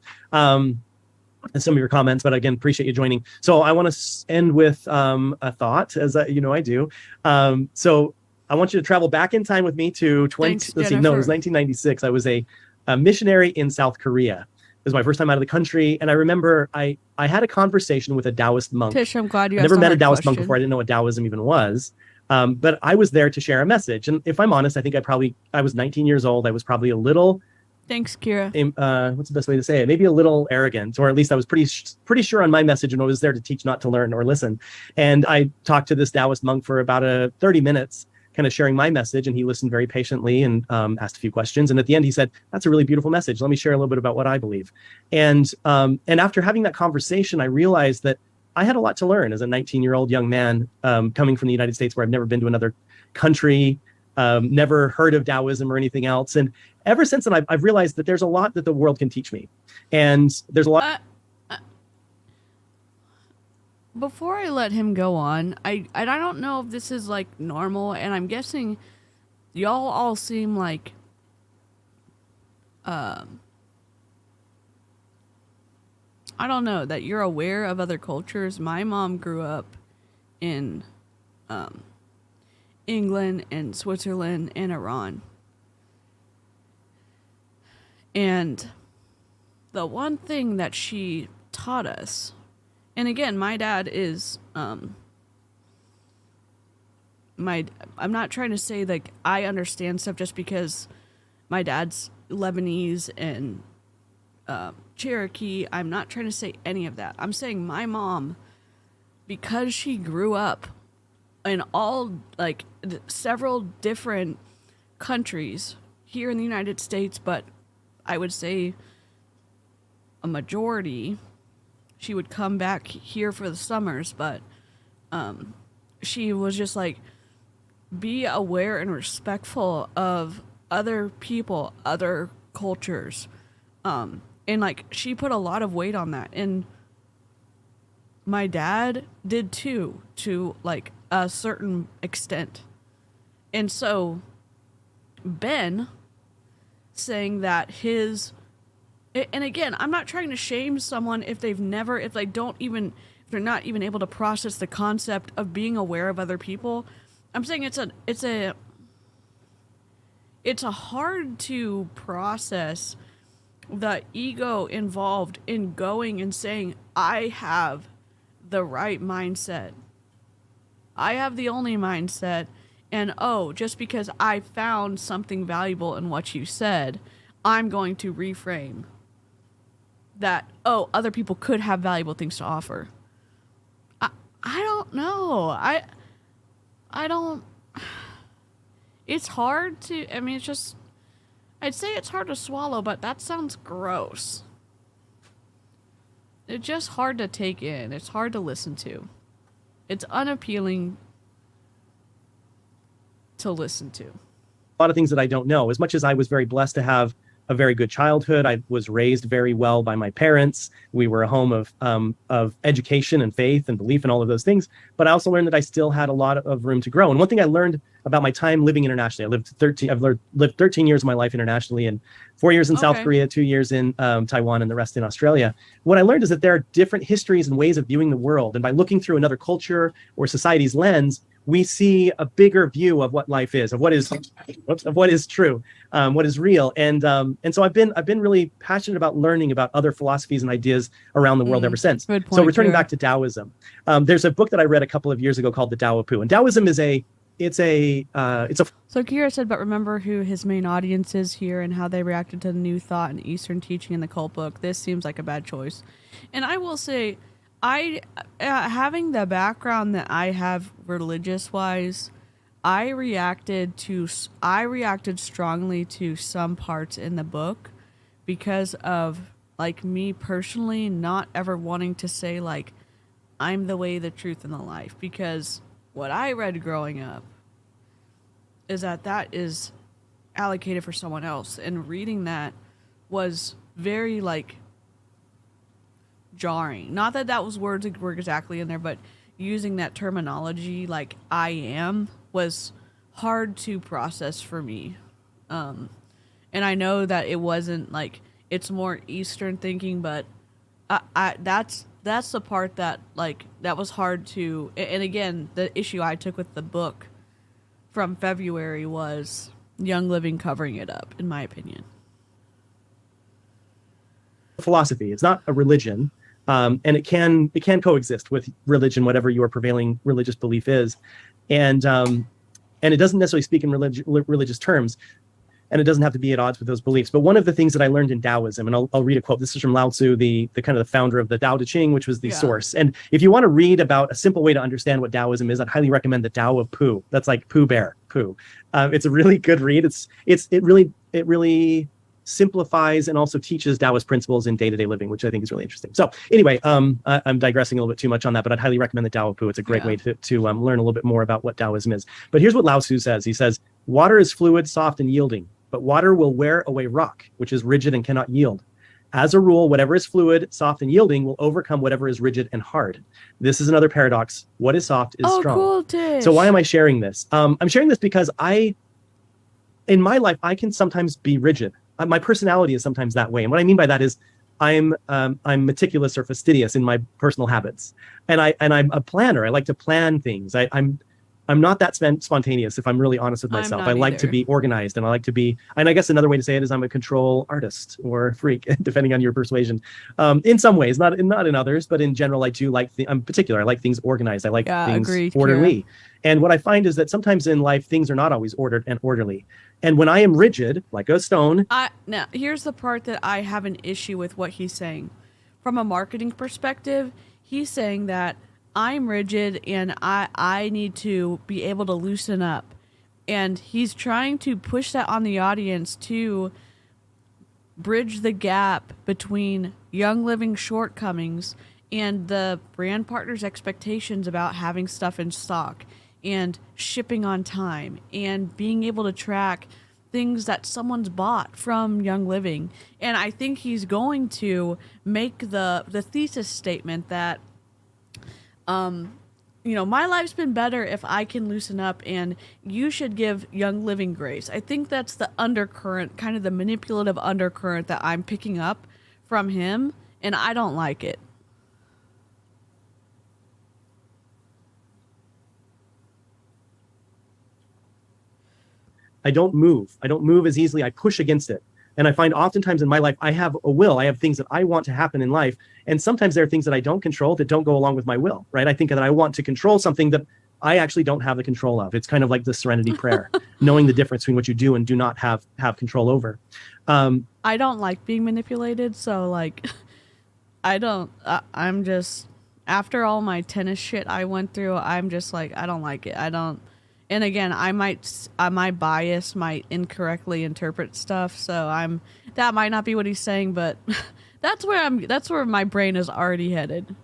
and some of your comments, but again, appreciate you joining. So I want to end with a thought, as I do. So I want you to travel back in time with me to it was 1996. I was a missionary in South Korea. It was my first time out of the country, and I remember I had a conversation with a Taoist monk. Tish, I'm glad you. I never met a Taoist monk before. I didn't know what Taoism even was. But I was there to share a message, and if I'm honest, I think I was 19 years old. I was probably a little. Thanks, Kira. What's the best way to say it? Maybe a little arrogant, or at least I was pretty sure on my message, and I was there to teach, not to learn or listen. And I talked to this Taoist monk for about 30 minutes, kind of sharing my message, and he listened very patiently and asked a few questions. And at the end, he said, "That's a really beautiful message. Let me share a little bit about what I believe." And after having that conversation, I realized that I had a lot to learn as a 19-year-old young man coming from the United States, where I've never been to another country. Never heard of Taoism or anything else. And ever since then, I've realized that there's a lot that the world can teach me. And there's a lot. Before I let him go on, I don't know if this is like normal, and I'm guessing y'all all seem like I don't know, that you're aware of other cultures. My mom grew up in England and Switzerland and Iran. And the one thing that she taught us, and again, my dad is, I'm not trying to say like I understand stuff just because my dad's Lebanese and Cherokee. I'm not trying to say any of that. I'm saying my mom, because she grew up in all like several different countries here in the United States, but I would say a majority, she would come back here for the summers, but she was just like, be aware and respectful of other people, other cultures. And like, she put a lot of weight on that. And my dad did too, to like a certain extent. And so Ben saying that and again, I'm not trying to shame someone if they're not even able to process the concept of being aware of other people. I'm saying it's a hard to process the ego involved in going and saying, I have the right mindset. I have the only mindset. And just because I found something valuable in what you said, I'm going to reframe that, other people could have valuable things to offer. I don't know. I don't. It's hard to, I'd say it's hard to swallow, but that sounds gross. It's just hard to take in. It's hard to listen to. It's unappealing to listen to. A lot of things that I don't know. As much as I was very blessed to have a very good childhood, I was raised very well by my parents. We were a home of education and faith and belief and all of those things. But I also learned that I still had a lot of room to grow. And one thing I learned about my time living internationally, I've lived 13 years of my life internationally, and 4 years in South Korea, 2 years in Taiwan, and the rest in Australia. What I learned is that there are different histories and ways of viewing the world. And by looking through another culture or society's lens, we see a bigger view of what life is, of what is true, what is real. And so I've been really passionate about learning about other philosophies and ideas around the world ever since. Good point, so returning back to Taoism, there's a book that I read a couple of years ago called The Tao of Pooh. And Taoism is So Kira said, but remember who his main audience is here and how they reacted to the new thought and Eastern teaching in the cult book. This seems like a bad choice. And I will say, Having the background that I have religious wise, I reacted strongly to some parts in the book because of like me personally not ever wanting to say like I'm the way, the truth, and the life, because what I read growing up is that is allocated for someone else, and reading that was very like jarring. Not that was words that were exactly in there, but using that terminology like I am was hard to process for me. And I know that it wasn't like, it's more Eastern thinking, but that's the part that like that was hard to. And again, the issue I took with the book from February was Young Living covering it up, in my opinion. Philosophy, it's not a religion. And it can coexist with religion, whatever your prevailing religious belief is, and it doesn't necessarily speak in religious terms, and it doesn't have to be at odds with those beliefs. But one of the things that I learned in Taoism, and I'll read a quote. This is from Lao Tzu, the kind of the founder of the Tao Te Ching, which was the source. And if you want to read about a simple way to understand what Taoism is, I'd highly recommend the Tao of Pooh. That's like Pooh Bear, Pooh. It's a really good read. It really simplifies and also teaches Taoist principles in day-to-day living, which I think is really interesting. So anyway, I'm digressing a little bit too much on that, but I'd highly recommend the Tao of Pooh. It's a great way to learn a little bit more about what Taoism is. But here's what Lao Tzu says. He says, water is fluid, soft, and yielding, but water will wear away rock, which is rigid and cannot yield. As a rule, whatever is fluid, soft, and yielding will overcome whatever is rigid and hard. This is another paradox. What is soft is strong. Cool, Tish. So why am I sharing this? I'm sharing this because in my life, I can sometimes be rigid. My personality is sometimes that way. And what I mean by that is I'm meticulous or fastidious in my personal habits. And I'm a planner. I like to plan things. I'm not that spontaneous, if I'm really honest with myself. I like to be organized, and I like to be, and I guess another way to say it is I'm a control artist or freak, depending on your persuasion. In some ways, not in others, but in general, I do like, I'm particular. I like things organized. I like things orderly. Kira. And what I find is that sometimes in life, things are not always ordered and orderly. And when I am rigid, like a stone. Now, here's the part that I have an issue with what he's saying. From a marketing perspective, he's saying that I'm rigid and I need to be able to loosen up. And he's trying to push that on the audience to bridge the gap between Young Living shortcomings and the brand partner's expectations about having stuff in stock and shipping on time and being able to track things that someone's bought from Young Living. And I think he's going to make the thesis statement that my life's been better if I can loosen up, and you should give Young Living grace. I think that's the undercurrent, kind of the manipulative undercurrent that I'm picking up from him, and I don't like it. I don't move. I don't move as easily. I push against it. And I find oftentimes in my life, I have a will. I have things that I want to happen in life. And sometimes there are things that I don't control that don't go along with my will, right? I think that I want to control something that I actually don't have the control of. It's kind of like the serenity prayer, knowing the difference between what you do and do not have control over. I don't like being manipulated. So like, I'm just, after all my tennis shit I went through, I'm just like, I don't like it. And again, my bias might incorrectly interpret stuff, so that might not be what he's saying, but that's where my brain is already headed.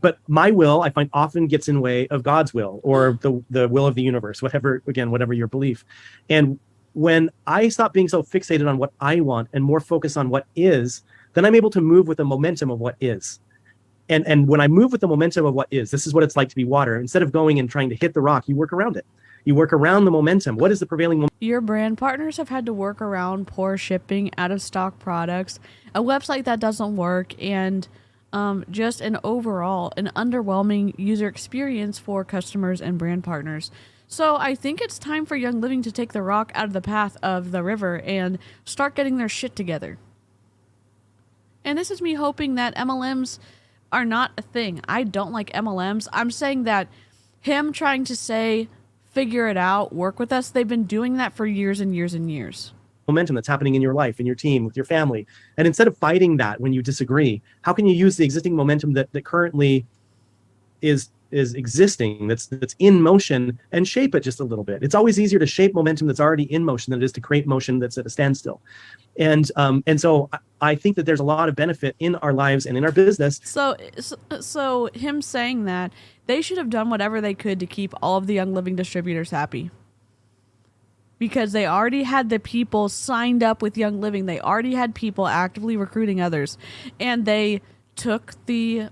But my will, I find, often gets in the way of God's will, or the will of the universe, whatever your belief. And when I stop being so fixated on what I want and more focus on what is, then I'm able to move with the momentum of what is. And when I move with the momentum of what is, this is what it's like to be water. Instead of going and trying to hit the rock, you work around it. You work around the momentum. What is the prevailing momentum? Your brand partners have had to work around poor shipping, out of stock products, a website that doesn't work, and just an underwhelming user experience for customers and brand partners. So I think it's time for Young Living to take the rock out of the path of the river and start getting their shit together. And this is me hoping that MLMs are not a thing. I don't like MLMs. I'm saying that him trying to say, figure it out, work with us, they've been doing that for years and years and years. Momentum that's happening in your life, in your team, with your family. And instead of fighting that when you disagree, how can you use the existing momentum that currently is existing, that's in motion, and shape it just a little bit. It's always easier to shape momentum that's already in motion than it is to create motion that's at a standstill. And so I think that there's a lot of benefit in our lives and in our business. So him saying that, they should have done whatever they could to keep all of the Young Living distributors happy. Because they already had the people signed up with Young Living. They already had people actively recruiting others. And they took the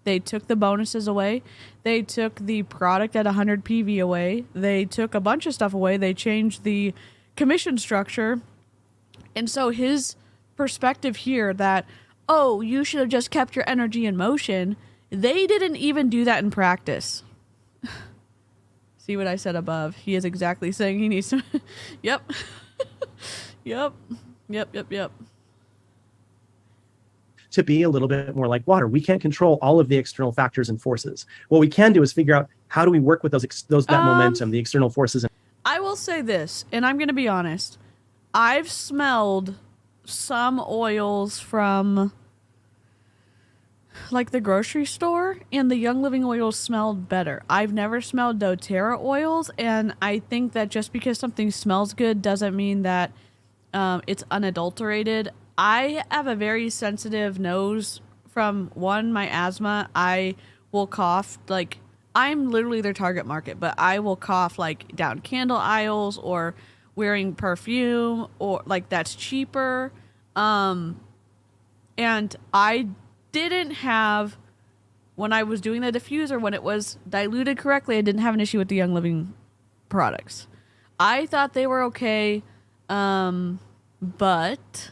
bonuses away. They took the product at 100 PV away. They took a bunch of stuff away. They changed the commission structure. And so his perspective here that, oh, you should have just kept your energy in motion, they didn't even do that in practice. See what I said above? He is exactly saying he needs to... Yep. Yep. To be a little bit more like water. We can't control all of the external factors and forces. What we can do is figure out how do we work with that momentum, the external forces. I will say this, and I'm going to be honest. I've smelled some oils from like the grocery store, and the Young Living oils smelled better. I've never smelled doTERRA oils, and I think that just because something smells good doesn't mean that it's unadulterated. I have a very sensitive nose from my asthma. I will cough, like, I'm literally their target market, but I will cough like down candle aisles or wearing perfume or like that's cheaper. And I didn't have, when I was doing the diffuser, when it was diluted correctly, I didn't have an issue with the Young Living products. I thought they were okay. But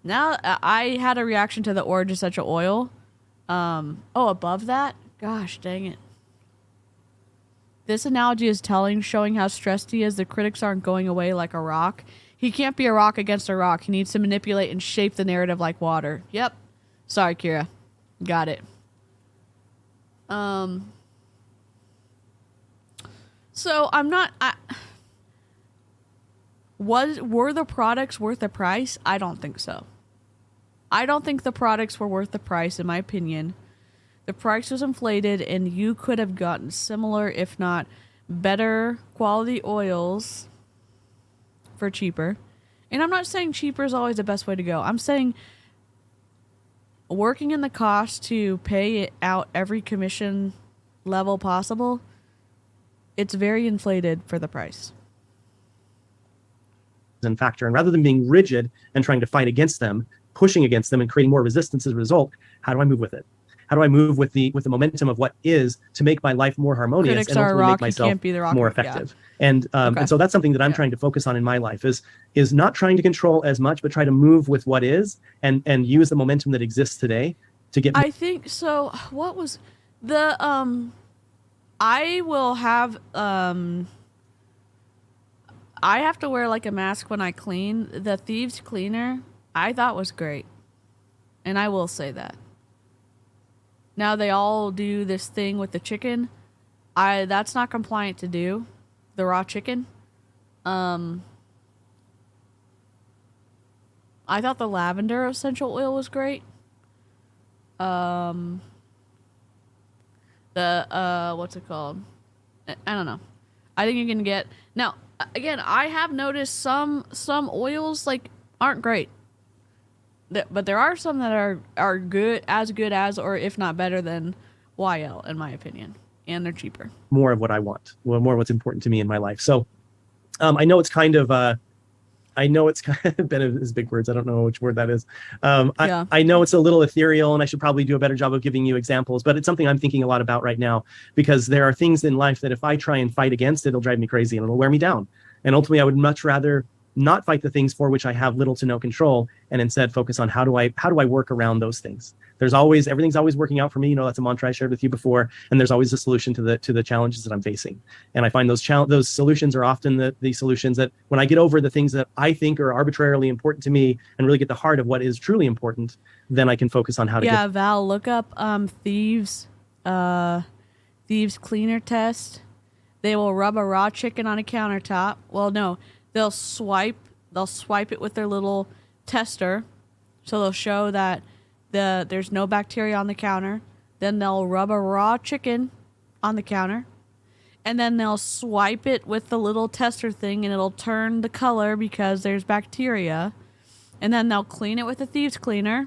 now I had a reaction to the Orge Essential Oil. Above that? Gosh, dang it. This analogy is telling, showing how stressed he is. The critics aren't going away like a rock. He can't be a rock against a rock. He needs to manipulate and shape the narrative like water. Yep. Sorry, Kira. Got it. So I'm not... Were the products worth the price? I don't think so. I don't think the products were worth the price, in my opinion. The price was inflated, and you could have gotten similar, if not better, quality oils for cheaper. And I'm not saying cheaper is always the best way to go. I'm saying working in the cost to pay it out every commission level possible, it's very inflated for the price. And factor, and rather than being rigid and trying to fight against them, pushing against them and creating more resistance as a result, how do I move with it? How do I move with the momentum of what is to make my life more harmonious Critics and ultimately make myself more effective? Yeah. And so that's something that I'm trying to focus on in my life is not trying to control as much, but try to move with what is and use the momentum that exists today to get. I think so. What was the I will have I have to wear like a mask when I clean. The Thieves Cleaner, I thought was great. And I will say that. Now they all do this thing with the chicken. That's not compliant to do. The raw chicken. I thought the lavender essential oil was great. What's it called? I don't know. I think you can get now. Again, I have noticed some oils like aren't great, but there are some that are good as, or if not better than YL in my opinion, and they're cheaper. More of what I want, more of what's important to me in my life. So, I know it's kind of been his big words. I don't know which word that is. I know it's a little ethereal, and I should probably do a better job of giving you examples, but it's something I'm thinking a lot about right now because there are things in life that if I try and fight against, it'll drive me crazy and it'll wear me down. And ultimately, I would much rather not fight the things for which I have little to no control, and instead focus on how do I work around those things. Everything's always working out for me. You know, that's a mantra I shared with you before, and there's always a solution to the challenges that I'm facing. And I find those solutions are often the solutions that when I get over the things that I think are arbitrarily important to me and really get the heart of what is truly important, then I can focus on how to get. Val, look up Thieves Cleaner test. They will rub a raw chicken on a countertop. Well, no, they'll swipe it with their little tester. So they'll show that there's no bacteria on the counter. Then they'll rub a raw chicken on the counter. And then they'll swipe it with the little tester thing and it'll turn the color because there's bacteria. And then they'll clean it with a thieves cleaner.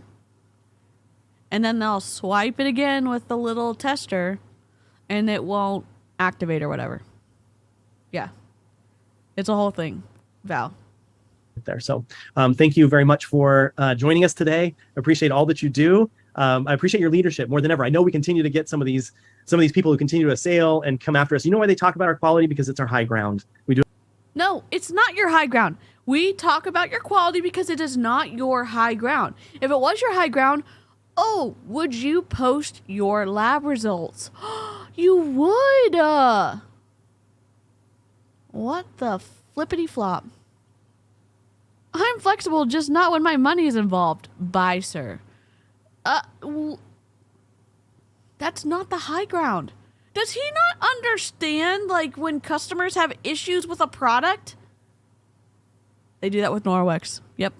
And then they'll swipe it again with the little tester and it won't activate or whatever. Yeah. It's a whole thing, Val. There. So thank you very much for joining us today. I appreciate all that you do. I appreciate your leadership more than ever. I know we continue to get some of these people who continue to assail and come after us. You know why they talk about our quality? Because it's our high ground. We do. No, it's not your high ground. We talk about your quality because it is not your high ground. If it was your high ground, oh, would you post your lab results? You would. What the flippity flop? I'm flexible, just not when my money is involved. Bye, sir. That's not the high ground. Does he not understand, like, when customers have issues with a product? They do that with Norwex. Yep.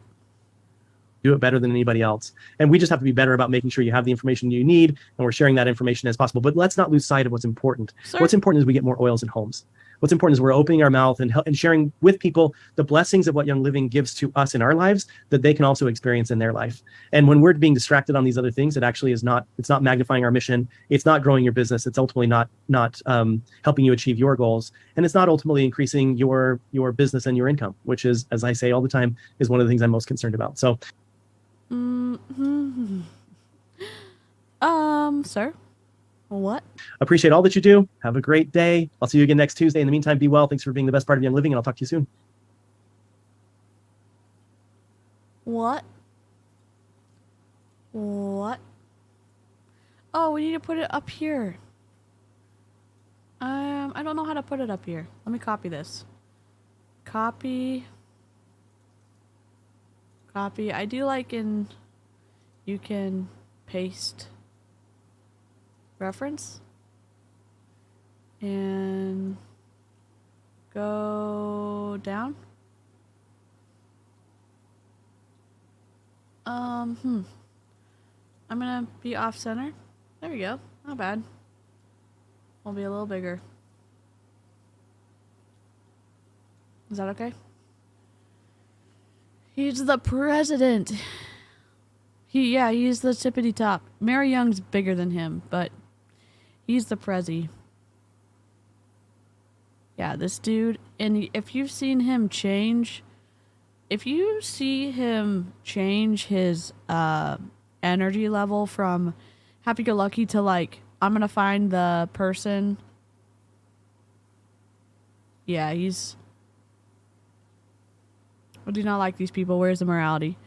Do it better than anybody else. And we just have to be better about making sure you have the information you need and we're sharing that information as possible. But let's not lose sight of what's important. Sir? What's important is we get more oils in homes. What's important is we're opening our mouth and sharing with people the blessings of what Young Living gives to us in our lives that they can also experience in their life. And when we're being distracted on these other things, it actually is not, it's not magnifying our mission. It's not growing your business. It's ultimately not helping you achieve your goals. And it's not ultimately increasing your business and your income, which is, as I say all the time, is one of the things I'm most concerned about. So. Sir? What? Appreciate all that you do. Have a great day. I'll see you again next Tuesday. In the meantime, be well. Thanks for being the best part of Young Living, and I'll talk to you soon. What? What? Oh, we need to put it up here. I don't know how to put it up here. Let me copy this. Copy. I do like you can paste reference and go down. I'm gonna be off center. There we go. Not bad. We'll be a little bigger. Is that okay? He's the president. He's the tippity top. Mary Young's bigger than him, but he's the prezi. Yeah, this dude, and if you've seen him change, if you see him change his energy level from happy-go-lucky to like, I'm gonna find the person. Yeah, I do not like these people. Where's the morality?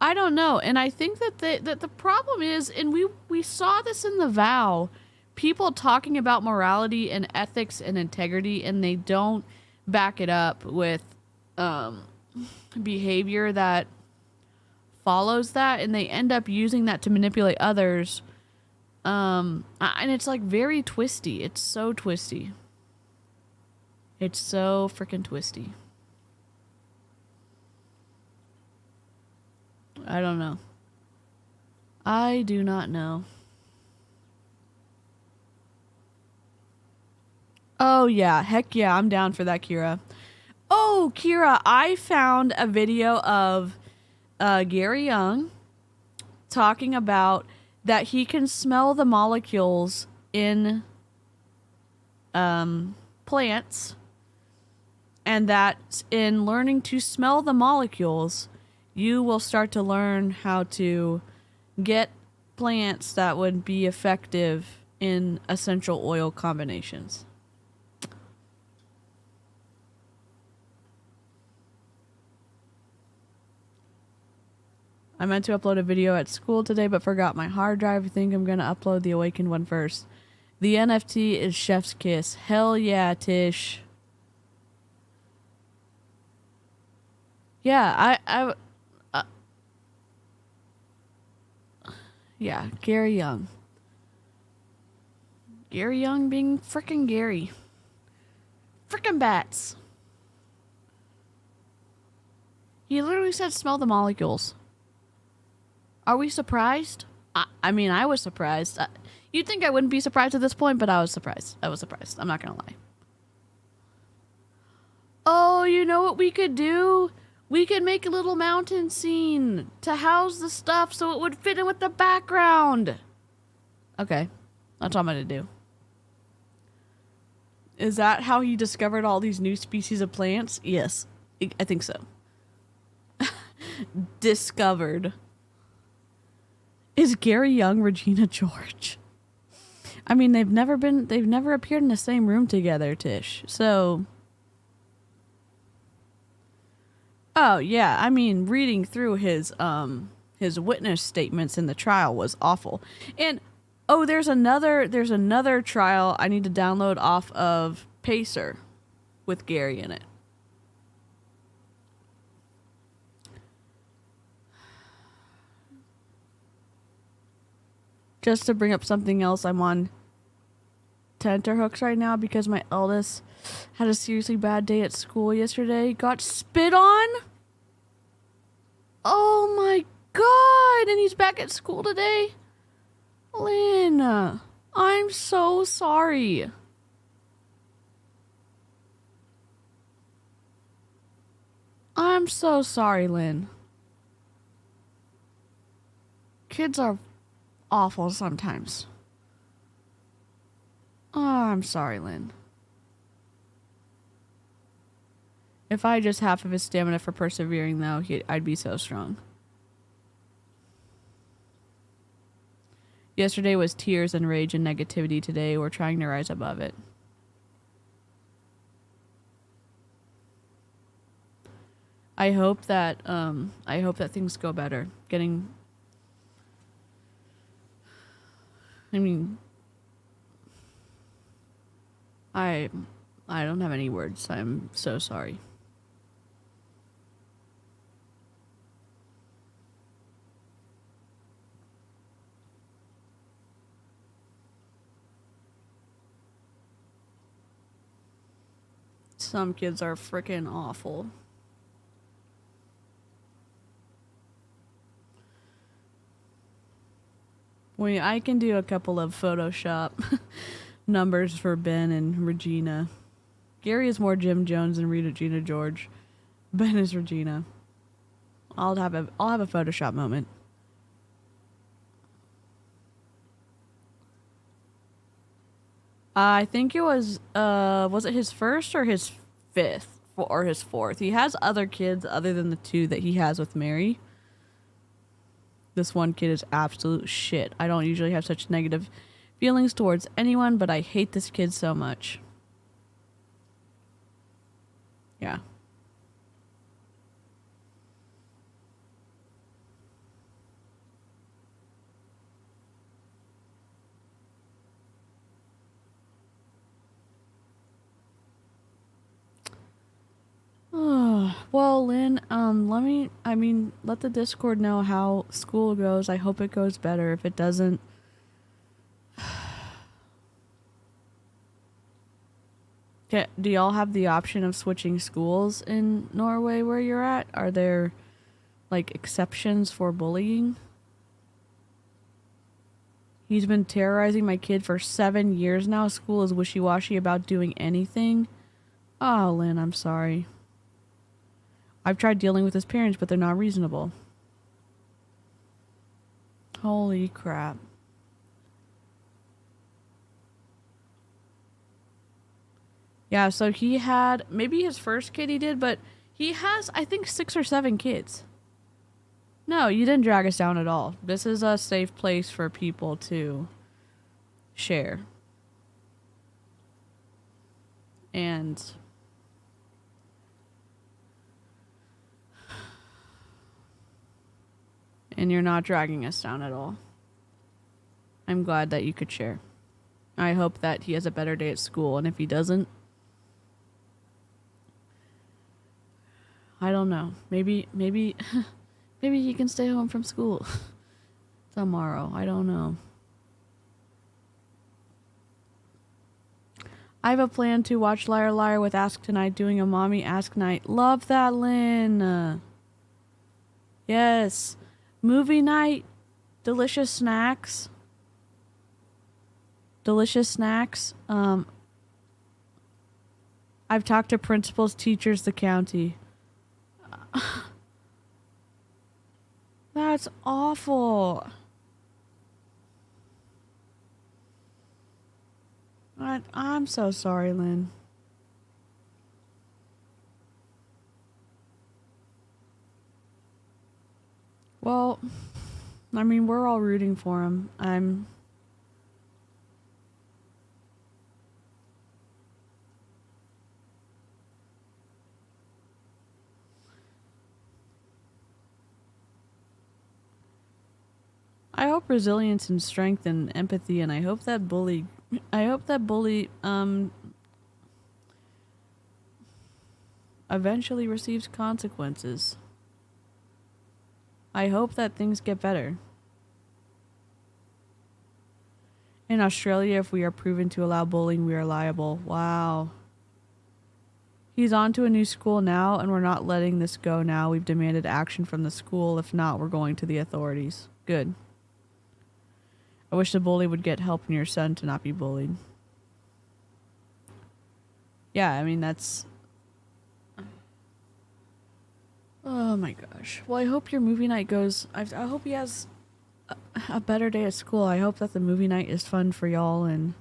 I don't know. And I think that the problem is, and we saw this in the vow, people talking about morality and ethics and integrity, and they don't back it up with behavior that follows that, and they end up using that to manipulate others. And it's like very twisty. It's so twisty. It's so freaking twisty. I don't know. I do not know. Oh, yeah. Heck yeah. I'm down for that, Kira. Oh, Kira, I found a video of Gary Young talking about that he can smell the molecules in plants, and that in learning to smell the molecules, you will start to learn how to get plants that would be effective in essential oil combinations. I meant to upload a video at school today, but forgot my hard drive. I think I'm going to upload the Awakened one first. The NFT is Chef's Kiss. Hell yeah, Tish. Yeah, yeah, Gary Young. Gary Young being frickin' Gary. Frickin' bats. He literally said smell the molecules. Are we surprised? I mean, I was surprised. You'd think I wouldn't be surprised at this point, but I was surprised. I'm not gonna lie. Oh, you know what we could do? We could make a little mountain scene to house the stuff so it would fit in with the background. Okay, that's what I'm gonna do. Is that how he discovered all these new species of plants? Yes, I think so. Discovered. Is Gary Young Regina George? I mean, they've never appeared in the same room together, Tish. So, oh yeah, I mean, reading through his witness statements in the trial was awful. And oh, there's another trial I need to download off of Pacer with Gary in it. Just to bring up something else, I'm on tenterhooks right now because my eldest had a seriously bad day at school yesterday. Got spit on? Oh my god! And he's back at school today? Lynn, I'm so sorry. I'm so sorry, Lynn. Kids are awful sometimes. Oh, I'm sorry, Lynn. If I had just half of his stamina for persevering, though, I'd be so strong. Yesterday was tears and rage and negativity. Today, we're trying to rise above it. I hope that things go better. I don't have any words. I'm so sorry. Some kids are freaking awful. I can do a couple of Photoshop numbers for Ben and Regina. Gary is more Jim Jones and Regina George. Ben is Regina. I'll have a Photoshop moment. I think it was it his first or his fifth or his fourth? He has other kids other than the two that he has with Mary. This one kid is absolute shit. I don't usually have such negative feelings towards anyone, but I hate this kid so much. Yeah. Well, Lynn, let the Discord know how school goes. I hope it goes better. If it doesn't, do y'all have the option of switching schools in Norway where you're at? Are there, like, exceptions for bullying? He's been terrorizing my kid for 7 years now. School is wishy-washy about doing anything. Oh, Lynn, I'm sorry. I've tried dealing with his parents, but they're not reasonable. Holy crap. Yeah, so he had, maybe his first kid he did, but he has, I think, 6 or 7 kids. No, you didn't drag us down at all. This is a safe place for people to share. And you're not dragging us down at all. I'm glad that you could share. I hope that he has a better day at school, and if he doesn't, I don't know. Maybe he can stay home from school tomorrow. I don't know. I have a plan to watch Liar Liar with Ask Tonight, doing a mommy Ask Night. Love that, Lynn. Yes. Movie night, delicious snacks. delicious snacks. I've talked to principals, teachers, the county. That's awful. I'm so sorry, Lynn. Well, I mean, we're all rooting for him. I hope resilience and strength and empathy, and I hope that bully eventually receives consequences. I hope that things get better. In Australia, if we are proven to allow bullying, we are liable. Wow. He's on to a new school now, and we're not letting this go now. We've demanded action from the school. If not, we're going to the authorities. Good. I wish the bully would get help in your son to not be bullied. Yeah, I mean, that's... Oh my gosh. Well, I hope your movie night goes... I hope he has a better day at school. I hope that the movie night is fun for y'all, and...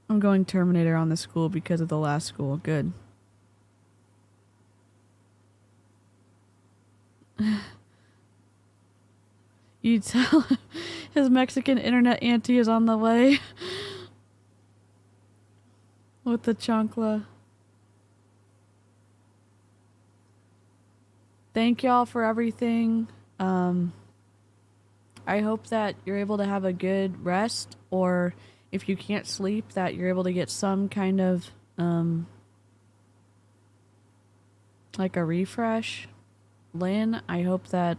I'm going Terminator on the school because of the last school. Good. You tell him his Mexican internet auntie is on the way with the chancla. Thank y'all for everything. I hope that you're able to have a good rest, or if you can't sleep, that you're able to get some kind of like a refresh. Lynn, I hope that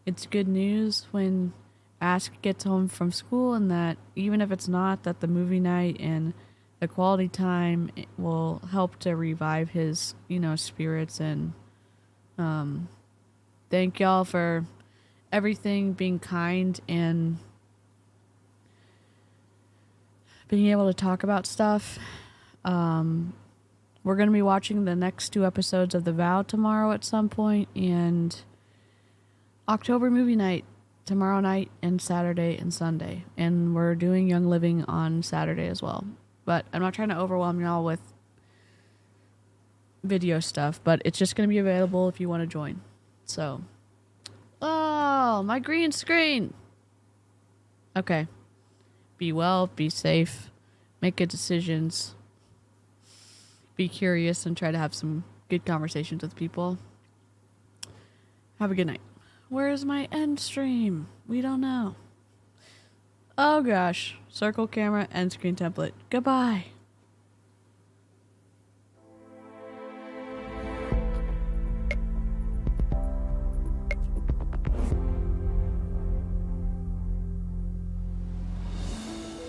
it's good news when Ask gets home from school, and that even if it's not, that the movie night and the quality time will help to revive his, spirits. And thank y'all for everything, being kind and being able to talk about stuff. We're going to be watching the next 2 episodes of The Vow tomorrow at some point, and October movie night tomorrow night and Saturday and Sunday. And we're doing Young Living on Saturday as well. But I'm not trying to overwhelm y'all with video stuff, but it's just going to be available if you want to join. So, oh, my green screen. Okay. Be well, be safe, make good decisions, be curious, and try to have some good conversations with people. Have a good night. Where's my end stream? We don't know. Oh gosh. Circle camera, end screen template. Goodbye.